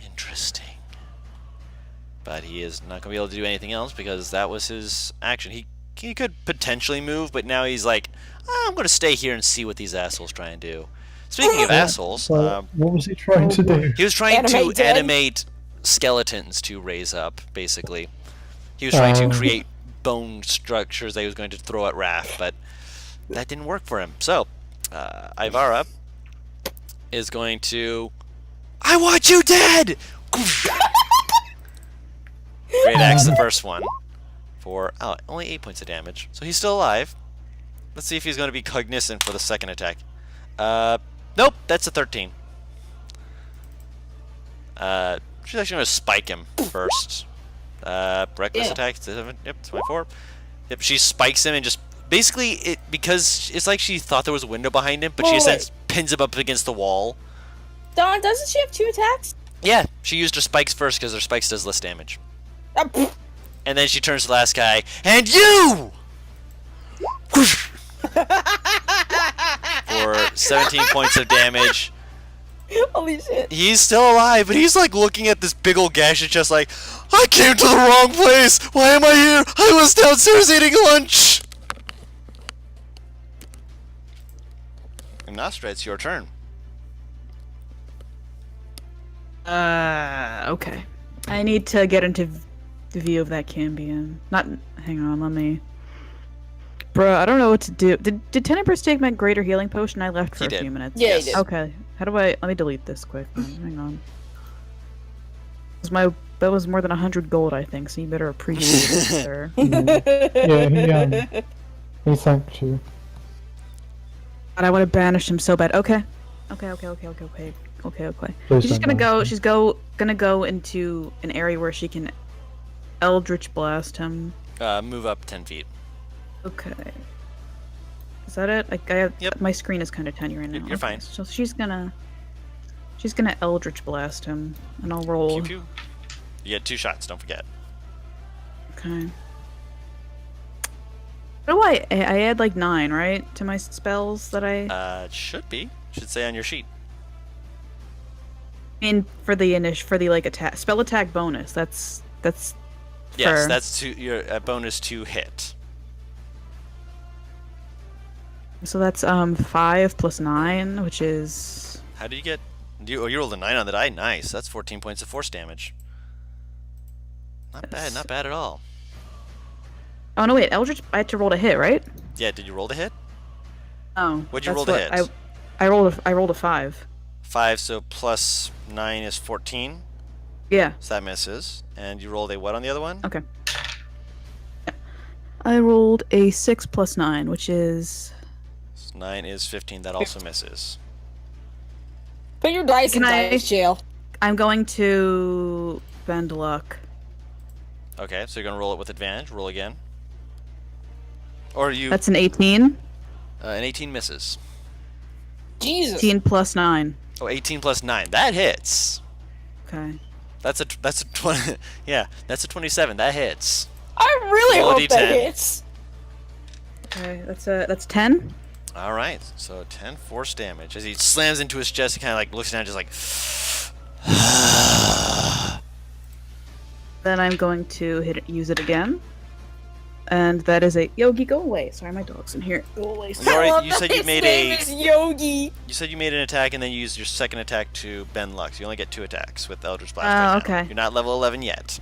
S1: interesting. But he is not going to be able to do anything else because that was his action. He could potentially move, but now he's like, I'm going to stay here and see what these assholes try and do. Speaking of assholes,
S4: What was he trying to do?
S1: he was trying to
S2: Animate dead?
S1: animate skeletons to raise up, basically. He was trying to create bone structures that he was going to throw at Raph, but that didn't work for him. So, Ivara is going to... I want you dead! Great axe, the first one. For only 8 points of damage. So he's still alive. Let's see if he's going to be cognizant for the second attack. Nope, that's a 13. She's actually going to spike him first. Reckless attack, 7, yep, 24. Yep, she spikes him and just basically because it's like she thought there was a window behind him, but she essentially pins him up against the wall.
S2: Dawn, doesn't she have 2 attacks?
S1: Yeah, she used her spikes first because her spikes does less damage.
S2: Pfft.
S1: And then she turns to the last guy, and you! For 17 points of damage.
S2: Holy shit.
S1: He's still alive, but he's like looking at this big old gash and just like, I came to the wrong place! Why am I here? I was downstairs eating lunch! And Nostra, it's your turn.
S5: Okay. I need to get into the view of that Cambion. Hang on, let me... Bruh, I don't know what to do. Did Tenebris take my greater healing potion? I left for
S1: He
S5: a
S1: did.
S5: few minutes.
S2: Yeah, he did.
S5: Okay. How do I... Let me delete this quick. Hang on. That was more than 100 gold, I think, so you better appreciate it, sir.
S4: Yeah, he thanked you.
S5: I want to banish him so bad. Okay. Okay.
S4: Please
S5: She's just
S4: don't
S5: gonna
S4: banish
S5: go. Gonna go into an area where she can Eldritch Blast him.
S1: Move up 10 feet.
S5: Okay. Is that it?
S1: Yep.
S5: My screen is kind of tiny right now.
S1: You're fine.
S5: So she's gonna Eldritch Blast him, and I'll roll.
S1: Pew pew. You get 2 shots. Don't forget.
S5: Okay. What do I add like 9, right, to my spells that I?
S1: It should be. Should say on your sheet.
S5: In for the like attack spell attack bonus. That's.
S1: Yes,
S5: for-
S1: that's your bonus to hit.
S5: So that's 5 plus 9, which is.
S1: How did you get? You rolled a 9 on the die. Nice. That's 14 points of force damage. Not bad. Not bad at all.
S5: Oh no! Wait, Eldritch. I had to roll to hit, right?
S1: Yeah. Did you roll to hit?
S5: Oh.
S1: What'd you
S5: that's
S1: roll to
S5: what-
S1: hit?
S5: I rolled a 5.
S1: 5. So plus 9 is 14.
S5: Yeah.
S1: So that misses. And you rolled a what on the other one?
S5: Okay. I rolled a 6 plus 9, which is.
S1: 9 is 15. That also misses.
S2: Put your dice in
S5: Can I-
S2: dice jail.
S5: I'm going to bend luck.
S1: Okay. So you're gonna roll it with advantage. Roll again. Or you.
S5: That's an 18.
S1: An 18 misses.
S2: Jesus.
S5: 18 plus 9.
S1: Oh, 18 plus 9. That hits.
S5: Okay.
S1: That's a 20. Yeah, that's a 27. That hits.
S2: I really
S1: Roll a
S2: hope that
S1: D10.
S2: hits.
S5: Okay. That's 10.
S1: All right. So 10 force damage as he slams into his chest. He kind of like looks down, just like.
S5: Then I'm going to use it again. And that is a Yogi, go away. Sorry, my dog's in here. Go away.
S1: You already-
S2: I love
S1: you
S2: that
S1: said you
S2: his
S1: made
S2: name
S1: a-
S2: is Yogi.
S1: You said you made an attack and then you used your second attack to bend luck. So you only get 2 attacks with Eldritch Blast.
S5: Oh,
S1: right now.
S5: okay.
S1: You're not level 11 yet.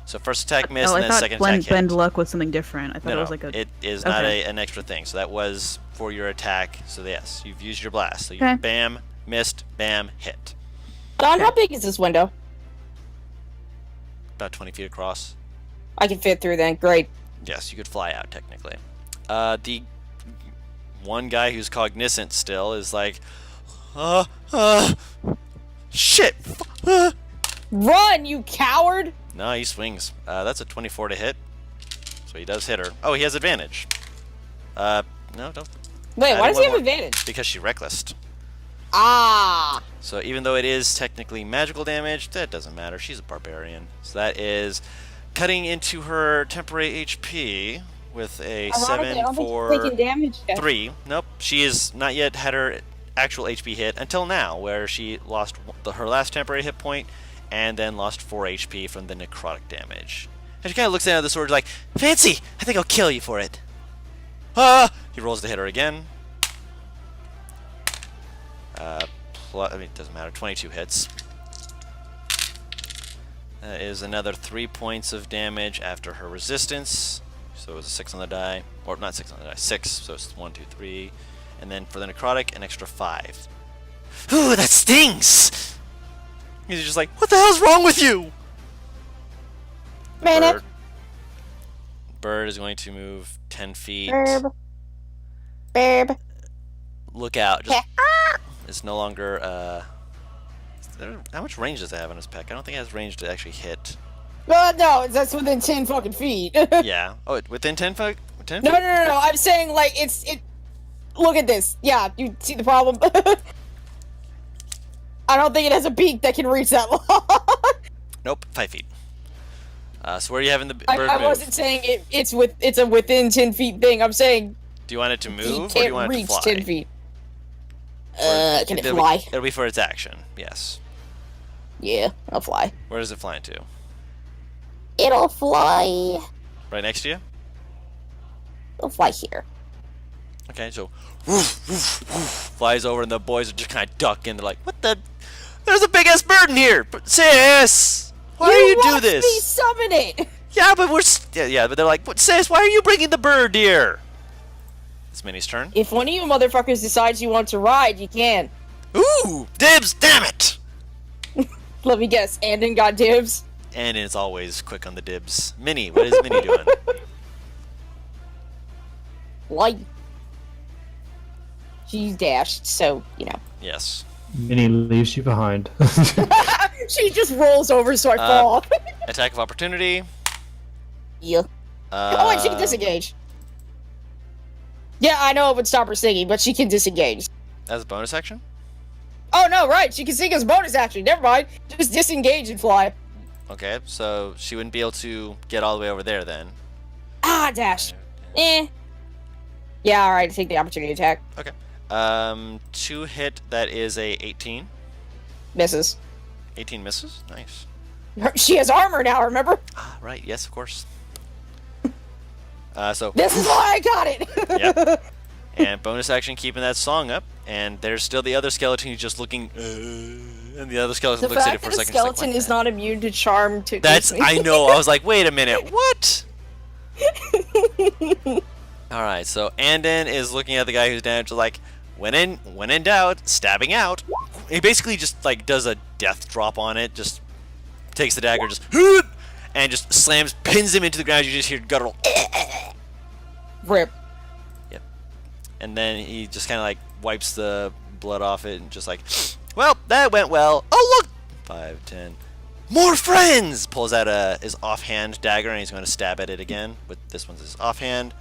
S1: So first attack missed
S5: Oh,
S1: and
S5: I
S1: then
S5: thought
S1: second
S5: bend,
S1: attack hit.
S5: bend luck was something different. I thought
S1: No,
S5: it was like a.
S1: it is not
S5: okay.
S1: an extra thing. So that was for your attack. So yes, you've used your blast. So you
S5: Okay.
S1: bam, missed, bam, hit.
S2: Don, how big is this window?
S1: About 20 feet across.
S2: I can fit through then. Great.
S1: Yes, you could fly out technically. The one guy who's cognizant still is like, shit.
S2: Run, you coward!
S1: No, he swings. That's a 24 to hit. So he does hit her. Oh, he has advantage. No, don't.
S2: Wait,
S1: Add
S2: why does he
S1: one
S2: have
S1: more.
S2: advantage?
S1: Because she reckless.
S2: Ah!
S1: So even though it is technically magical damage, that doesn't matter. She's a barbarian. So that is cutting into her temporary HP with a 7 for
S2: damage.
S1: 3. Nope, she has not yet had her actual HP hit until now, where she lost her last temporary hit point and then lost 4 HP from the necrotic damage. And she kind of looks down at the sword like, fancy! I think I'll kill you for it. He rolls to hit her again. I mean, it doesn't matter. 22 hits. That is another 3 points of damage after her resistance. So it was a 6 on the die. Or not 6 on the die, 6. So it's 1, 2, 3. And then for the necrotic, an extra 5. Ooh, that stings! He's just like, what the hell's wrong with you?
S2: Man,
S1: Bird. Bird is going to move 10 feet.
S2: Burb.
S1: Look out. Just, it's no longer, how much range does it have on his peck? I don't think it has range to actually hit.
S2: No, that's within 10 fucking feet. No,
S1: Yeah. Oh, within 10 feet? 10
S2: no,
S1: feet?
S2: no. I'm saying, like, it. Look at this. Yeah, you see the problem? I don't think it has a beak that can reach that long.
S1: Nope, 5 feet. So where are you having the bird
S2: I
S1: move?
S2: wasn't saying it's a within 10 feet thing. I'm saying
S1: Do you want it to
S2: he
S1: move, or do
S2: can't
S1: you want it to
S2: reach
S1: fly?
S2: 10 feet.
S1: Or-
S2: Can it
S1: it'll
S2: fly?
S1: It'll be for its action, yes.
S2: Yeah, I'll fly.
S1: Where does it fly into?
S2: It'll fly.
S1: Right next to you?
S2: It'll fly here.
S1: Okay, so woof, woof, woof, flies over, and the boys are just kind of ducking. They're like, "What the? There's a big ass bird in here, but sis, why do you do
S2: watched
S1: this?"
S2: me summon it.
S1: Yeah, but but they're like, "But sis, why are you bringing the bird here?" It's Minnie's turn.
S2: If one of you motherfuckers decides you want to ride, you can.
S1: Ooh, dibs! Damn it!
S2: Let me guess. Andon got dibs.
S1: And it's always quick on the dibs. Minnie, what is Minnie doing?
S2: Like, She dashed, so, you know.
S1: Yes.
S4: Minnie leaves you behind.
S2: She just rolls over so I fall off.
S1: Attack of opportunity.
S2: Yeah. Oh, wait, she can disengage. Yeah, I know it would stop her singing, but she can disengage.
S1: As a bonus action?
S2: Oh, no, right. She can sing as bonus action. Never mind. Just disengage and fly.
S1: Okay, so she wouldn't be able to get all the way over there then.
S2: Ah, dash. Eh. Yeah, alright, take the opportunity attack.
S1: Okay. 2 hit, that is a 18.
S2: Misses.
S1: 18 misses? Nice.
S2: She has armor now, remember?
S1: Ah, right, yes, of course. So
S2: This is why I got it!
S1: Yep. And bonus action keeping that song up, and there's still the other skeleton who's just looking, and the other skeleton
S2: The
S1: looks at it
S2: fact
S1: for
S2: that
S1: a
S2: the
S1: second.
S2: skeleton is not immune to charm to
S1: That's, I know, I was like, wait a minute, what? Alright, so Andon is looking at the guy who's down, just like, when in doubt, stabbing out. He basically just, like, does a death drop on it, just takes the dagger, just, and just slams, pins him into the ground. You just hear guttural,
S2: Rip.
S1: Yep. And then he just kind of like wipes the blood off it and just like, well, that went well. Oh, look! 5, 10. More friends! Pulls out his offhand dagger and he's going to stab at it again. With this one's his offhand.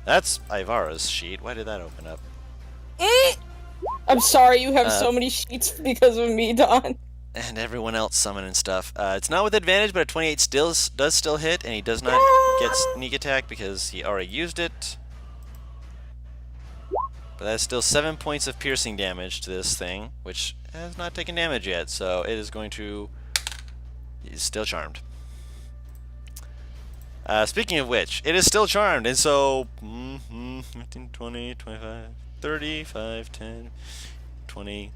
S1: That's Ivara's sheet. Why did that open up?
S2: I'm sorry you have so many sheets because of me, Don.
S1: And everyone else summoning stuff. It's not with advantage, but a 28 does still hit, and he does not get sneak attack because he already used it. But that's still 7 points of piercing damage to this thing, which has not taken damage yet, so it is going to... He's still charmed. Speaking of which, it is still charmed, and so... 15, 20, 25, 30, 5, 10, 20...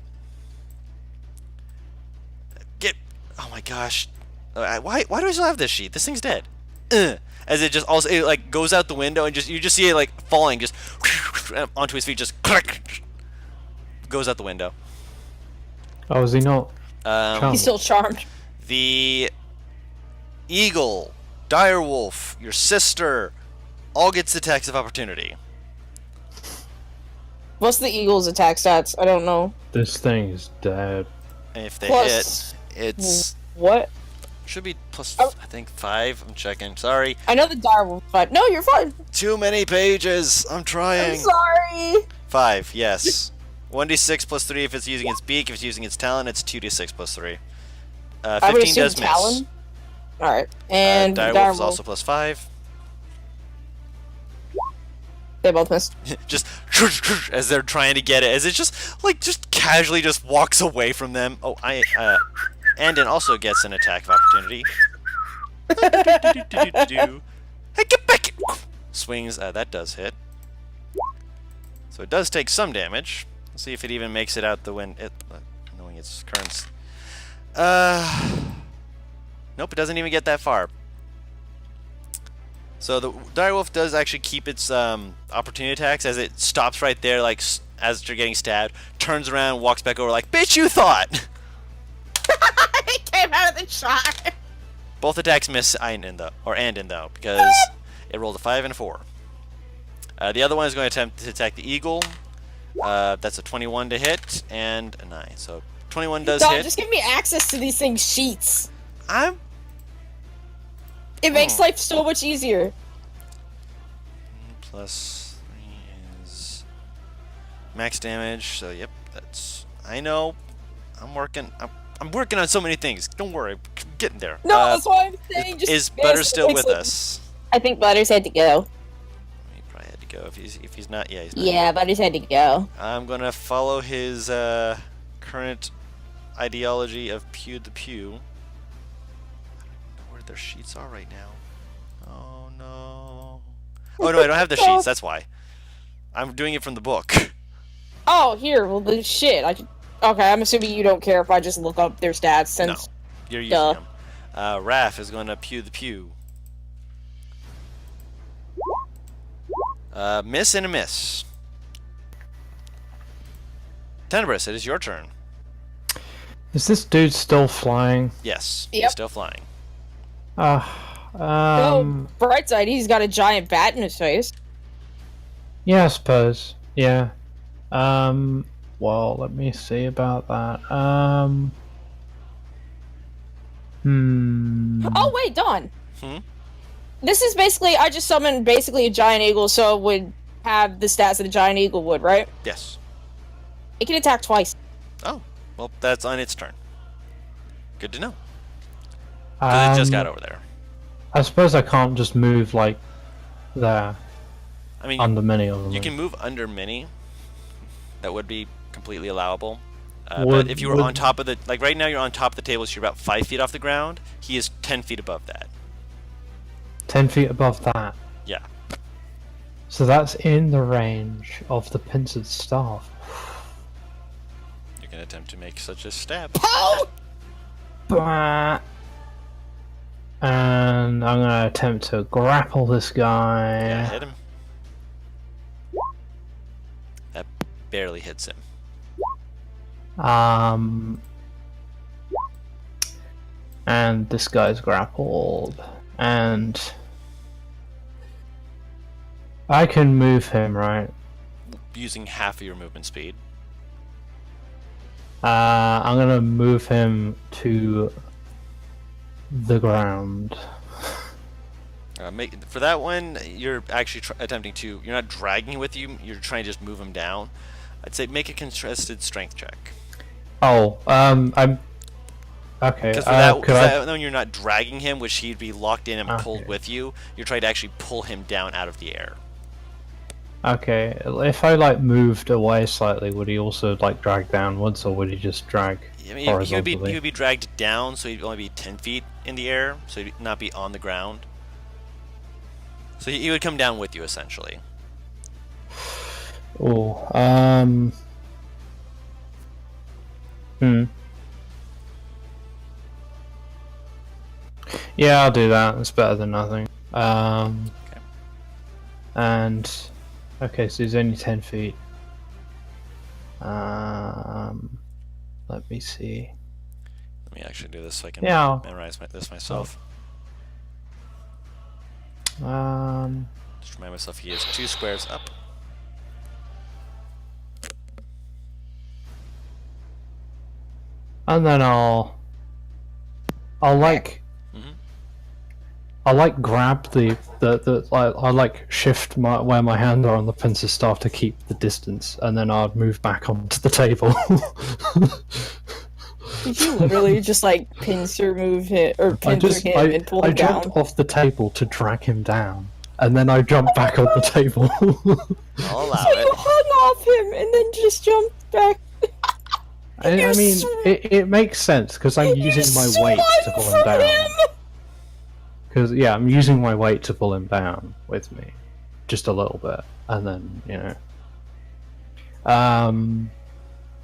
S1: Oh my gosh. Why do I still have this sheet? This thing's dead. As it just also, it like goes out the window and just, you just see it like falling just onto his feet, just goes out the window.
S4: Oh, is he not?
S2: He's still charmed.
S1: The eagle, direwolf, your sister, all gets attacks of opportunity.
S2: What's the eagle's attack stats? I don't know.
S4: This thing is dead.
S1: And if they
S2: Plus...
S1: hit, it's...
S2: What?
S1: Should be plus, I think, 5. I'm checking. Sorry.
S2: I know the direwolf 5. No, you're fine.
S1: Too many pages. I'm trying.
S2: I'm sorry.
S1: 5, yes. 1d6 plus 3 if it's using its beak. If it's using its talon, it's 2d6 plus 3. 15 does miss.
S2: Talon? Alright. And
S1: direwolf is also plus 5.
S2: They both missed.
S1: Just as they're trying to get it, as it just like just casually just walks away from them. Oh, Andon also gets an attack of opportunity. Hey, get back! Swings. That does hit. So it does take some damage. Let's see if it even makes it out the wind. Knowing its currents. Nope, it doesn't even get that far. So the direwolf does actually keep its opportunity attacks as it stops right there, like as you're getting stabbed, turns around, walks back over, like, bitch, you thought!
S2: It came out of the shot.
S1: Both attacks miss Andon though, because it rolled a 5 and a 4. The other one is going to attempt to attack the eagle. That's a 21 to hit and a 9. So 21 does hit.
S2: Just give me access to these things' sheets.
S1: It
S2: makes life so much easier.
S1: Plus 3 is max damage. So yep, that's. I know. I'm working on so many things. Don't worry, I'm getting there.
S2: No, that's why I'm saying.
S1: Is Butter still with us?
S2: I think Butter's had to go.
S1: He probably had to go. If he's not, yeah, he's not.
S2: Yeah, Butter's had to go.
S1: I'm gonna follow his current ideology of Pew the Pew. Their sheets are right now. Oh no. Oh no, I don't have the sheets, that's why. I'm doing it from the book.
S2: Oh, here, well the shit. Okay, I'm assuming you don't care if I just look up their stats since
S1: No. You're using them. Raph is going to Pew the Pew. Miss and a miss. Tenebris, it is your turn.
S4: Is this dude still flying?
S1: Yes,
S2: Yep.
S1: he's still flying.
S2: No, bright side, he's got a giant bat in his face.
S4: Yeah, I suppose. Yeah. Well, let me see about that.
S2: Oh wait, Dawn.
S1: Hmm?
S2: This is basically I just summoned basically a giant eagle, so it would have the stats that a giant eagle would, right?
S1: Yes.
S2: It can attack twice.
S1: Oh, well, that's on its turn. Good to know. Because it just got over there.
S4: I suppose I can't just move like there
S1: I mean,
S4: under many of them.
S1: you can move under mini. That would be completely allowable. But
S4: Would-
S1: if you were
S4: would-
S1: on top of the, like right now, you're on top of the table, so you're about 5 feet off the ground. He is 10 feet above that.
S4: 10 feet above that.
S1: Yeah.
S4: So that's in the range of the pincered staff.
S1: You can attempt to make such a stab.
S2: Oh!
S4: Bah. And I'm gonna attempt to grapple this guy.
S1: Yeah, hit him. That barely hits him.
S4: And this guy's grappled, and I can move him, right?
S1: Using half of your movement speed.
S4: I'm gonna move him to the ground.
S1: For that one, you're actually attempting to. You're not dragging him with you. You're trying to just move him down. I'd say make a contested strength check.
S4: Oh, I'm okay.
S1: Because for that one, you're not dragging him, which he'd be locked in and pulled
S4: Okay.
S1: with you. You're trying to actually pull him down out of the air.
S4: Okay, if I like moved away slightly, would he also like drag downwards, or would he just drag
S1: I mean,
S4: horizontally?
S1: he would be dragged down, so he'd only be 10 feet in the air, so he'd not be on the ground. So he would come down with you, essentially.
S4: Oh, Yeah, I'll do that. It's better than nothing.
S1: Okay.
S4: And okay, so he's only 10 feet. Let me see.
S1: Let me actually do this so I can
S4: Yeah.
S1: memorize this myself. Just remind myself he is 2 squares up.
S4: And then I'll like
S1: Mhm.
S4: I like grab the I like shift where my hands are on the pincer staff to keep the distance, and then I'd move back onto the table.
S2: Did you literally just like pincer move him or pincer him and pull
S4: I
S2: him down?
S4: jumped off the table to drag him down, and then I jumped back on the table.
S1: I'll allow
S2: So you
S1: it.
S2: hung off him and then just jumped back.
S4: I mean, it makes sense because I'm using my weight to pull him down. Because yeah, I'm using my weight to pull him down with me, just a little bit, and then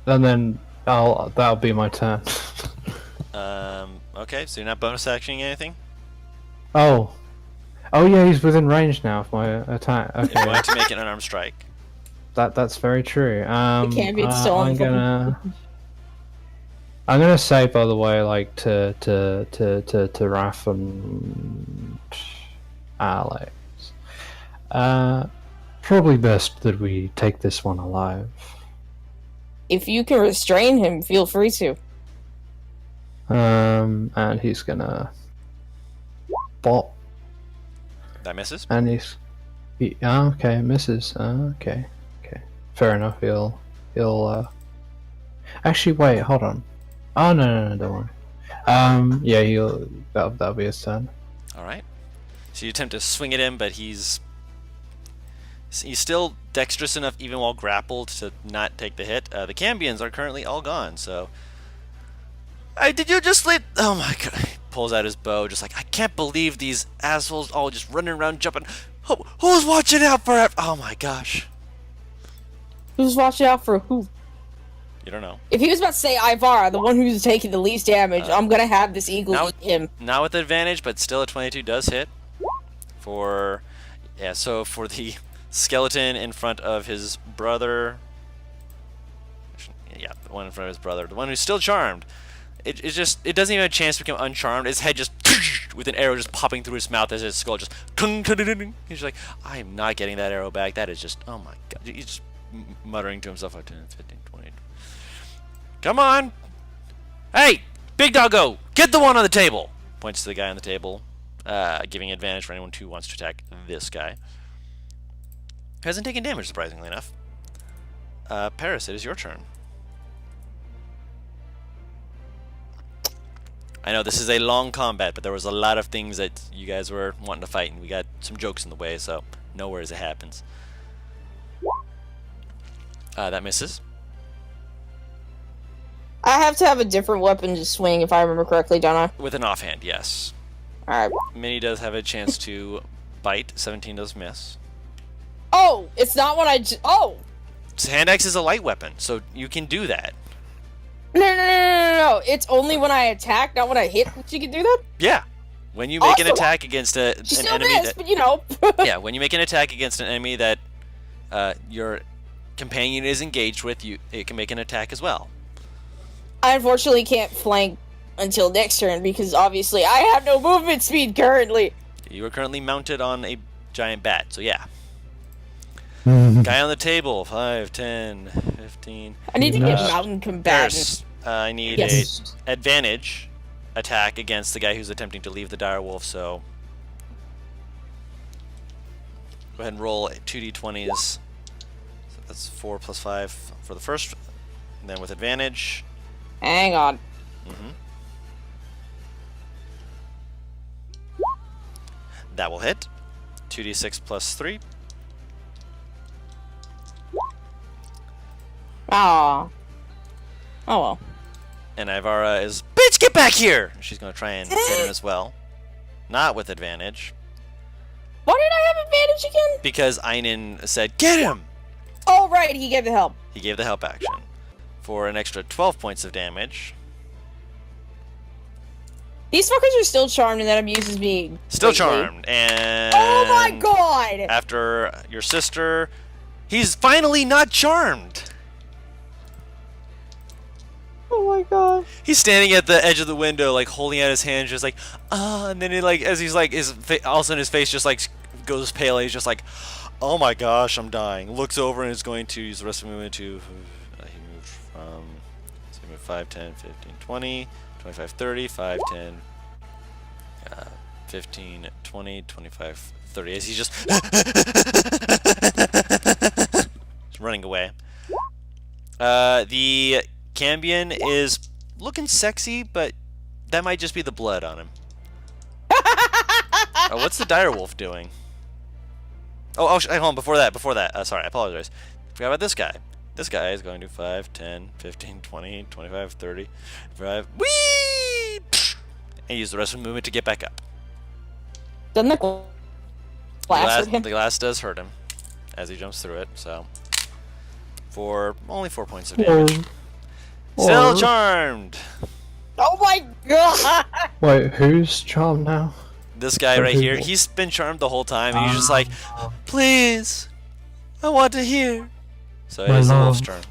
S4: and then that'll be my turn.
S1: Okay, so you're not bonus actioning anything?
S4: Oh yeah, he's within range now of my attack.
S1: You're
S4: Okay,
S1: going to make an unarmed strike.
S4: that's very true.
S2: can't be still
S4: I'm gonna say, by the way, like to Raph and Alex, probably best that we take this one alive.
S2: If you can restrain him, feel free to.
S4: And he's gonna bop,
S1: That misses.
S4: and okay, misses. Okay, fair enough. He'll actually wait. Hold on. Oh no, don't worry. Yeah, that'll be his turn.
S1: Alright. So you attempt to swing at him, but he's still dexterous enough, even while grappled, to not take the hit. The Cambions are currently all gone, so... did you just let... Oh my god. He pulls out his bow, just like, I can't believe these assholes all just running around jumping. Who's watching out for it? Oh my gosh.
S2: Who's watching out for who?
S1: You don't know.
S2: If he was about to say Ivara, the one who's taking the least damage, I'm gonna have this eagle
S1: now
S2: eat him.
S1: Not with advantage, but still a 22 does hit. So for the skeleton in front of his brother... Yeah, the one in front of his brother. The one who's still charmed. It doesn't even have a chance to become uncharmed. His head just... with an arrow just popping through his mouth as his skull just... He's like, I am not getting that arrow back. That is just... Oh my god. He just muttering to himself, 10, 15, 20. Come on! Hey! Big doggo! Get the one on the table! Points to the guy on the table, giving advantage for anyone who wants to attack this guy. Hasn't taken damage, surprisingly enough. Paris, it is your turn. I know this is a long combat, but there was a lot of things that you guys were wanting to fight, and we got some jokes in the way, so no worries, it happens. That misses.
S2: I have to have a different weapon to swing if I remember correctly, don't I?
S1: With an offhand, yes.
S2: Alright.
S1: Minnie does have a chance to bite. 17 does miss.
S2: Oh! It's not what oh!
S1: Hand axe is a light weapon, so you can do that.
S2: No. It's only when I attack, not when I hit, that you can do that?
S1: Yeah. When you make an
S2: Awesome.
S1: attack against an
S2: She still
S1: enemy
S2: missed, but you know.
S1: yeah, when you make an attack against an enemy that your companion is engaged with, it can make an attack as well.
S2: I unfortunately can't flank until next turn because obviously I have no movement speed currently.
S1: You are currently mounted on a giant bat, so yeah. Guy on the table, 5, 10, 15.
S2: I need to get
S4: Nice.
S2: mountain combatant.
S1: I need
S2: Yes.
S1: a advantage attack against the guy who's attempting to leave the direwolf, so go ahead and roll 2d20s. So that's 4 plus 5 for the first, and then with advantage.
S2: Hang on.
S1: That will hit. 2d6 plus 3.
S2: Aw. Oh well.
S1: And Ivara is, bitch, get back here! She's going to try and hit him as well. Not with advantage.
S2: Why did I have advantage again?
S1: Because Einen said, get him!
S2: Oh right, he gave the help.
S1: He gave the help action. For an extra 12 points of damage.
S2: These fuckers are still charmed and that amuses me.
S1: Still
S2: greatly.
S1: charmed. And
S2: Oh my god!
S1: after your sister, he's finally not charmed.
S2: Oh my god.
S1: He's standing at the edge of the window, like holding out his hands, just like, and then he, like, as he's like, all of a sudden his face just like goes pale, and he's just like, oh my gosh, I'm dying. Looks over and is going to use the rest of the movement to, he moved from, so he moved 5, 10, 15, 20, 25, 30, 5, 10, 15, 20, 25, 30, as he's just running away. The Cambion is looking sexy, but that might just be the blood on him. What's the direwolf doing? Hold on, before that, sorry, I apologize. Forgot about this guy. This guy is going to 5, 10, 15, 20, 25, 30, 5, whee! And use the rest of the movement to get back up.
S2: Doesn't the glass hurt him?
S1: The glass does hurt him as he jumps through it, so for only 4 points of damage. Still charmed!
S2: Oh my god!
S4: Wait, who's charmed now?
S1: This guy right here, he's been charmed the whole time, and he's just like, please, I want to hear. So it is the wolf's turn.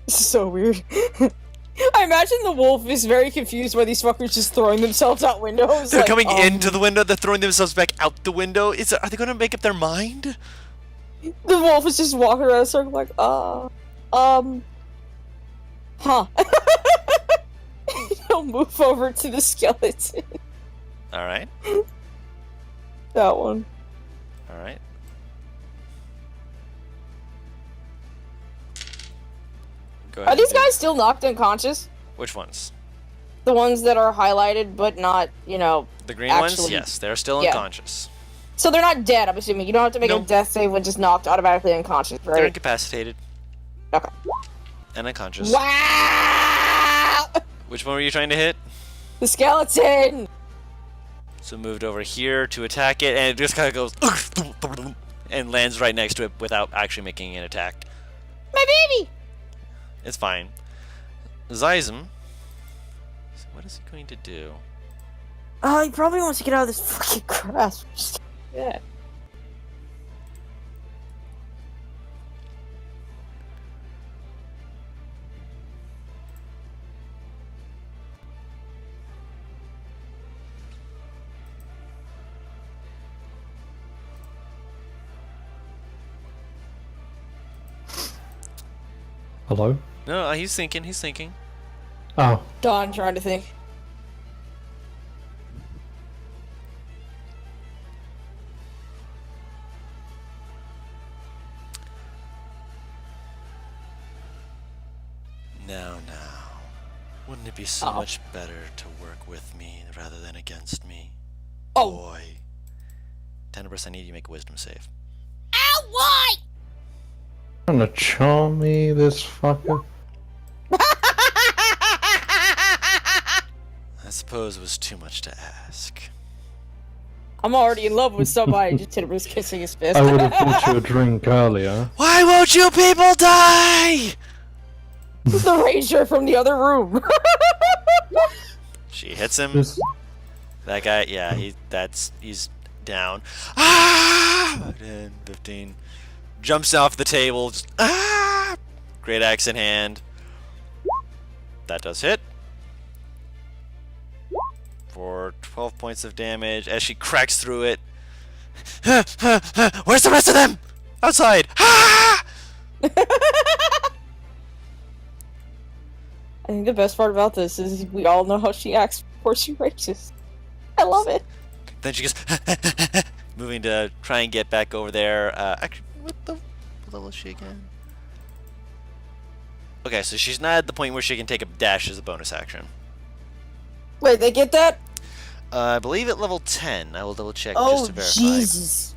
S2: This is so weird. I imagine the wolf is very confused by these fuckers just throwing themselves out windows.
S1: They're
S2: like,
S1: coming into the window, they're throwing themselves back out the window. Are they going to make up their mind?
S2: The wolf is just walking around in a circle like, huh. He'll move over to the skeleton.
S1: Alright,
S2: That one.
S1: alright. Go ahead
S2: Are these
S1: and do-
S2: guys still knocked unconscious?
S1: Which ones?
S2: The ones that are highlighted but not, you know...
S1: The green ones?
S2: Actually-
S1: Yes, they're still
S2: yeah.
S1: unconscious.
S2: So they're not dead, I'm assuming. You don't have to make a
S1: Nope.
S2: death save when just knocked automatically unconscious,
S1: They're
S2: right?
S1: incapacitated
S2: Okay.
S1: and unconscious.
S2: Wow!
S1: Which one were you trying to hit?
S2: The skeleton!
S1: So moved over here to attack it, and it just kind of goes and lands right next to it without actually making an attack.
S2: My baby!
S1: It's fine. Zizem. So what is he going to do?
S2: Oh, he probably wants to get out of this fucking grass. Yeah.
S4: Hello?
S1: No, he's thinking. He's thinking.
S4: Oh,
S2: Don trying to think.
S1: Now. Wouldn't it be so much better to work with me rather than against me?
S2: Oh.
S1: Boy. 10% need you make a wisdom save.
S2: Ow, why?
S4: trying to charm me, this fucker.
S1: I suppose it was too much to ask.
S2: I'm already in love with somebody. Just Tinnitus kissing his fist.
S4: I would have bought you a drink earlier.
S1: Why won't you people die?
S2: The ranger from the other room.
S1: She hits him.
S4: This-
S1: That guy, yeah, he's down. Ah! 10, 15. Jumps off the table. Just, ah! Great axe in hand. That does hit. For 12 points of damage as she cracks through it. Where's the rest of them? Outside. Ah!
S2: I think the best part about this is we all know how she acts before she rages. I love it.
S1: Then she goes, moving to try and get back over there. Actually, what level is she again? Okay, so she's not at the point where she can take a dash as a bonus action.
S2: Wait, they get that?
S1: I believe at level 10. I will double check just
S2: Oh,
S1: to verify.
S2: Jesus.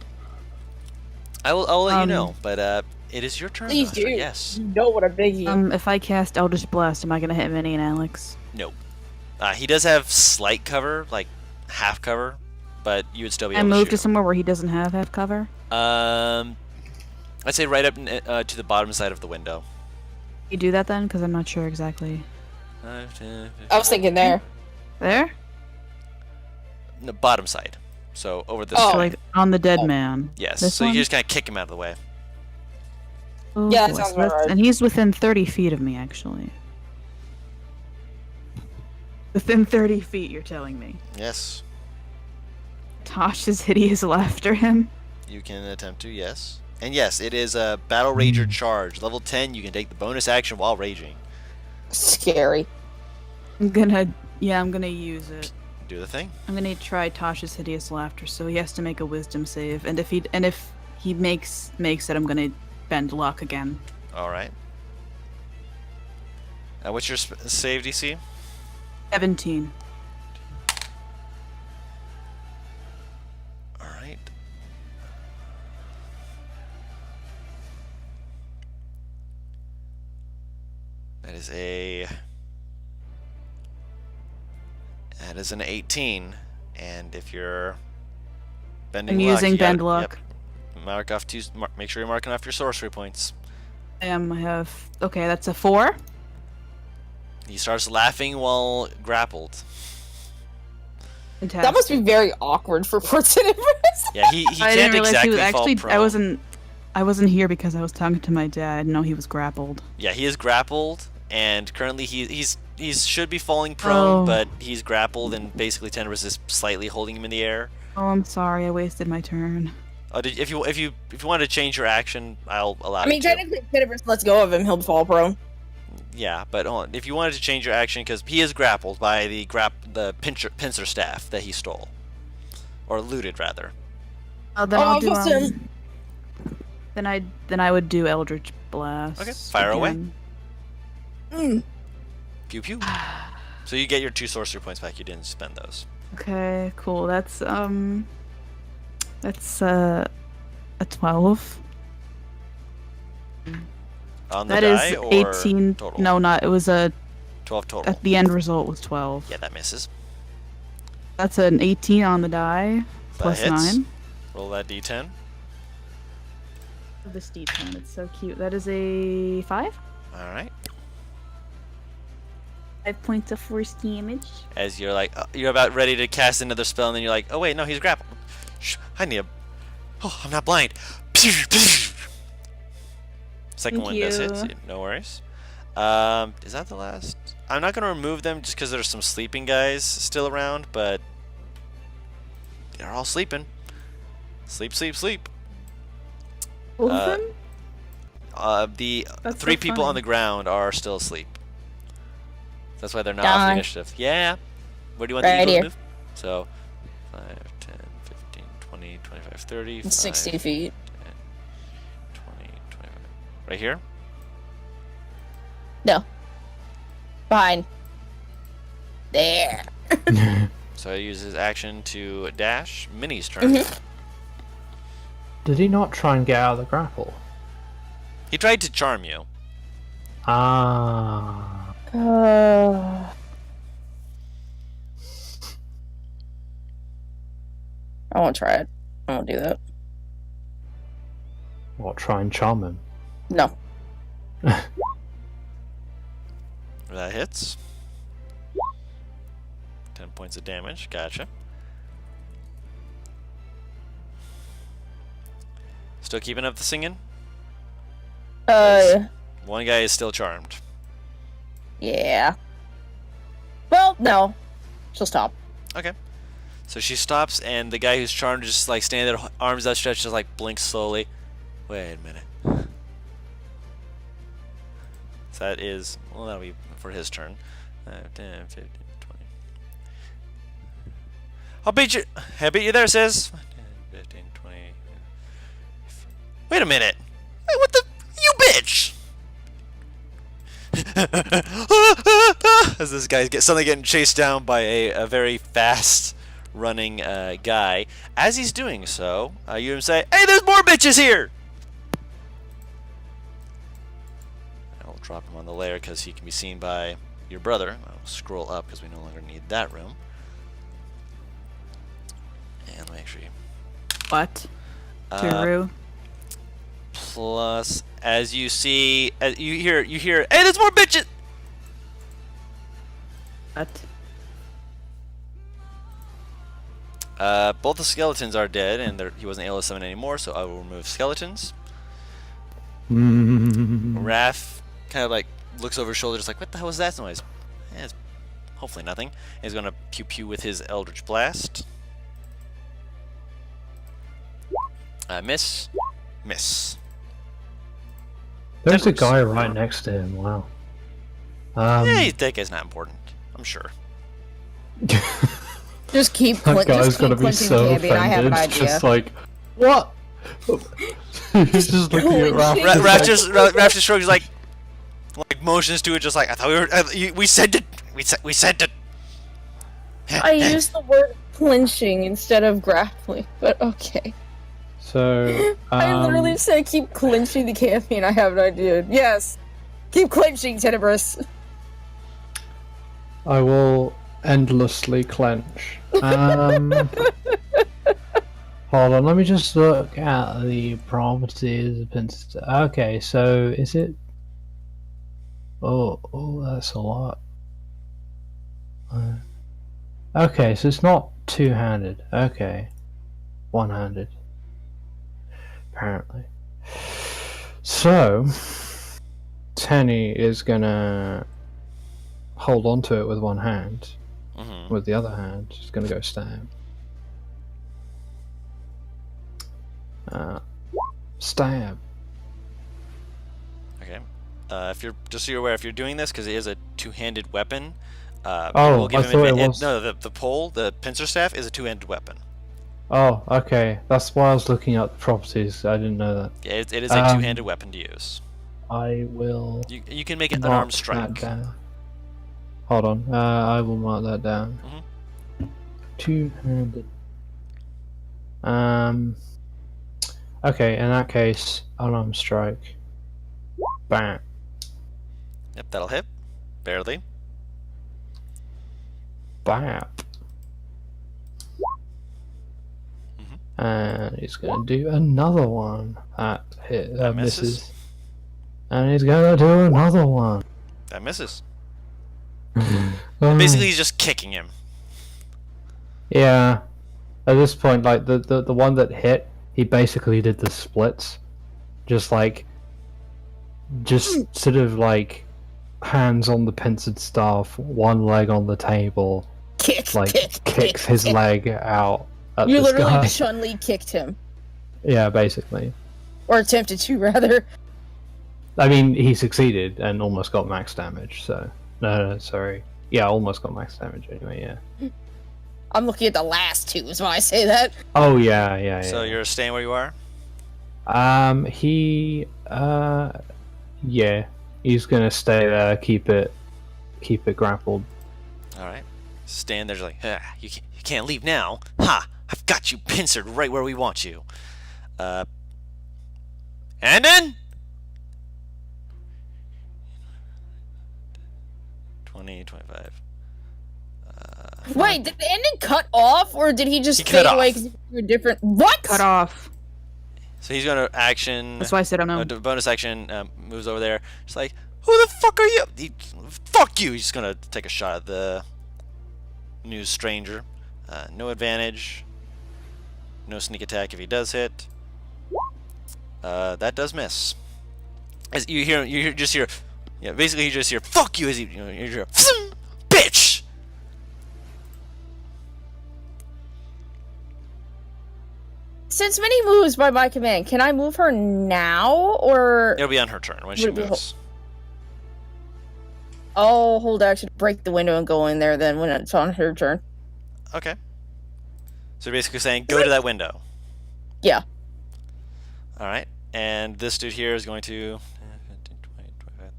S1: I'll let you know, but it is your turn.
S2: Please
S1: Master,
S2: do.
S1: Yes.
S2: You know what I'm begging.
S5: If I cast Eldritch Blast, am I gonna hit Minnie and Alex?
S1: Nope. He does have slight cover, like half cover, but you would still be
S5: I
S1: able
S5: move
S1: to
S5: to
S1: shoot
S5: somewhere where he doesn't have half cover.
S1: him. I'd say right up to the bottom side of the window.
S5: You do that then, because I'm not sure exactly.
S1: 5, 10, 15.
S2: I was thinking there.
S5: There?
S1: No, bottom side. So over this
S2: Oh.
S1: side.
S5: Like on the dead man.
S1: Yes.
S5: This
S1: So
S5: one?
S1: you just kind of kick him out of the way.
S5: Oh,
S2: Yeah, that
S5: boy,
S2: sounds
S5: so
S2: about
S5: that's-
S2: right.
S5: And he's within 30 feet of me, actually. Within 30 feet, you're telling me.
S1: Yes.
S5: Tosh's hideous laughter him.
S1: You can attempt to, yes. And yes, it is a Battle Rager charge. Level 10, you can take the bonus action while raging.
S2: Scary.
S5: I'm gonna use it.
S1: Do the thing.
S5: I'm gonna try Tosh's hideous laughter, so he has to make a wisdom save, and if he makes it, I'm gonna bend luck again.
S1: All right. What's your save DC?
S5: 17.
S1: All right. That is an 18, and if you're bending
S5: I'm
S1: luck,
S5: using
S1: you gotta-
S5: bend luck.
S1: Yep. Mark off make sure you're marking off your sorcery points.
S5: I have okay. That's a 4.
S1: He starts laughing while grappled.
S5: Fantastic.
S2: That must be very awkward for Tinnitus.
S1: Yeah, he
S5: I
S1: can't
S5: didn't realize
S1: exactly
S5: he was actually.
S1: fall prone.
S5: I wasn't here because I was talking to my dad. I didn't know he was grappled.
S1: Yeah, he is grappled, and currently he should be falling prone,
S5: Oh.
S1: but he's grappled, and basically Tenebris is slightly holding him in the air.
S5: Oh, I'm sorry. I wasted my turn.
S1: If you want to change your action, I'll allow
S2: I mean,
S1: you to.
S2: technically, if Tinnitus lets go of him, he'll fall prone.
S1: Yeah, but hold on. If you wanted to change your action, because he is grappled by the pincer staff that he stole, or looted rather.
S5: Oh, then
S2: Oh,
S5: I'll do.
S2: listen.
S5: Then I would do Eldritch Blast.
S1: Okay, fire away.
S5: again.
S1: Pew pew. So you get your 2 sorcery points back. You didn't spend those.
S5: Okay, cool. That's a 12.
S1: On the
S5: That
S1: die
S5: is
S1: or
S5: 18.
S1: total?
S5: No, not. It was a.
S1: 12 total.
S5: At the end result was 12.
S1: Yeah, that misses.
S5: That's an 18 on the die.
S1: That
S5: Plus
S1: hits.
S5: 9.
S1: Roll that d10.
S5: This D10, it's so cute. That is a 5.
S1: All right.
S5: 5 points of force damage.
S1: As you're like, you're about ready to cast another spell, and then you're like, oh wait, no, he's grappled. Shh, I need a. Oh, I'm not blind. Second
S5: Thank
S1: one does hit.
S5: you.
S1: No worries. Is that the last? I'm not gonna remove them just because there's some sleeping guys still around, but they're all sleeping. Sleep, sleep, sleep.
S5: All of them?
S1: The
S5: That's
S1: three
S5: so
S1: people on
S5: funny.
S1: the ground are still asleep. That's why they're not off the
S2: Darn.
S1: initiative. Yeah. Where do you want
S2: Right
S1: the eagle
S2: here.
S1: to move? So, 5, 10, 15, 20, 25, 30, 5,
S2: 60 feet.
S1: 10, 20, 25. Right here?
S2: No. Behind. There.
S1: So he uses his action to dash. Minnie's turn.
S4: Did he not try and get out of the grapple?
S1: He tried to charm you.
S4: Ah.
S2: I won't try it. I won't do that.
S4: What, try and charm him?
S2: No.
S1: That hits. 10 points of damage. Gotcha. Still keeping up the singing? One guy is still charmed.
S2: Yeah. Well, no. She'll stop.
S1: Okay. So she stops, and the guy who's charmed just like standing there, arms outstretched, just like blinks slowly. Wait a minute. So that is, well, that'll be for his turn. 5, 10, 15, 20. I'll beat you there, sis. 10, 15, 20. Wait a minute. Hey, what the? You bitch! As this guy's suddenly getting chased down by a very fast running guy. As he's doing so, you hear him say, "Hey, there's more bitches here!" I'll drop him on the layer because he can be seen by your brother. I'll scroll up because we no longer need that room. And make sure you...
S5: What? Guru?
S1: Plus, as you see, you hear, "Hey, there's more bitches!"
S5: What?
S1: Both the skeletons are dead, and he wasn't able to summon anymore, so I will remove skeletons. Raph kind of like looks over his shoulder, just like, "What the hell was that noise?" It's hopefully nothing. And he's gonna pew pew with his Eldritch Blast. Miss.
S4: There's a
S1: 10%.
S4: guy right next to him, wow.
S1: Hey, that guy's not important, I'm sure.
S2: Just keep
S4: That guy's
S2: just
S4: gonna
S2: keep
S4: be
S2: clinching
S4: so
S2: the candy, and I have an
S4: offended,
S2: idea.
S4: just like, what? He's just looking at Raph.
S1: Raph just shrugs, like motions to it, just like, I thought we said it. We said it.
S2: I used the word clinching instead of grappling, but okay.
S4: So,
S2: I literally said keep clinching the candy, and I have an idea. Yes. Keep clinching, Tenebris.
S4: I will endlessly clench. Hold on, let me just look at the properties. Okay, so is it? Oh, that's a lot. Okay, so it's not two-handed. Okay, one-handed. Apparently. So, Tenny is gonna hold on to it with one hand. With the other hand, she's gonna go stab. Stab.
S1: Okay. If you're just so you're aware, if you're doing this because it is a two-handed weapon,
S4: Oh,
S1: we'll give
S4: I
S1: him
S4: thought it was.
S1: no, the pole, the pincer staff, is a two-handed weapon.
S4: Oh, okay. That's why I was looking at the properties. I didn't know that.
S1: Yeah, it is a two-handed weapon to use.
S4: I will.
S1: You can make it
S4: mark
S1: unarmed
S4: that
S1: strike.
S4: down. Hold on. I will mark that down. Two-handed. Okay, in that case, unarmed strike. Bam.
S1: Yep, that'll hit. Barely.
S4: Bam. And he's gonna do another one. That hit. That misses. And he's gonna do another one.
S1: That misses. Basically, he's just kicking him.
S4: Yeah. At this point, like the one that hit, he basically did the splits, just sort of like hands on the pincered staff, one leg on the table, kicks his leg out at
S2: You
S4: this
S2: literally
S4: guy.
S2: Chun-Li kicked him.
S4: Yeah, basically.
S2: Or attempted to, rather.
S4: I mean, he succeeded and almost got max damage. So no, sorry. Yeah, almost got max damage anyway. Yeah.
S2: I'm looking at the last two, is why I say that.
S4: Oh yeah.
S1: So you're staying where you are?
S4: Yeah, he's gonna stay there, keep it grappled.
S1: All right. Stand there's like, you can't leave now. Ha! I've got you pincered right where we want you. And then 20, 25.
S2: Wait, did the ending cut off, or did he just
S1: He cut
S2: fade away
S1: off.
S2: because he was different? What?
S5: Cut off.
S1: So he's gonna action.
S5: That's why I said I don't know.
S1: Bonus action moves over there. It's like, who the fuck are you? Fuck you! He's just gonna take a shot at the new stranger. No advantage. No sneak attack if he does hit. That does miss. As you just hear, yeah, basically you just hear "fuck you" as you hear "bitch."
S2: Since Minnie moves by my command, can I move her now, or...
S1: It'll be on her turn when she moves.
S2: I'll hold action to break the window and go in there then when it's on her turn.
S1: Okay. So you're basically saying, go to that window.
S2: Yeah.
S1: Alright. And this dude here is going to... 15, 20, 25,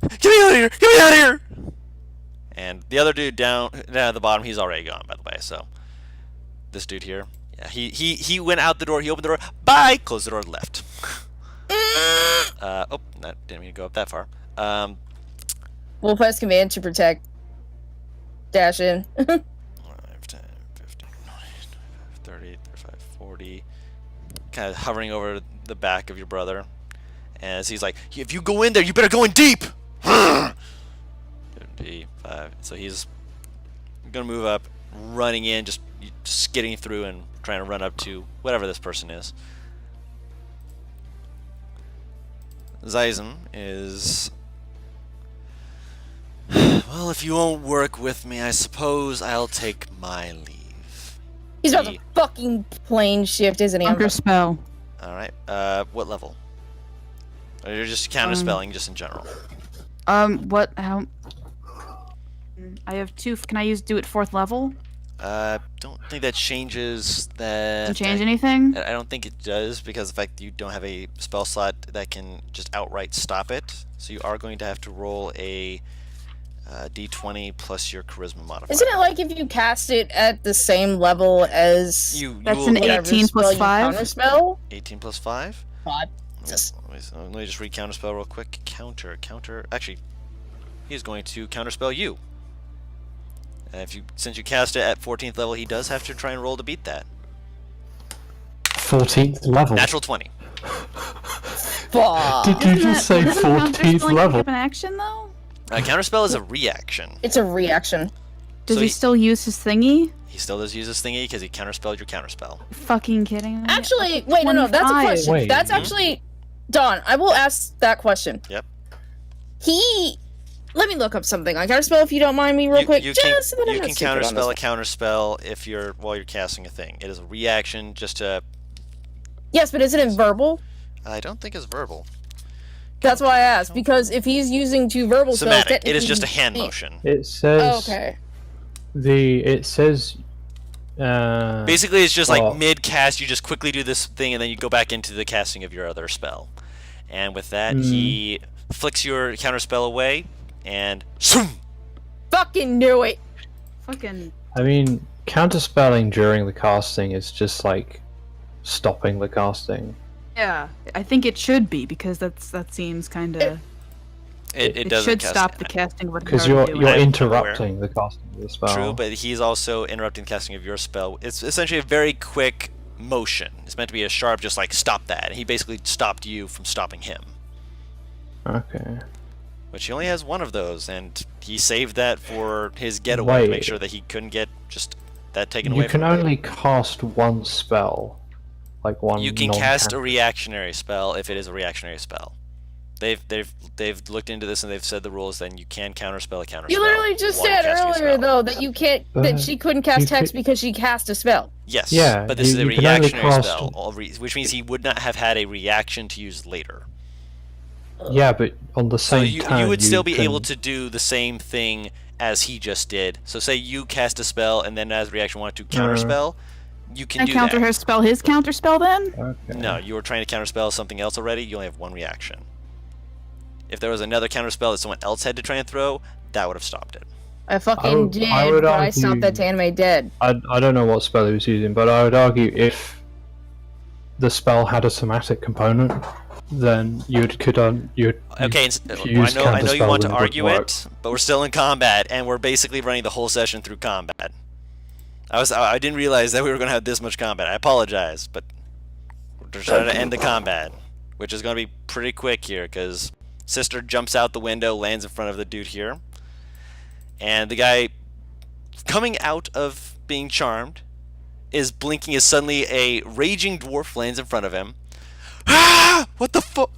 S1: 30... Get me out of here! Get me out of here! And the other dude down at the bottom, he's already gone, by the way, so... This dude here... Yeah, he went out the door, he opened the door, bye! Closed the door, left. Oh, didn't mean to go up that far.
S2: We'll press command to protect. Dash in.
S1: 5, 10, 15, 20, 30, 35, 40. Kind of hovering over the back of your brother. And he's like, if you go in there, you better go in deep! 5. So he's going to move up, running in, just skidding through and trying to run up to whatever this person is. Zeism is... Well, if you won't work with me, I suppose I'll take my leave.
S2: He's about to fucking plane shift, isn't he?
S5: Counter spell.
S1: Alright, what level? Or you're just counterspelling just in general?
S5: What? How? I have 2. Can I do it 4th level?
S1: Don't think that changes that.
S5: Doesn't change anything?
S1: I don't think it does, because of the fact that you don't have a spell slot that can just outright stop it. So you are going to have to roll a d20 plus your charisma modifier.
S2: Isn't it like if you cast it at the same level as
S5: That's an 18 plus 5?
S2: Counterspell?
S1: 18 plus 5?
S2: 5.
S1: Let me just read counterspell real quick. Counter. Actually, he's going to counterspell you. And since you cast it at 14th level, he does have to try and roll to beat that.
S4: 14th level.
S1: Natural 20.
S2: Fuck.
S4: Did you just say 14th level?
S5: Have an action though?
S1: Counterspell is a reaction.
S2: It's a reaction.
S5: Does
S1: So
S5: he still use his thingy?
S1: He still does use his thingy because he counterspelled your counterspell.
S5: Fucking kidding me?
S2: Actually, wait, no, that's a
S5: 25.
S2: question.
S4: Wait.
S2: That's actually... Don, I will ask that question.
S1: Yep.
S2: Let me look up something on counterspell if you don't mind me real quick.
S1: You
S2: just so that I'm
S1: can
S2: not stupid on
S1: counterspell a
S2: this.
S1: counterspell while you're casting a thing. It is a reaction just to...
S2: Yes, but is it in verbal?
S1: I don't think it's verbal.
S2: That's why I asked, because if he's using 2 verbal spells...
S1: Somatic. It is just a hand
S2: technically-
S1: motion.
S4: It says
S2: Oh, okay.
S4: it says
S1: Basically, it's just like
S4: well-
S1: mid-cast, you just quickly do this thing, and then you go back into the casting of your other spell. And with that, he flicks your counterspell away, and...
S2: Fucking knew it!
S5: Fucking.
S4: I mean, counterspelling during the casting is just like stopping the casting.
S5: Yeah, I think it should be because that seems kind of.
S1: It
S5: It
S1: doesn't
S5: should
S1: cast
S5: stop the casting of what
S4: Because
S5: you're
S4: you're
S5: doing.
S4: you're
S1: I'm
S4: interrupting the casting of the spell.
S1: True, but he's also interrupting the casting of your spell. It's essentially a very quick motion. It's meant to be a sharp, just like, stop that. He basically stopped you from stopping him.
S4: Okay.
S1: Which he only has one of those, and he saved that for his getaway to make
S4: Wait.
S1: sure that he couldn't get just that taken away
S4: You can
S1: from him.
S4: only cast one spell, like one.
S1: You can cast a
S4: non-counter-
S1: reactionary spell if it is a reactionary spell. They've looked into this and they've said the rules. Then you can counterspell a counterspell.
S2: You literally just
S1: while you're
S2: said
S1: casting a
S2: earlier,
S1: spell.
S2: though, that you can't... that she couldn't cast
S4: you
S2: text
S4: could-
S2: because she cast a spell.
S1: Yes.
S4: Yeah,
S1: but this is a
S4: you can only
S1: reactionary
S4: cast-
S1: spell, which means he would not have had a reaction to use later.
S4: Yeah, but on the
S1: So
S4: same turn,
S1: you would still be
S4: can...
S1: able to do the same thing as he just did. So say you cast a spell and then as a reaction want to counterspell, you can
S5: I
S1: do
S5: counter
S1: that.
S5: her spell, his counter spell then?
S4: Okay.
S1: No, you were trying to counterspell something else already. You only have one reaction. If there was another counterspell that someone else had to try and throw, that would have stopped it.
S9: I fucking
S4: would-
S9: did,
S4: I would
S9: but I stopped
S4: argue-
S9: that to animate dead.
S4: I don't know what spell he was using, but I would argue if the spell had a somatic component, then you'd
S1: Okay,
S4: use
S1: I know you
S4: counterspell
S1: want to
S4: and it would
S1: argue
S4: work.
S1: it, but we're still in combat, and we're basically running the whole session through combat. I didn't realize that we were going to have this much combat. I apologize, but we're trying to end the combat, which is going to be pretty quick here, because Sister jumps out the window, lands in front of the dude here, and the guy coming out of being charmed is blinking as suddenly a raging dwarf lands in front of him. Ah! What the fuck?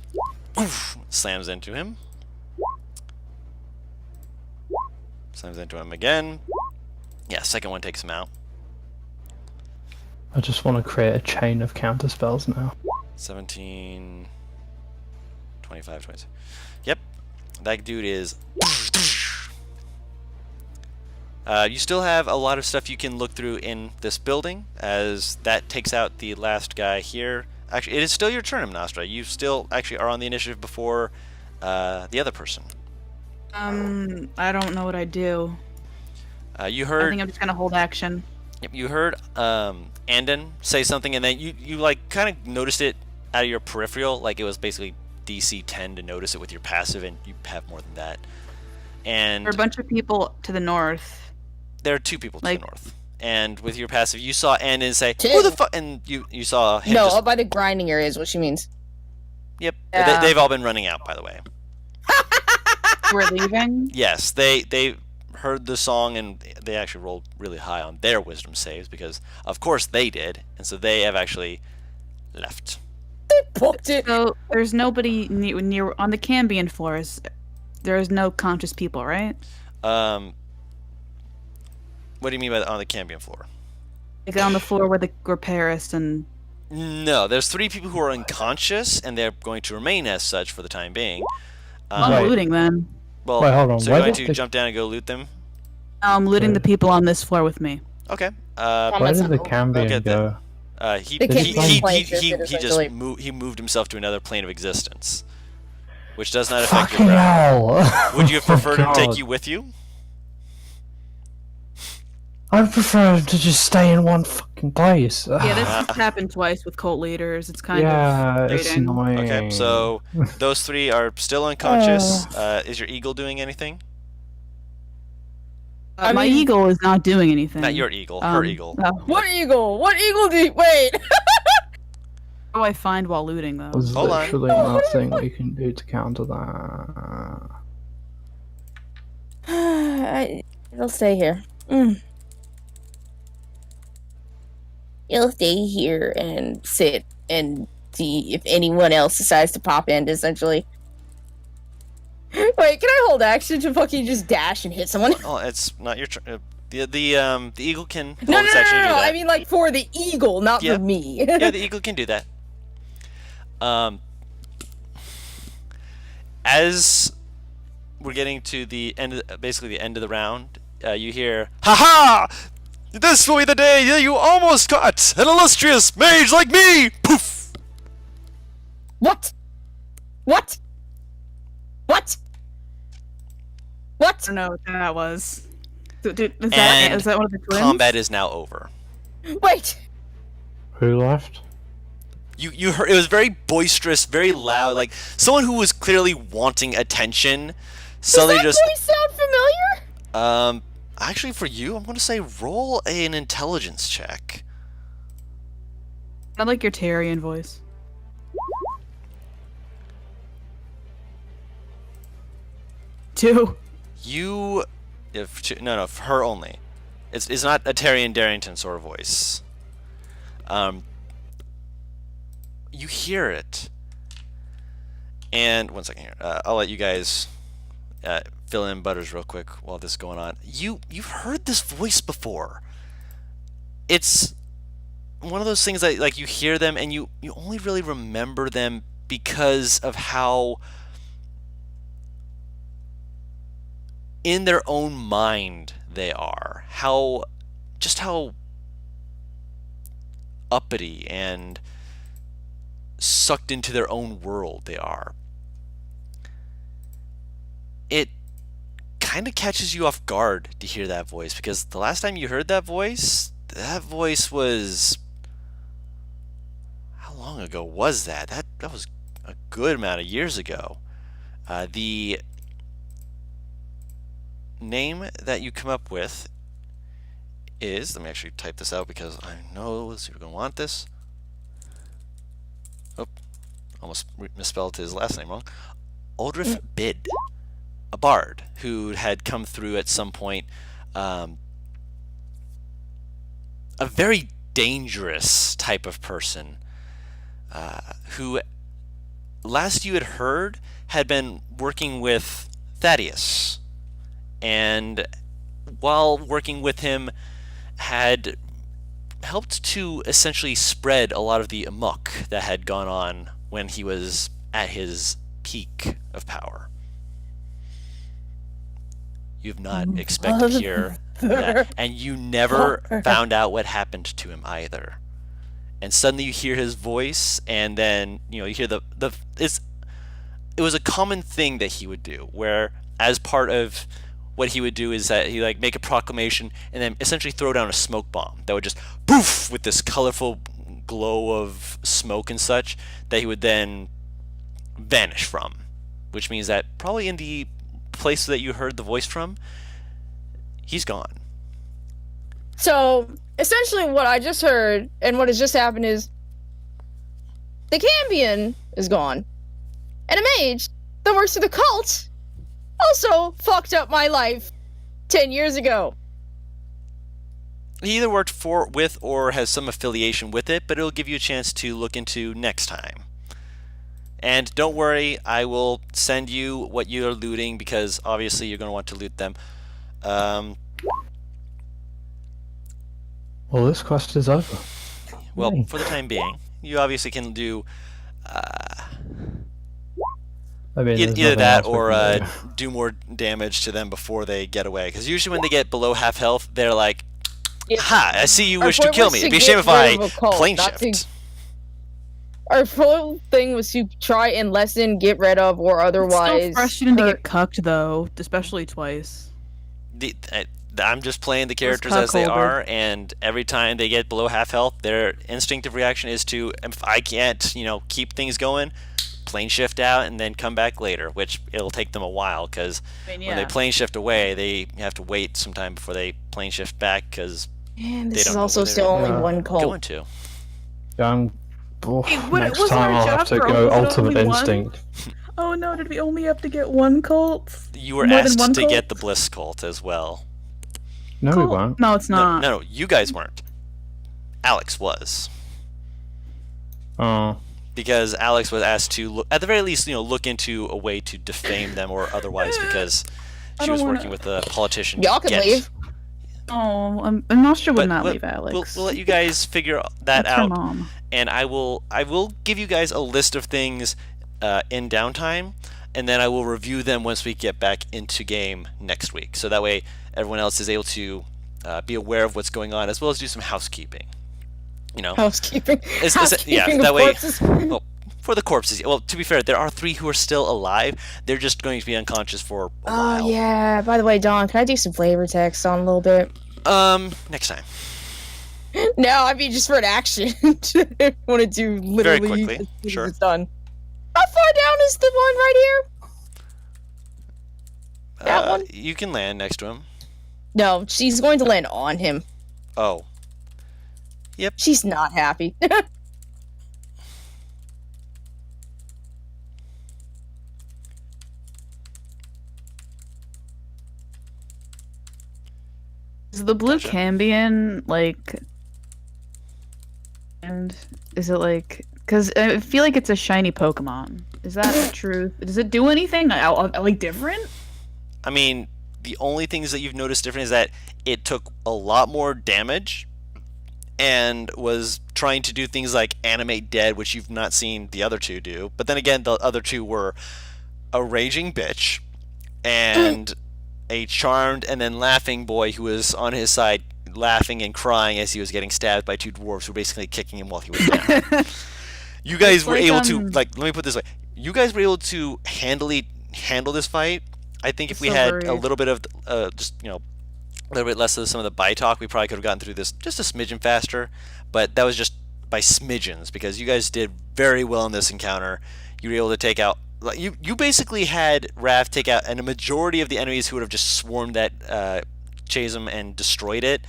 S1: Slams into him. Slams into him again. Yeah, second one takes him out.
S4: I just want to create a chain of counterspells now.
S1: 17, 25, 26. Yep, that dude is... you still have a lot of stuff you can look through in this building, as that takes out the last guy here. Actually, it is still your turn, Nostra. You still actually are on the initiative before the other person.
S5: I don't know what I do.
S1: You
S5: I
S1: heard...
S5: think I'm just gonna hold action.
S1: Yep, you heard Andon say something, and then you like kind of noticed it out of your peripheral, like it was basically DC 10 to notice it with your passive, and you have more than that. And
S5: There are a bunch of people to the north.
S1: there are two people to
S5: like-
S1: the north. And with your passive, you saw Andon say,
S9: Two.
S1: "Who the fuck?" And you saw him.
S9: No,
S1: just,
S9: up by the grinding area is what she means.
S1: yep,
S9: Yeah.
S1: they've all been running out, by the way.
S5: We're leaving.
S1: Yes, they heard the song, and they actually rolled really high on their wisdom saves because, of course, they did, and so they have actually left.
S9: Booked it.
S5: So there's nobody near on the Cambion floors. There is no conscious people, right?
S1: What do you mean by on the Cambion floor?
S5: Like on the floor where Paris and
S1: No, there's three people who are unconscious, and they're going to remain as such for the time being.
S5: I'm
S4: Wait.
S5: looting them.
S1: Well,
S4: Wait, hold on,
S1: so
S4: why
S1: you're going
S4: did
S1: to
S4: the-
S1: jump down and go loot them?
S5: I'm looting the people on this floor with me.
S1: Okay.
S4: Where
S9: That's
S4: did the
S9: not-
S4: Cambion
S1: Okay,
S4: go?
S1: He
S9: The
S4: Cambion
S1: he moved himself to another plane of existence, which does not affect
S4: Fucking
S1: your ground.
S4: hell!
S1: Would you have
S4: Oh,
S1: preferred him to take
S4: God.
S1: you with you?
S4: I'd prefer him to just stay in one fucking place.
S5: Yeah, this has happened twice with cult leaders. It's kind
S4: yeah,
S5: of
S4: it's
S5: frustrating.
S4: annoying.
S1: Okay, so those three are still unconscious. Is your eagle doing anything?
S9: I
S5: My
S9: mean-
S5: eagle is not doing anything.
S1: Not your eagle, her eagle.
S5: Oh.
S9: What eagle? What eagle do you... Wait.
S5: What do I find while looting though?
S4: There's
S1: Hold on.
S4: literally nothing we can do to counter that.
S9: It'll stay here. You'll stay here and sit and see if anyone else decides to pop in, essentially. Wait, can I hold action to fucking just dash and hit someone?
S1: Oh, it's not your turn. The eagle can hold
S9: No,
S1: its
S9: no, no,
S1: action
S9: no,
S1: to do
S9: no.
S1: that.
S9: I mean, like, for the eagle, not
S1: Yeah.
S9: for me.
S1: Yeah, the eagle can do that. As we're getting to the end, basically the end of the round, you hear, "Ha ha! This will be the day that you almost got an illustrious mage like me!" Poof!
S9: What? What? What?
S5: I
S9: What?
S5: don't know what that was. Dude,
S1: And
S5: is that one of the twins?
S1: Combat is now over.
S9: Wait.
S4: Who left?
S1: You heard it was very boisterous, very loud, like someone who was clearly wanting attention. So
S9: Does
S1: they
S9: that
S1: just
S9: voice sound familiar?
S1: actually for you, I'm going to say roll an intelligence check.
S5: I like your Tyrion voice. Two.
S1: You, no, for her only. It's not a Tyrion Darrington sort of voice. You hear it, and one second here. I'll let you guys fill in butters real quick while this is going on. You've heard this voice before. It's one of those things that like you hear them and you only really remember them because of how in their own mind they are, how uppity and sucked into their own world they are. It kind of catches you off guard to hear that voice, because the last time you heard that voice was, how long ago was that? That was a good amount of years ago. The name that you come up with is, let me actually type this out because I know you're going to want this. Oh, almost misspelled his last name wrong. Aldrich Bid, a bard who had come through at some point, a very dangerous type of person, who last you had heard had been working with Thaddeus, and while working with him had helped to essentially spread a lot of the amok that had gone on when he was at his peak of power. You have not expected to hear that, and you never found out what happened to him either. And suddenly you hear his voice, and then you hear it was a common thing that he would do, where as part of what he would do is that he make a proclamation and then essentially throw down a smoke bomb that would just poof with this colorful glow of smoke and such that he would then vanish from, which means that probably in the place that you heard the voice from, he's gone.
S2: So essentially what I just heard and what has just happened is the Cambion is gone. And a mage that works for the cult also fucked up my life 10 years ago.
S1: He either worked with or has some affiliation with it, but it'll give you a chance to look into next time. And don't worry, I will send you what you're looting, because obviously you're going to want to loot them.
S4: Well, this quest is over.
S1: Well,
S4: Yay.
S1: for the time being, you obviously can do
S4: I mean, there's
S1: either
S4: nothing
S1: that
S4: else we
S1: or
S4: can do.
S1: do more damage to them before they get away. Because usually when they get below half health, they're like, "Ha! I see you
S2: Our
S1: wish to
S2: point
S1: kill
S2: was
S1: me.
S2: to
S1: It'd be a
S2: get
S1: shame if
S2: rid
S1: I
S2: of a cult,
S1: plane
S2: not to-
S1: shift."
S2: Our whole thing was to try and lessen, get rid of, or
S5: It's
S2: otherwise.
S5: still frustrating to
S2: hurt.
S5: get cucked though, especially twice.
S1: I'm just playing the characters as they
S5: cuckolded.
S1: are, and every time they get below half health, their instinctive reaction is to, if I can't, keep things going, plane shift out and then come back later, which it'll take them a while, because
S5: I mean,
S1: when they plane shift away, they have to wait some time before they plane shift back, because
S2: And
S1: they
S2: this
S1: don't
S2: is
S1: know
S2: also
S1: where they're
S2: still only
S4: Yeah.
S2: one cult.
S1: going to.
S5: Hey, what-
S4: Next
S5: wasn't
S4: time
S5: our
S4: I'll
S5: job
S4: have to
S5: for
S4: go
S5: was it
S4: Ultimate
S5: only one?
S4: Instinct.
S5: Oh no, did we only have to get one cult?
S1: You were
S5: More than
S1: asked
S5: one
S1: to
S5: cult?
S1: get the Bliss cult as well.
S4: No, we
S5: Cool.
S4: won't.
S5: No, it's
S1: No,
S5: not.
S1: no, you guys weren't. Alex was.
S4: Oh,
S1: Because Alex was asked to look, at the very least, look into a way to defame them or otherwise, because
S5: I
S1: she
S5: don't
S1: was
S5: wanna-
S1: working with a politician.
S2: Y'all
S1: to
S2: can
S1: get-
S2: leave.
S5: Oh, I'm Nostra would
S1: But
S5: not
S1: we'll,
S5: leave Alex.
S1: We'll let you guys figure that
S5: That's her
S1: out,
S5: mom.
S1: and I will give you guys a list of things in downtime, and then I will review them once we get back into game next week. So that way, everyone else is able to be aware of what's going on, as well as do some housekeeping.
S2: Housekeeping.
S1: Is-
S2: Housekeeping
S1: yeah,
S2: of
S1: that way-
S2: corpses.
S1: Well, for the corpses. Well, to be fair, there are 3 who are still alive. They're just going to be unconscious for a while.
S2: Oh yeah. By the way, Dawn, can I do some flavor text on a little bit?
S1: Next time.
S2: No, I mean just for an action. I want to do literally
S1: quickly,
S2: as soon as
S1: sure.
S2: it's done. How far down is the one right here? That one?
S1: You can land next to him.
S2: No, she's going to land on him.
S1: Oh.
S2: She's not happy.
S5: Is the blue
S1: Gotcha.
S5: Cambion and is it because I feel like it's a shiny Pokemon. Is that the truth? Does it do anything different?
S1: I mean, the only things that you've noticed different is that it took a lot more damage and was trying to do things like animate dead, which you've not seen the other 2 do. But then again, the other 2 were a raging bitch and a charmed and then laughing boy who was on his side, laughing and crying as he was getting stabbed by 2 dwarves who were basically kicking him while he was down. You guys
S5: It's
S1: were
S5: like,
S1: able to, like, let me put it this way. You guys were able to handle this fight. I think if we
S5: So
S1: had
S5: worried.
S1: a little bit of, just, you know, a little bit less of some of the by talk, we probably could have gotten through this just a smidgen faster. But that was just by smidgens, because you guys did very well in this encounter. You were able to take out, you basically had Raph take out and a majority of the enemies who would have just swarmed that chasm and destroyed it.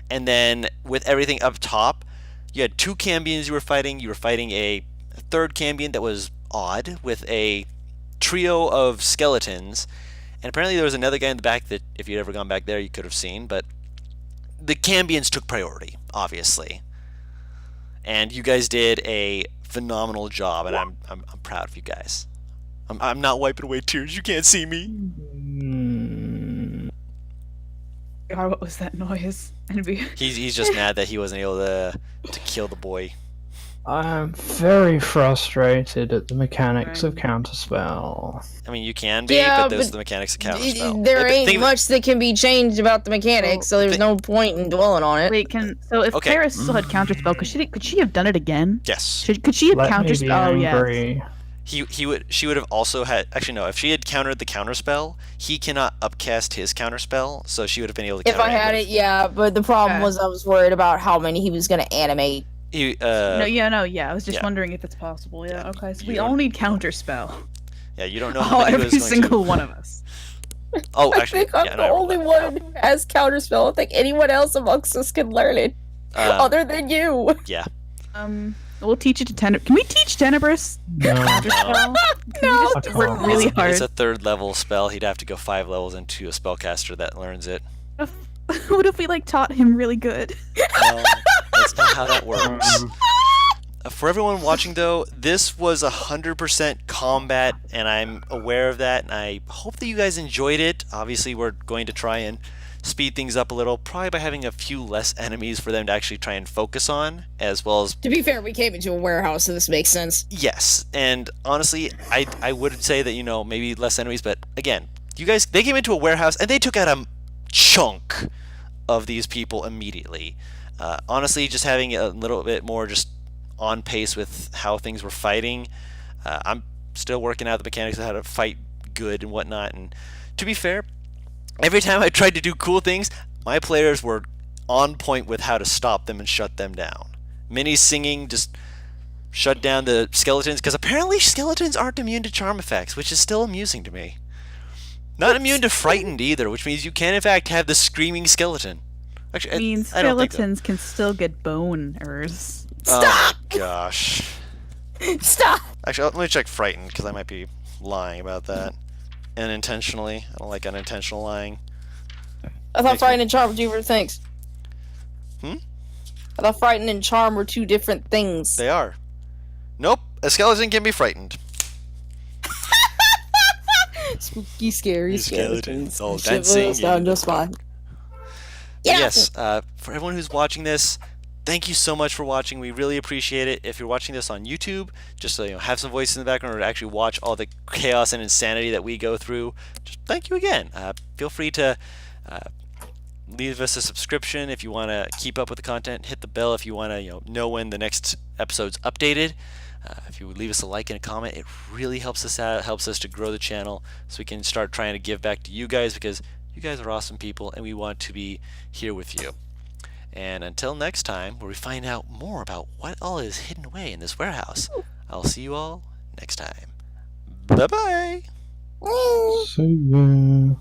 S1: And then with everything up top, you had 2 Cambions you were fighting. You were fighting a 3rd Cambion that was odd with a trio of skeletons. And apparently there was another guy in the back that if you'd ever gone back there you could have seen. But the Cambions took priority, obviously. And you guys did a phenomenal job, and I'm proud of you guys. I'm not wiping away tears. You can't see me.
S5: God, what was that noise? Envy.
S1: He's just mad that he wasn't able to kill the boy.
S4: I'm very frustrated at the mechanics of
S5: Right.
S4: Counterspell.
S1: I mean, you can be,
S9: Yeah,
S1: but those
S9: but
S1: are the mechanics of Counterspell.
S9: There
S1: Think
S9: ain't
S1: of-
S9: much that can be changed about the mechanics, so there's
S1: thi-
S9: no point in dwelling on it.
S5: Wait, so if
S1: Okay.
S5: Paris still had counterspell, could she have done it again?
S1: Yes.
S5: Could she have
S4: Let me be
S5: counterspell? Oh yeah.
S4: angry.
S1: She would have also had, actually no, if she had countered the counterspell, he cannot upcast his counterspell, so she would have been able to
S9: If
S1: counter
S9: I had
S1: with-
S9: it, yeah, but the problem
S5: Okay.
S9: was I was worried about how many he was gonna animate.
S1: He,
S5: No, yeah. I was just
S1: yeah.
S5: wondering if it's possible. Yeah. Okay. So
S1: You
S5: we
S1: don't-
S5: all need counterspell.
S1: yeah, you don't know how
S5: Oh,
S1: many he
S5: every
S1: was going
S5: single
S1: to.
S5: one of us.
S1: Oh,
S9: I
S1: actually,
S9: think I'm
S1: yeah,
S9: the
S1: no, I rolled
S9: only
S1: that.
S9: one who has counterspell. I think anyone else amongst us can learn it, other than you.
S1: Yeah.
S5: We'll teach it to Can we teach Tenebris
S4: No.
S5: counterspell? Can we just
S4: I
S5: work
S4: can't.
S5: really
S1: It's
S5: hard?
S1: a 3rd level spell. He'd have to go 5 levels into a spellcaster that learns it.
S5: What if we taught him really good?
S1: No, that's not how that works. For everyone watching, though, this was 100% combat, and I'm aware of that, and I hope that you guys enjoyed it. Obviously, we're going to try and speed things up a little, probably by having a few less enemies for them to actually try and focus on, as well as...
S9: To be fair, we came into a warehouse, so this makes sense.
S1: Yes, and honestly, I would say that, you know, maybe less enemies, but again, you guys, they came into a warehouse, and they took out a chunk of these people immediately. Honestly, just having a little bit more just on pace with how things were fighting. I'm still working out the mechanics of how to fight good and whatnot, and to be fair, every time I tried to do cool things, my players were on point with how to stop them and shut them down. Minnie's singing just shut down the skeletons, because apparently skeletons aren't immune to charm effects, which is still amusing to me. Not immune to frightened either, which means you can in fact have the screaming skeleton. Actually,
S5: I mean,
S1: I don't think so.
S5: skeletons can still get boners.
S9: Stop!
S1: Oh, gosh.
S9: Stop!
S1: Actually, let me check frightened, because I might be lying about that. Unintentionally. I don't like unintentional lying.
S9: I thought frightened and charm were 2 different things.
S1: Hmm?
S9: I thought frightened and charm were 2 different things.
S1: They are. Nope, a skeleton can be frightened.
S9: Spooky, scary
S1: These skeletons
S9: skeletons.
S1: all
S9: Shit
S1: dancing
S9: will sound
S1: in
S9: just
S1: the
S9: fine. Yeah.
S1: Yes, for everyone who's watching this, thank you so much for watching. We really appreciate it. If you're watching this on YouTube, just so you know, have some voices in the background or to actually watch all the chaos and insanity that we go through, just thank you again. Feel free to leave us a subscription if you want to keep up with the content. Hit the bell if you want to know when the next episode's updated. If you would leave us a like and a comment, it really helps us out. It helps us to grow the channel so we can start trying to give back to you guys, because you guys are awesome people and we want to be here with you. And until next time, where we find out more about what all is hidden away in this warehouse, I'll see you all next time. Bye-bye!
S4: See ya.